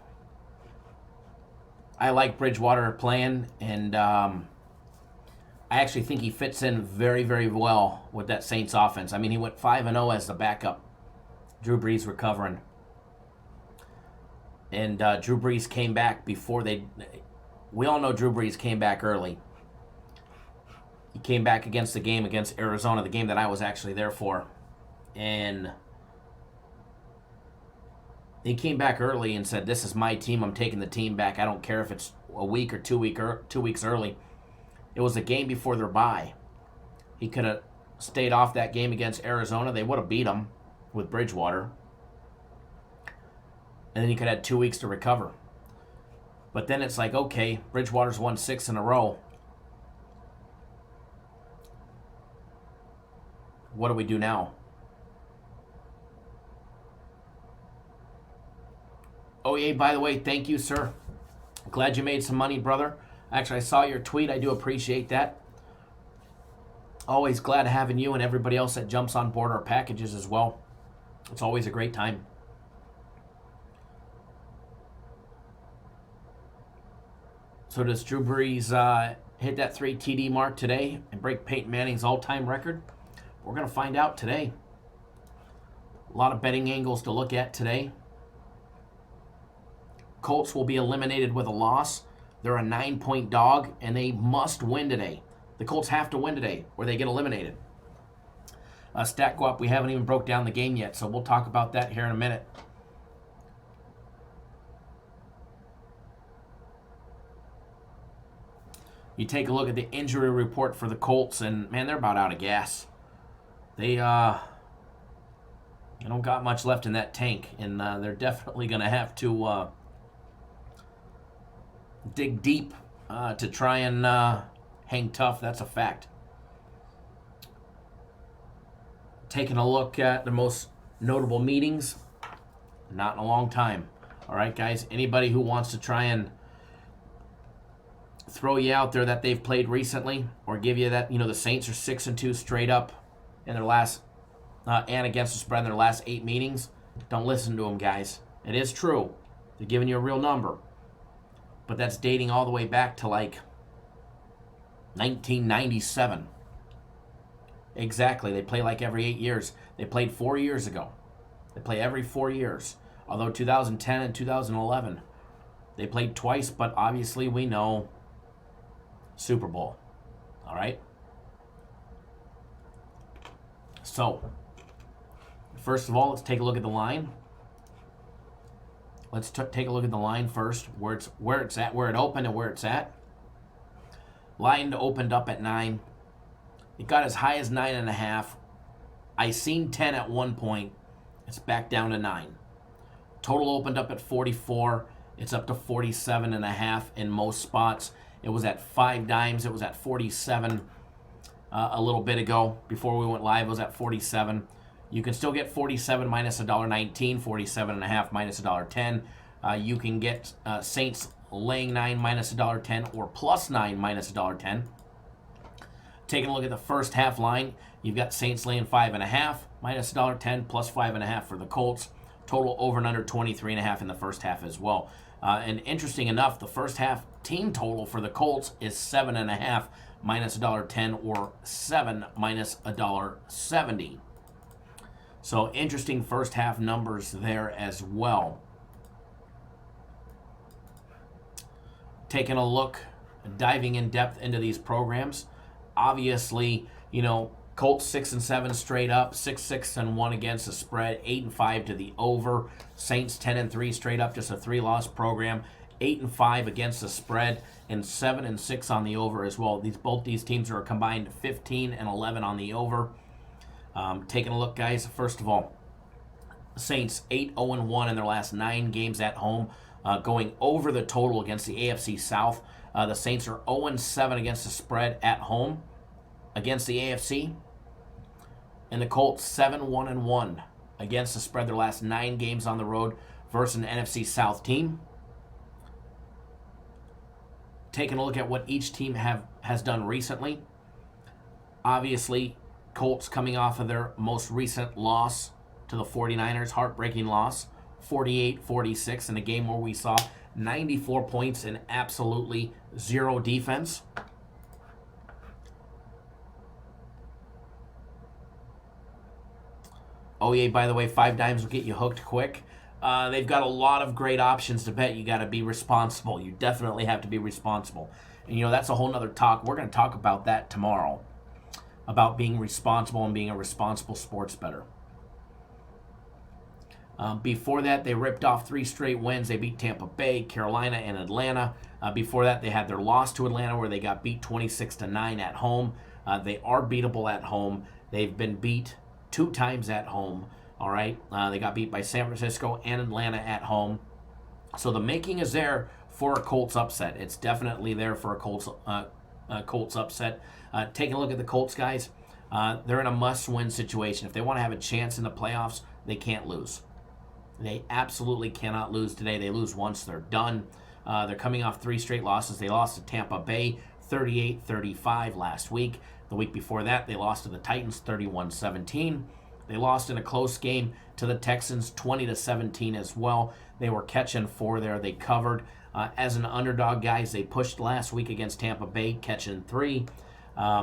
A: I like Bridgewater playing, and I actually think he fits in very, very well with that Saints offense. I mean, he went 5-0 as the backup. Drew Brees recovering. And Drew Brees came back before they... We all know Drew Brees came back early. He came back against the game against Arizona, the game that I was actually there for. And he came back early and said, this is my team. I'm taking the team back. I don't care if it's a week or 2 weeks early. It was a game before their bye. He could have stayed off that game against Arizona. They would have beat him with Bridgewater. And then he could have had 2 weeks to recover. But then it's like, okay, Bridgewater's won 6 in a row. What do we do now? Oh, yeah, by the way, thank you, sir. Glad you made some money, brother. Actually, I saw your tweet. I do appreciate that. Always glad having you and everybody else that jumps on board our packages as well. It's always a great time. So does Drew Brees hit that 3 TD mark today and break Peyton Manning's all-time record? We're going to find out today. A lot of betting angles to look at today. Colts will be eliminated with a loss. They're a 9-point dog, and they must win today. The Colts have to win today, or they get eliminated. Stat Go Up, we haven't even broke down the game yet, so we'll talk about that here in a minute. You take a look at the injury report for the Colts, and, man, they're about out of gas. They don't got much left in that tank, and they're definitely going to have to dig deep to try and hang tough. That's a fact. Taking a look at the most notable meetings, not in a long time. All right, guys, anybody who wants to try and throw you out there that they've played recently or give you that, the Saints are 6-2 straight up in their last and against the spread in their last 8 meetings, don't listen to them, guys. It is true. They're giving you a real number. But that's dating all the way back to like 1997. Exactly. They play like every 8 years. They played 4 years ago. They play every 4 years. Although 2010 and 2011, they played twice, but obviously we know Super Bowl. All right? So, first of all, let's take a look at the line. Let's take a look at the line first, where it's at, where it opened and where it's at. Line opened up at 9. It got as high as 9.5. I seen 10 at one point. It's back down to 9. Total opened up at 44. It's up to 47.5 in most spots. It was at 5 dimes. It was at 47 a little bit ago. Before we went live, it was at 47. You can still get 47 minus $1.19, 47.5 minus $1.10. You can get Saints laying 9 minus $1.10 or plus 9 minus $1.10. Taking a look at the first half line, you've got Saints laying 5.5 minus $1.10 plus 5.5 for the Colts. Total over and under 23.5 in the first half as well. And interesting enough, the first half team total for the Colts is 7.5 minus $1.10 or 7 minus $1.70. So interesting first half numbers there as well. Taking a look, diving in depth into these programs. Obviously, Colts 6-7 straight up, 6-6-1 against the spread, 8-5 to the over. Saints 10-3 straight up, just a 3-loss program, 8-5 against the spread, and 7-6 on the over as well. Both these teams are combined 15-11 on the over. Taking a look, guys. First of all, Saints 8-0-1 in their last 9 games at home, going over the total against the AFC South. The Saints are 0-7 against the spread at home against the AFC. And the Colts 7-1-1 against the spread their last 9 games on the road versus an NFC South team. Taking a look at what each team has done recently. Obviously, Colts coming off of their most recent loss to the 49ers, heartbreaking loss, 48-46 in a game where we saw 94 points and absolutely zero defense. Oh yeah, by the way, 5 dimes will get you hooked quick. They've got a lot of great options to bet. You got to be responsible. You definitely have to be responsible. And that's a whole nother talk. We're going to talk about that tomorrow, about being responsible and being a responsible sports bettor. Before that, they ripped off 3 straight wins. They beat Tampa Bay, Carolina, and Atlanta. Before that, they had their loss to Atlanta where they got beat 26-9 at home. They are beatable at home. They've been beat 2 times at home. All right, they got beat by San Francisco and Atlanta at home. So the making is there for a Colts upset. It's definitely there for a Colts upset. Taking a look at the Colts, guys, they're in a must-win situation. If they want to have a chance in the playoffs, they can't lose. They absolutely cannot lose today. They lose once, they're done. They're coming off 3 straight losses. They lost to Tampa Bay 38-35 last week. The week before that, they lost to the Titans 31-17. They lost in a close game to the Texans 20-17 as well. They were catching 4 there. They covered. As an underdog, guys, they pushed last week against Tampa Bay, catching 3.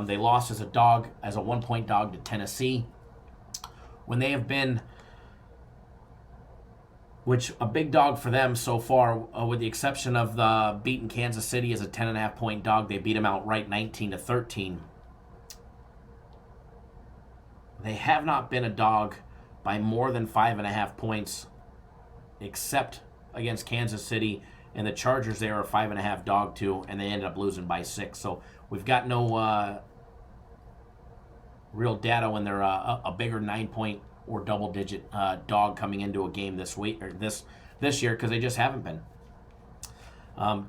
A: They lost as a 1-point dog to Tennessee. When they have been, which a big dog for them so far, with the exception of the beaten Kansas City as a 10.5-point dog. They beat them outright 19-13. They have not been a dog by more than 5.5 points, except against Kansas City, and the Chargers there are a 5.5 dog too, and they ended up losing by 6. So we've got no real data when they're a bigger 9-point or double-digit dog coming into a game this week or this year, because they just haven't been.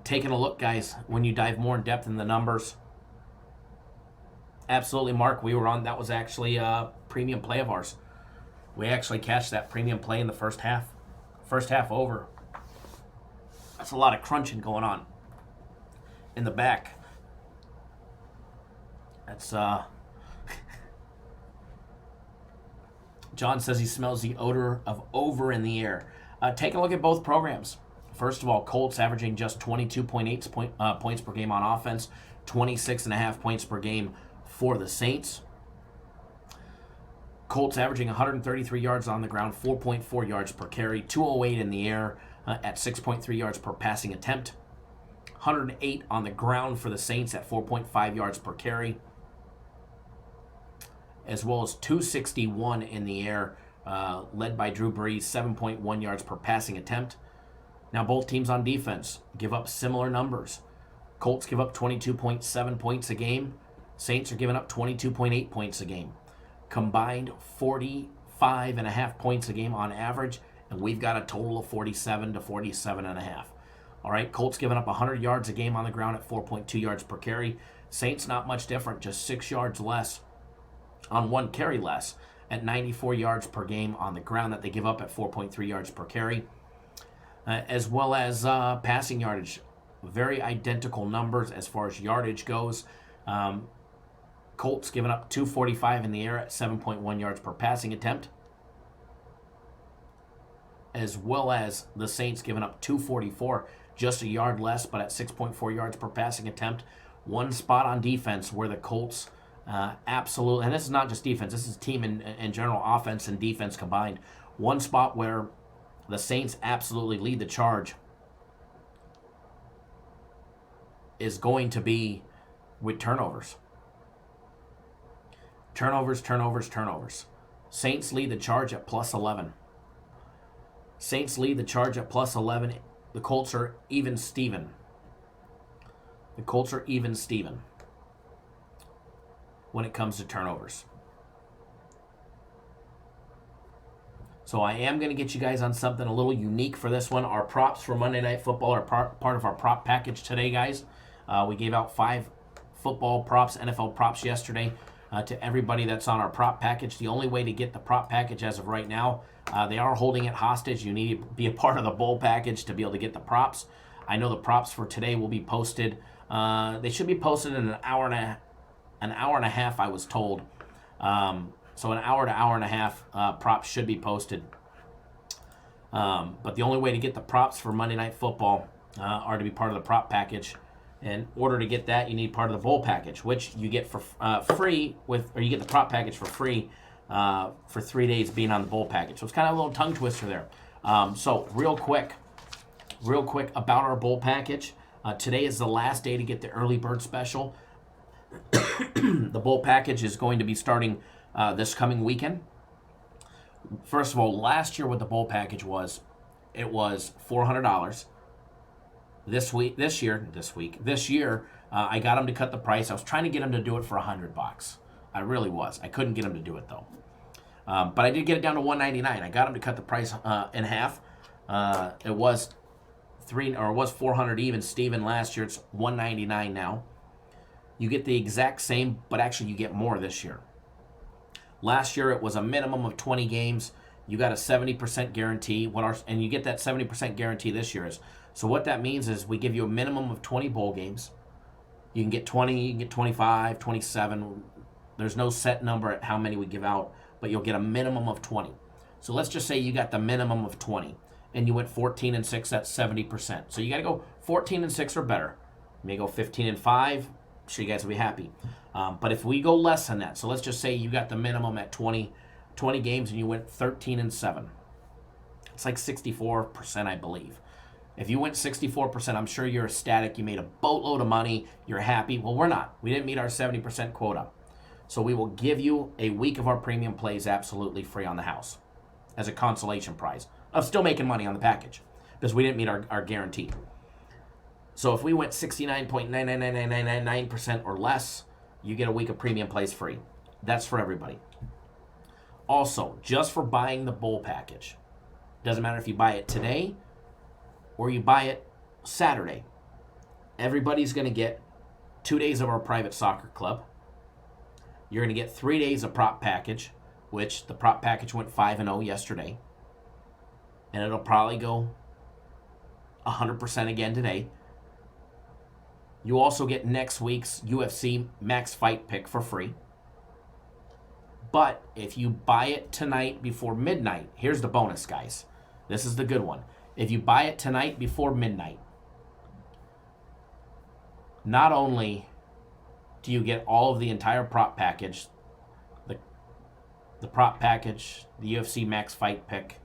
A: Taking a look, guys, when you dive more in depth in the numbers. Absolutely, Mark. We were on. That was actually a premium play of ours. We actually cashed that premium play in the first half. First half over. That's a lot of crunching going on in the back. That's John says he smells the odor of over in the air. Take a look at both programs. First of all, Colts averaging just 22.8 points per game on offense, 26.5 points per game for the Saints. Colts averaging 133 yards on the ground, 4.4 yards per carry, 208 in the air at 6.3 yards per passing attempt. 108 on the ground for the Saints at 4.5 yards per carry, as well as 261 in the air, led by Drew Brees, 7.1 yards per passing attempt. Now both teams on defense give up similar numbers. Colts give up 22.7 points a game. Saints are giving up 22.8 points a game. Combined 45.5 points a game on average, and we've got a total of 47 to 47.5. All right, Colts giving up 100 yards a game on the ground at 4.2 yards per carry. Saints not much different, just 6 yards less on one carry less at 94 yards per game on the ground that they give up at 4.3 yards per carry. As well as passing yardage. Very identical numbers as far as yardage goes. Colts giving up 245 in the air at 7.1 yards per passing attempt. As well as the Saints giving up 244, just a yard less, but at 6.4 yards per passing attempt. One spot on defense where the Colts absolutely, and this is not just defense, this is team in general, offense and defense combined. One spot where the Saints absolutely lead the charge is going to be with turnovers. Turnovers. Saints lead the charge at plus 11. The Colts are even Steven. When it comes to turnovers. So I am going to get you guys on something a little unique for this one. Our props for Monday Night Football are part of our prop package today, guys. We gave out 5 football props, NFL props yesterday to everybody that's on our prop package. The only way to get the prop package as of right now, they are holding it hostage. You need to be a part of the bowl package to be able to get the props. I know the props for today will be posted. They should be posted in an hour and a half, I was told. So an hour to hour and a half props should be posted. But the only way to get the props for Monday Night Football are to be part of the prop package. In order to get that, you need part of the bowl package, which you get for free or you get the prop package for free for 3 days being on the bowl package. So it's kind of a little tongue twister there. So real quick about our bowl package. Today is the last day to get the early bird special. The bowl package is going to be starting this coming weekend. First of all, last year what the bowl package was, it was $400. This year, I got them to cut the price. I was trying to get them to do it for $100. I really was. I couldn't get them to do it though. But I did get it down to $199. I got them to cut the price in half. It was $400 even Steven last year. It's $199 now. You get the exact same, but actually you get more this year. Last year it was a minimum of 20 games. You got a 70% guarantee. And you get that 70% guarantee this year. So what that means is we give you a minimum of 20 bowl games. You can get 20, you can get 25, 27. There's no set number at how many we give out, but you'll get a minimum of 20. So let's just say you got the minimum of 20, and you went 14-6, that's 70%. So you got to go 14-6 or better. You may go 15-5. Sure, you guys will be happy. But if we go less than that, so let's just say you got the minimum at 20 games and you went 13-7. It's like 64%, I believe. If you went 64%, I'm sure you're ecstatic. You made a boatload of money. You're happy. Well, we're not. We didn't meet our 70% quota. So we will give you a week of our premium plays absolutely free on the house as a consolation prize of still making money on the package because we didn't meet our guarantee. So if we went 69.99999% or less, you get a week of premium plays free. That's for everybody. Also, just for buying the bowl package, doesn't matter if you buy it today or you buy it Saturday, everybody's going to get 2 days of our private soccer club. You're going to get 3 days of prop package, which the prop package went 5-0 yesterday. And it'll probably go 100% again today. You also get next week's UFC Max Fight Pick for free. But if you buy it tonight before midnight, here's the bonus, guys. This is the good one. If you buy it tonight before midnight, not only do you get all of the entire prop package, the prop package, the UFC Max Fight Pick,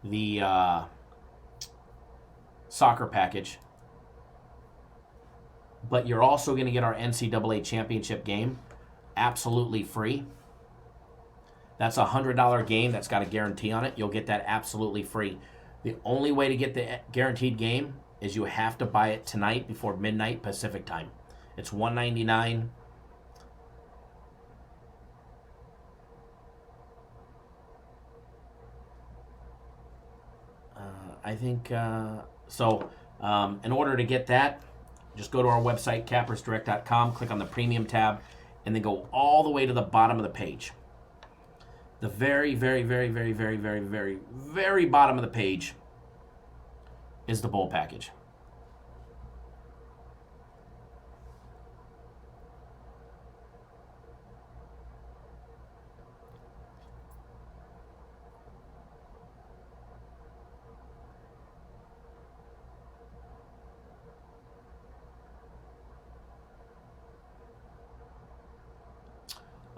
A: the soccer package, but you're also going to get our NCAA championship game absolutely free. That's a $100 game that's got a guarantee on it. You'll get that absolutely free. The only way to get the guaranteed game is you have to buy it tonight before midnight Pacific time. It's $199. I think so. In order to get that, just go to our website, cappersdirect.com, click on the premium tab, and then go all the way to the bottom of the page. The very, very, very, very, very, very, very, very bottom of the page is the bowl package.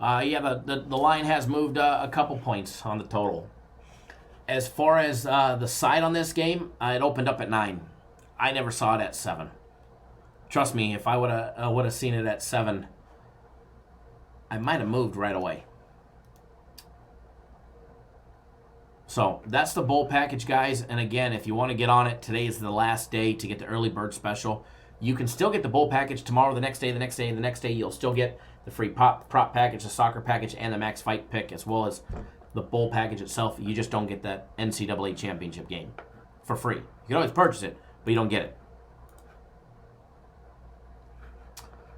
A: The line has moved a couple points on the total. As far as the side on this game, it opened up at 9. I never saw it at 7. Trust me, if I would have seen it at 7, I might have moved right away. So that's the bowl package, guys. And again, if you want to get on it, today is the last day to get the early bird special. You can still get the bowl package tomorrow, the next day, the next day, the next day. You'll still get the free prop package, the soccer package, and the Max Fight Pick, as well as the bowl package itself. You just don't get that NCAA championship game for free. You can always purchase it, but you don't get it.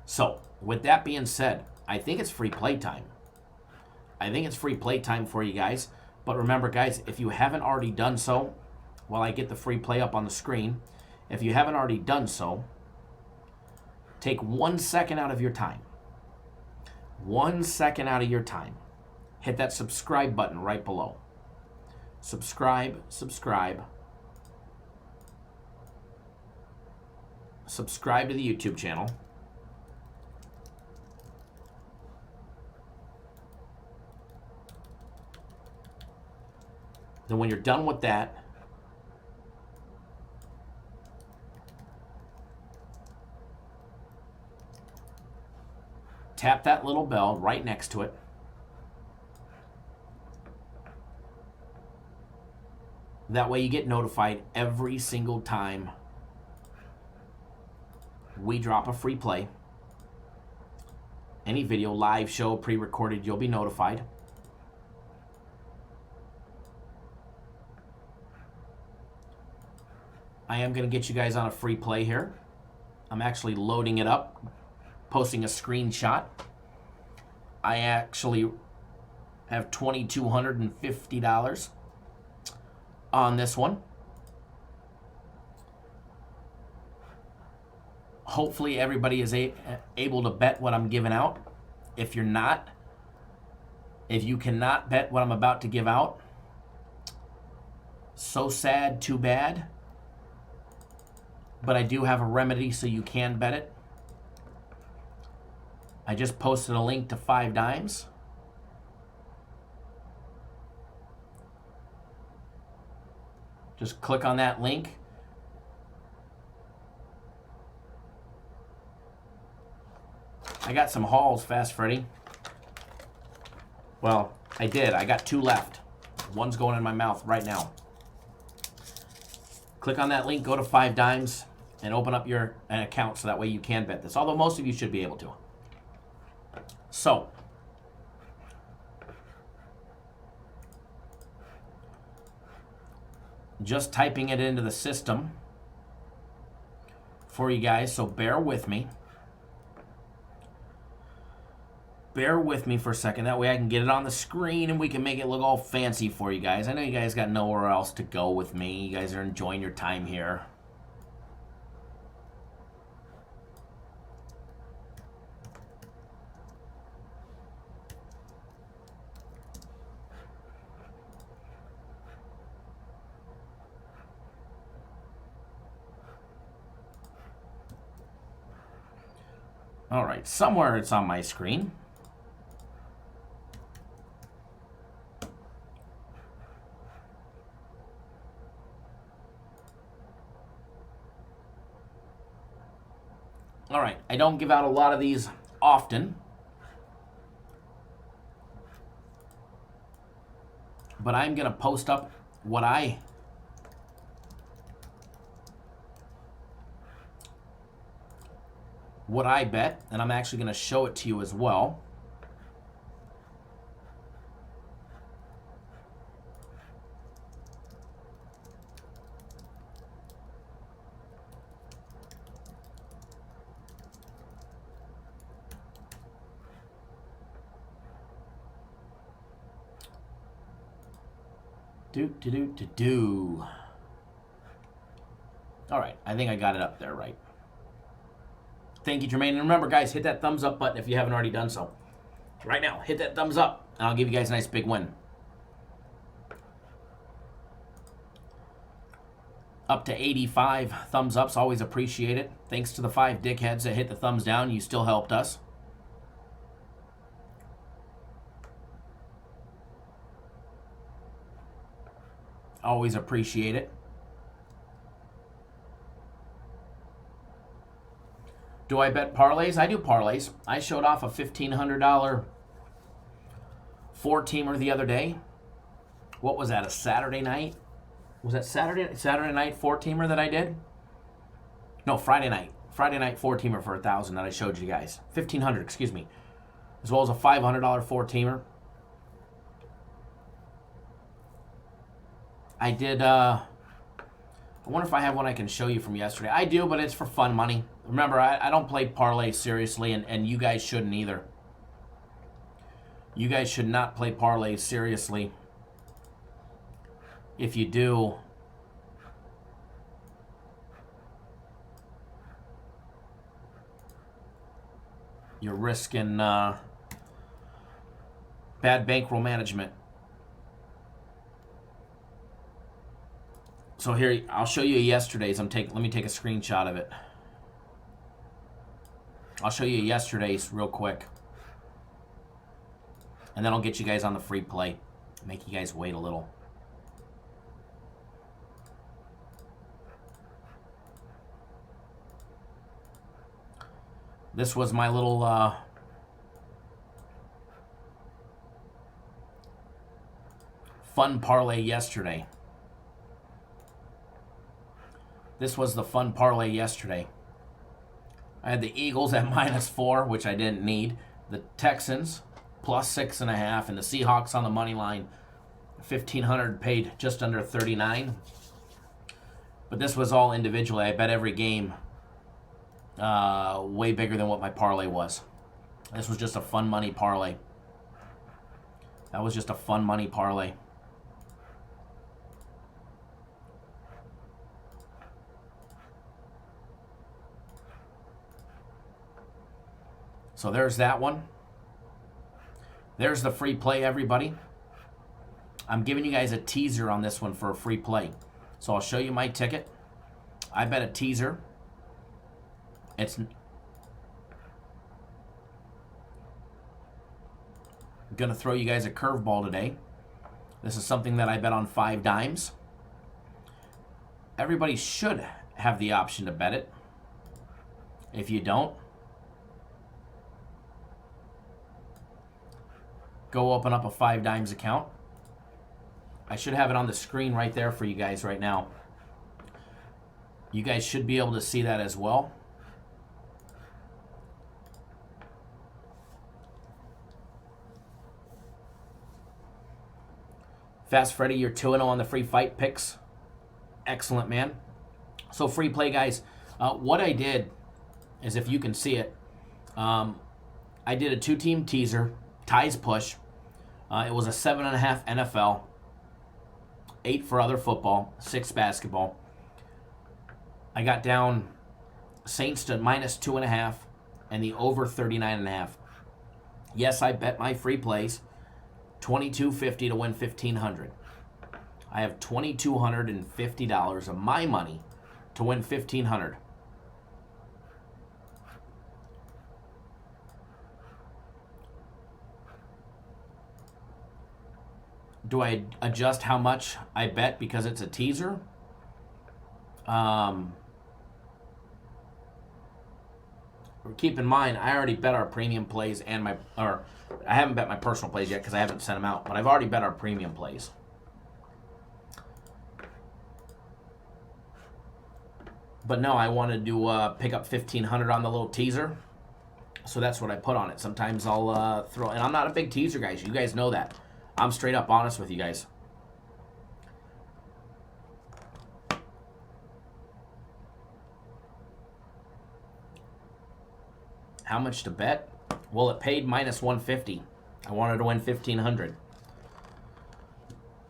A: So, with that being said, I think it's free playtime. I think it's free playtime for you guys. But remember, guys, if you haven't already done so, while I get the free play up on the screen, if you haven't already done so, take 1 second out of your time. 1 second out of your time. Hit that subscribe button right below. Subscribe. Subscribe to the YouTube channel. Then when you're done with that, tap that little bell right next to it. That way you get notified every single time we drop a free play. Any video, live show, pre-recorded, you'll be notified. I am going to get you guys on a free play here. I'm actually loading it up, posting a screenshot. I actually have $2,250 on this one. Hopefully everybody is able to bet what I'm giving out. If you're not, if you cannot bet what I'm about to give out, so sad, too bad. But I do have a remedy so you can bet it. I just posted a link to 5 Dimes. Just click on that link. I got some hauls, Fast Freddy. Well, I did. I got 2 left. One's going in my mouth right now. Click on that link, go to 5 Dimes, and open up an account so that way you can bet this. Although most of you should be able to. So, just typing it into the system for you guys, so bear with me. Bear with me for a second. That way I can get it on the screen and we can make it look all fancy for you guys. I know you guys got nowhere else to go with me. You guys are enjoying your time here. All right, somewhere it's on my screen. All right, I don't give out a lot of these often, but I'm going to post up what I bet, and I'm actually going to show it to you as well. All right, I think I got it up there right. Thank you, Jermaine. And remember, guys, hit that thumbs up button if you haven't already done so. Right now, hit that thumbs up, and I'll give you guys a nice big win. Up to 85 thumbs ups, always appreciate it. Thanks to the 5 dickheads that hit the thumbs down, you still helped us. Always appreciate it. Do I bet parlays? I do parlays. I showed off a $1,500 4-teamer the other day. What was that, a Saturday night? Was that Saturday night 4-teamer that I did? No, Friday night. Friday night 4-teamer for $1,000 that I showed you guys. $1,500, excuse me. As well as a $500 4-teamer. I did, I wonder if I have one I can show you from yesterday. I do, but it's for fun money. Remember, I don't play parlay seriously, and you guys shouldn't either. You guys should not play parlays seriously. If you do, you're risking bad bankroll management. So here, I'll show you yesterday's. Let me take a screenshot of it. I'll show you yesterday's real quick. And then I'll get you guys on the free play. Make you guys wait a little. This was my little fun parlay yesterday. This was the fun parlay yesterday. I had the Eagles at -4, which I didn't need. The Texans +6.5, and the Seahawks on the money line. 1,500 paid just under 39. But this was all individually. I bet every game way bigger than what my parlay was. This was just a fun money parlay. That was just a fun money parlay. So there's that one. There's the free play, everybody. I'm giving you guys a teaser on this one for a free play. So I'll show you my ticket. I bet a teaser. I'm going to throw you guys a curveball today. This is something that I bet on 5 dimes. Everybody should have the option to bet it. If you don't, go open up a 5 dimes account. I should have it on the screen right there for you guys right now. You guys should be able to see that as well. Fast Freddy, you're 2-0 on the free fight picks. Excellent, man. So free play, guys. What I did is, if you can see it, I did a 2-team teaser, ties push. It was a 7.5 NFL, 8 for other football, 6 basketball. I got down Saints to -2.5 and the over 39.5. Yes, I bet my free plays $22.50 to win $1,500. I have $2,250 of my money to win $1,500. Do I adjust how much I bet because it's a teaser? Keep in mind, I already bet our premium plays and I haven't bet my personal plays yet because I haven't sent them out, but I've already bet our premium plays. But no, I wanted to pick up $1,500 on the little teaser, so that's what I put on it. Sometimes I'll throw, and I'm not a big teaser, guys. You guys know that. I'm straight up honest with you guys. How much to bet? Well, it paid minus 150. I wanted to win 1,500.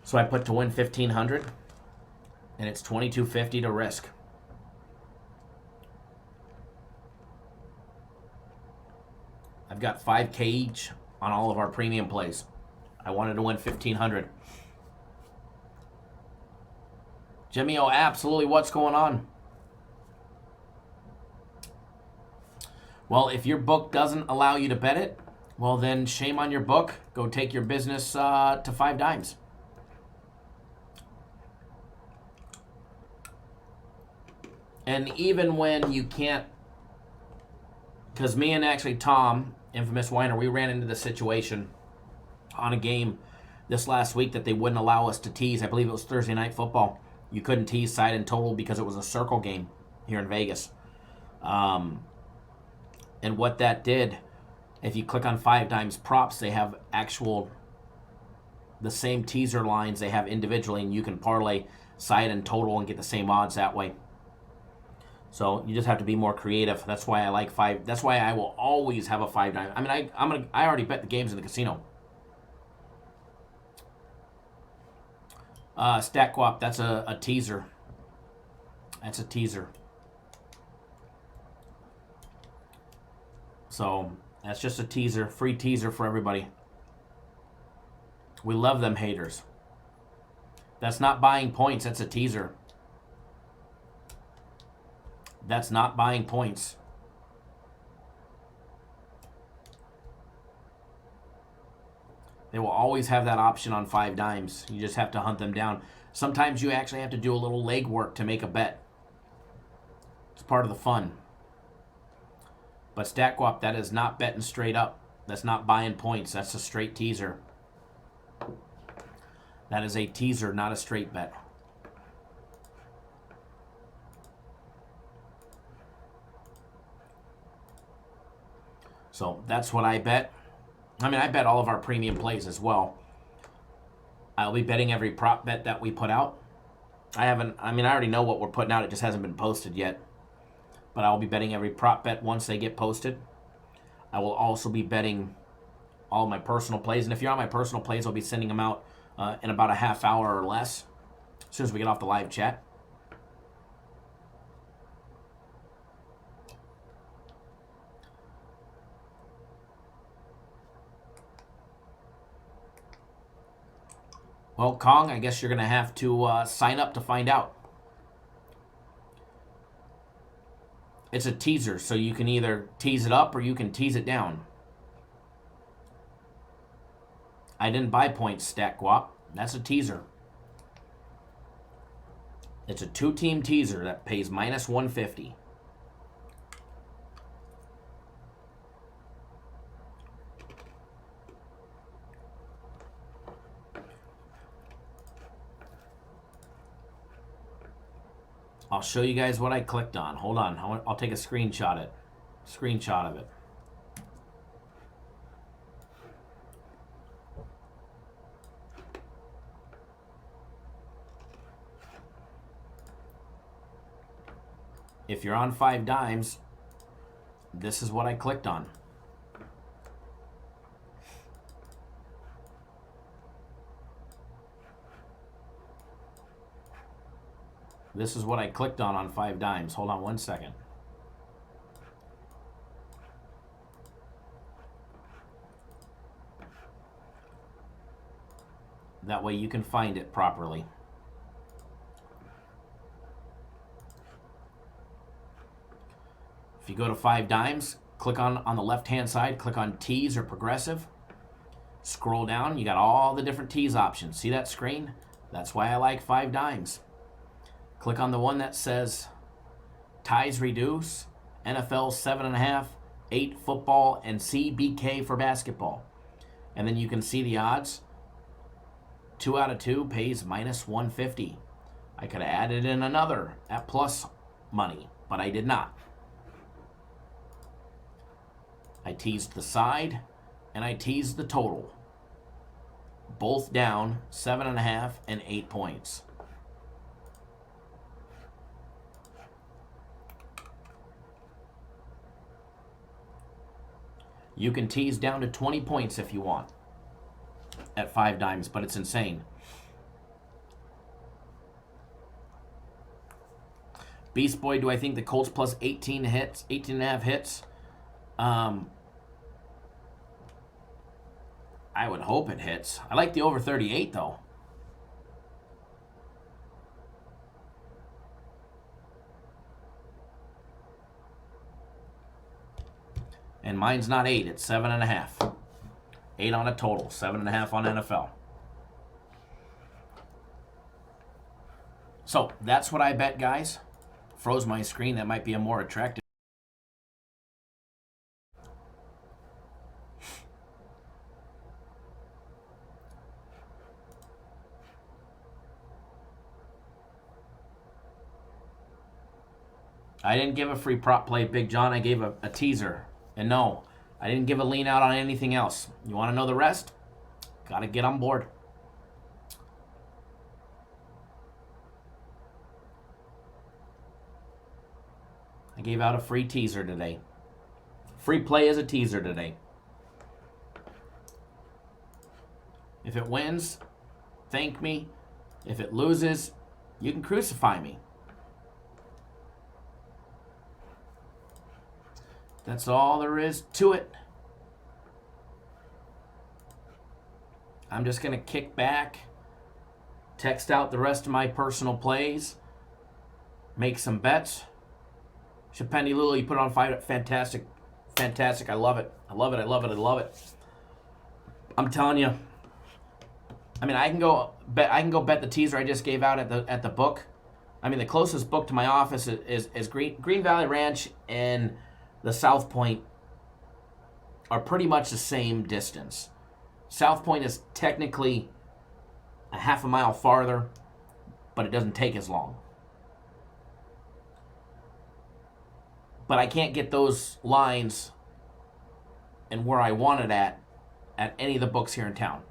A: So I put to win 1,500, and it's 22.50 to risk. I've got 5K each on all of our premium plays. I wanted to win 1,500. Jimmy, oh, absolutely. What's going on? Well, if your book doesn't allow you to bet it, well, then shame on your book. Go take your business to 5 dimes. And even when you can't, because me and actually Tom, Infamous Weiner, we ran into the situation on a game this last week that they wouldn't allow us to tease. I believe it was Thursday Night Football. You couldn't tease side and total because it was a circle game here in Vegas. And what that did, if you click on 5 dimes props, they have the same teaser lines they have individually, and you can parlay side and total and get the same odds that way. So you just have to be more creative. That's why I like 5. That's why I will always have a 5 dime. I mean, I already bet the games in the casino. Stat Quap, that's a teaser. That's a teaser. So that's just a teaser, free teaser for everybody. We love them haters. That's not buying points, that's a teaser. That's not buying points. They will always have that option on 5 dimes. You just have to hunt them down. Sometimes you actually have to do a little legwork to make a bet. It's part of the fun. But StatQuap, that is not betting straight up. That's not buying points. That's a straight teaser. That is a teaser, not a straight bet. So that's what I bet. I mean, I bet all of our premium plays as well. I'll be betting every prop bet that we put out. I already know what we're putting out. It just hasn't been posted yet. But I'll be betting every prop bet once they get posted. I will also be betting all my personal plays. And if you're on my personal plays, I'll be sending them out in about a half hour or less as soon as we get off the live chat. Well, Kong, I guess you're going to have to sign up to find out. It's a teaser, so you can either tease it up or you can tease it down. I didn't buy points, StatQuap. That's a teaser. It's a 2-team teaser that pays minus 150. I'll show you guys what I clicked on. Hold on. I'll take a screenshot of it. If you're on 5 dimes, this is what I clicked on. This is what I clicked on 5 dimes. Hold on one second. That way you can find it properly. If you go to 5 dimes, click on the left-hand side, click on Tease or Progressive. Scroll down, you got all the different tease options. See that screen? That's why I like 5 dimes. Click on the one that says ties reduce, NFL 7.5, 8 football, and CBK for basketball. And then you can see the odds. 2 out of 2 pays minus 150. I could have added in another at plus money, but I did not. I teased the side, and I teased the total. Both down 7.5 and 8 points. You can tease down to 20 points if you want at 5 dimes, but it's insane. Beast Boy, do I think the Colts plus 18 hits, 18.5 hits? I would hope it hits. I like the over 38, though. And mine's not 8, it's 7.5. 8 on a total, 7.5 on NFL. So that's what I bet, guys. Froze my screen. That might be a more attractive. I didn't give a free prop play, Big John. I gave a teaser. And no, I didn't give a lean out on anything else. You want to know the rest? Got to get on board. I gave out a free teaser today. Free play is a teaser today. If it wins, thank me. If it loses, you can crucify me. That's all there is to it. I'm just going to kick back, text out the rest of my personal plays, make some bets. Shapendi Lulu, you put it on 5. Fantastic. Fantastic. I love it. I love it. I love it. I love it. I'm telling you. I mean, I can go bet the teaser I just gave out at the book. I mean, the closest book to my office is Green Valley Ranch and the South Point are pretty much the same distance. South Point is technically a half a mile farther, but it doesn't take as long. But I can't get those lines and where I want it at any of the books here in town.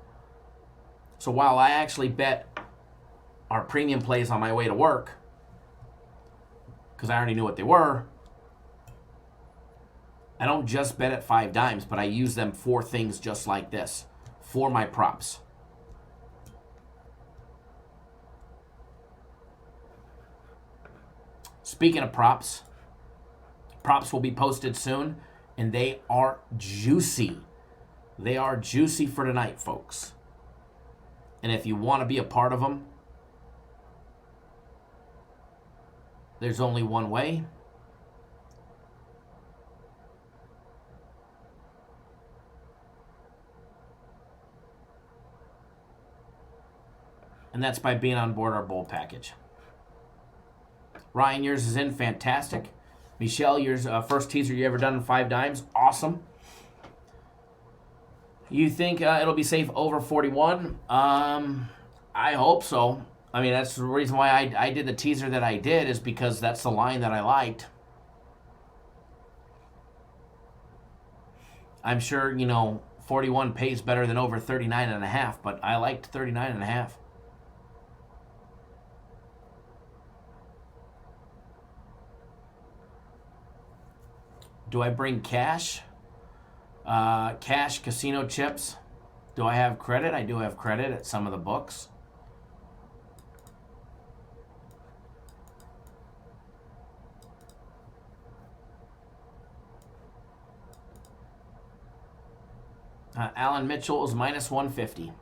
A: So while I actually bet our premium plays on my way to work, because I already knew what they were, I don't just bet at 5 dimes, but I use them for things just like this, for my props. Speaking of props, props will be posted soon, and they are juicy. They are juicy for tonight, folks. And if you want to be a part of them, there's only one way. And that's by being on board our bowl package. Ryan, yours is in. Fantastic. Michelle, yours first teaser you ever done in 5 dimes. Awesome. You think it'll be safe over 41? I hope so. I mean, that's the reason why I did the teaser that I did, is because that's the line that I liked. I'm sure, 41 pays better than over 39.5, but I liked 39.5. Do I bring cash? Cash, casino chips. Do I have credit? I do have credit at some of the books. Alan Mitchell is minus 150.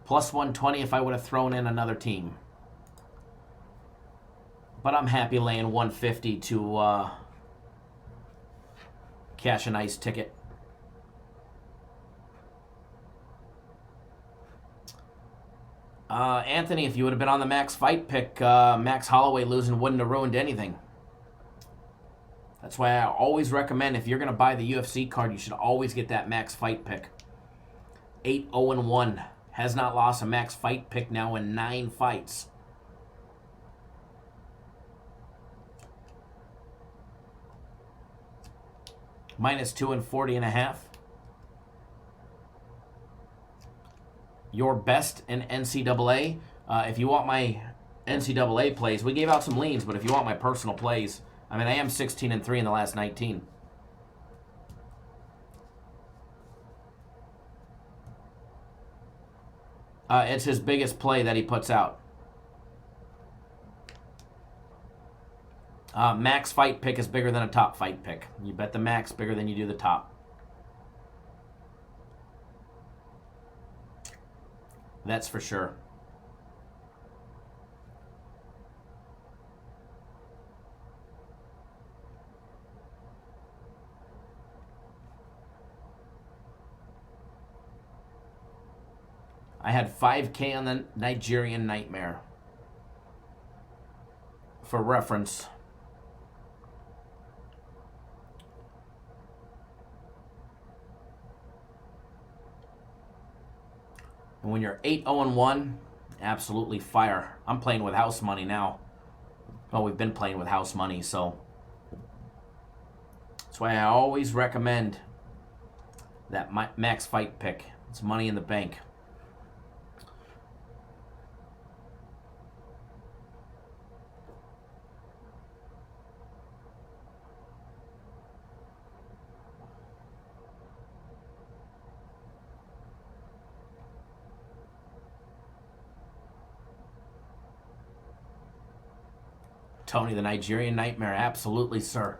A: Plus 120 if I would have thrown in another team. But I'm happy laying 150 to cash a nice ticket. Anthony, if you would have been on the Max fight pick, Max Holloway losing wouldn't have ruined anything. That's why I always recommend, if you're going to buy the UFC card, you should always get that Max fight pick. 8-0-1. Has not lost a Max fight pick now in 9 fights. -2 and 40.5. Your best in NCAA. If you want my NCAA plays, we gave out some leans, but if you want my personal plays, I mean, I am 16-3 in the last 19. It's his biggest play that he puts out. Max fight pick is bigger than a top fight pick. You bet the max bigger than you do the top. That's for sure. I had 5K on the Nigerian Nightmare. For reference, and when you're 8-0-1, absolutely fire. I'm playing with house money now. Well, we've been playing with house money, so that's why I always recommend that max fight pick. It's money in the bank. Tony, the Nigerian Nightmare. Absolutely, sir.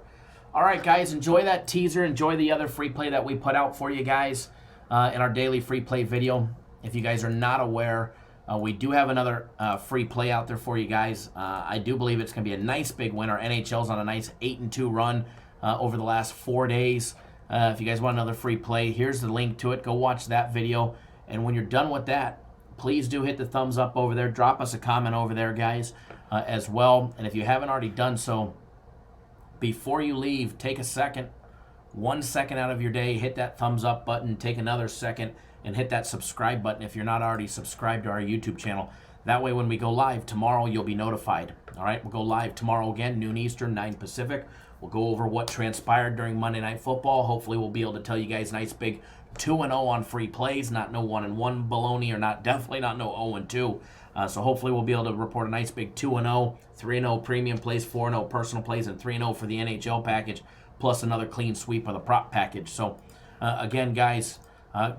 A: All right, guys, enjoy that teaser. Enjoy the other free play that we put out for you guys in our daily free play video. If you guys are not aware, we do have another free play out there for you guys. I do believe it's going to be a nice big winner. NHL's on a nice 8-2 run over the last 4 days. If you guys want another free play, here's the link to it. Go watch that video. And when you're done with that, please do hit the thumbs up over there. Drop us a comment over there, guys, as well. And if you haven't already done so, before you leave, take a second, 1 second out of your day, hit that thumbs up button, take another second, and hit that subscribe button if you're not already subscribed to our YouTube channel. That way when we go live tomorrow, you'll be notified. All right, we'll go live tomorrow again, noon Eastern, 9 Pacific. We'll go over what transpired during Monday Night Football. Hopefully we'll be able to tell you guys nice big 2-0 on free plays, not no 1-1 baloney, or definitely not no 0-2. So hopefully we'll be able to report a nice big 2-0, 3-0 premium plays, 4-0 personal plays, and 3-0 for the NHL package, plus another clean sweep of the prop package. So again, guys,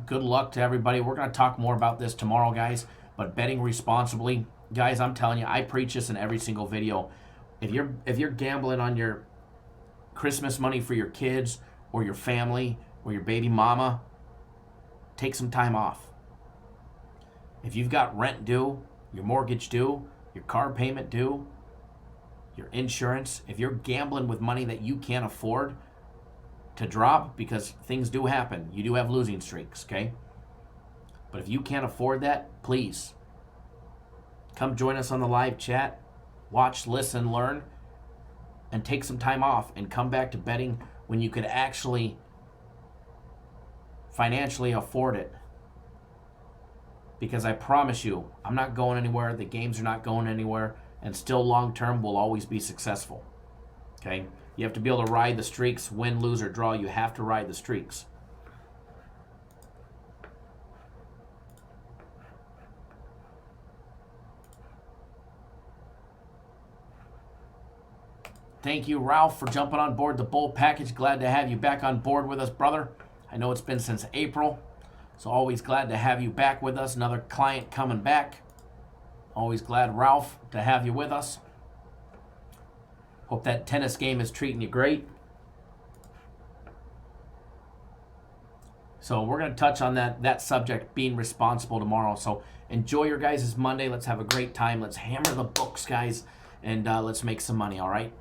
A: good luck to everybody. We're going to talk more about this tomorrow, guys, but betting responsibly. Guys, I'm telling you, I preach this in every single video. If you're gambling on your Christmas money for your kids or your family or your baby mama, take some time off. If you've got rent due, your mortgage due, your car payment due, your insurance, if you're gambling with money that you can't afford to drop, because things do happen, you do have losing streaks, okay? But if you can't afford that, please come join us on the live chat, watch, listen, learn, and take some time off and come back to betting when you could actually financially afford it. Because I promise you, I'm not going anywhere, the games are not going anywhere, and still long term will always be successful. Okay? You have to be able to ride the streaks, win, lose, or draw. You have to ride the streaks. Thank you, Ralph, for jumping on board the Bull package. Glad to have you back on board with us, brother. I know it's been since April. So always glad to have you back with us. Another client coming back. Always glad, Ralph, to have you with us. Hope that tennis game is treating you great. So we're going to touch on that subject, being responsible, tomorrow. So enjoy your guys' Monday. Let's have a great time. Let's hammer the books, guys, and let's make some money, all right?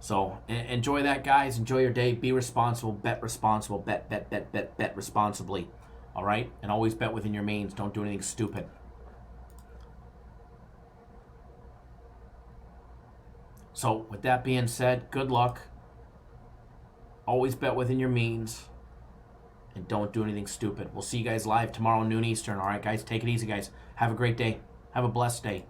A: So enjoy that, guys. Enjoy your day. Be responsible. Bet responsible. Bet responsibly. All right? And always bet within your means. Don't do anything stupid. So with that being said, good luck. Always bet within your means. And don't do anything stupid. We'll see you guys live tomorrow, noon Eastern. All right, guys? Take it easy, guys. Have a great day. Have a blessed day.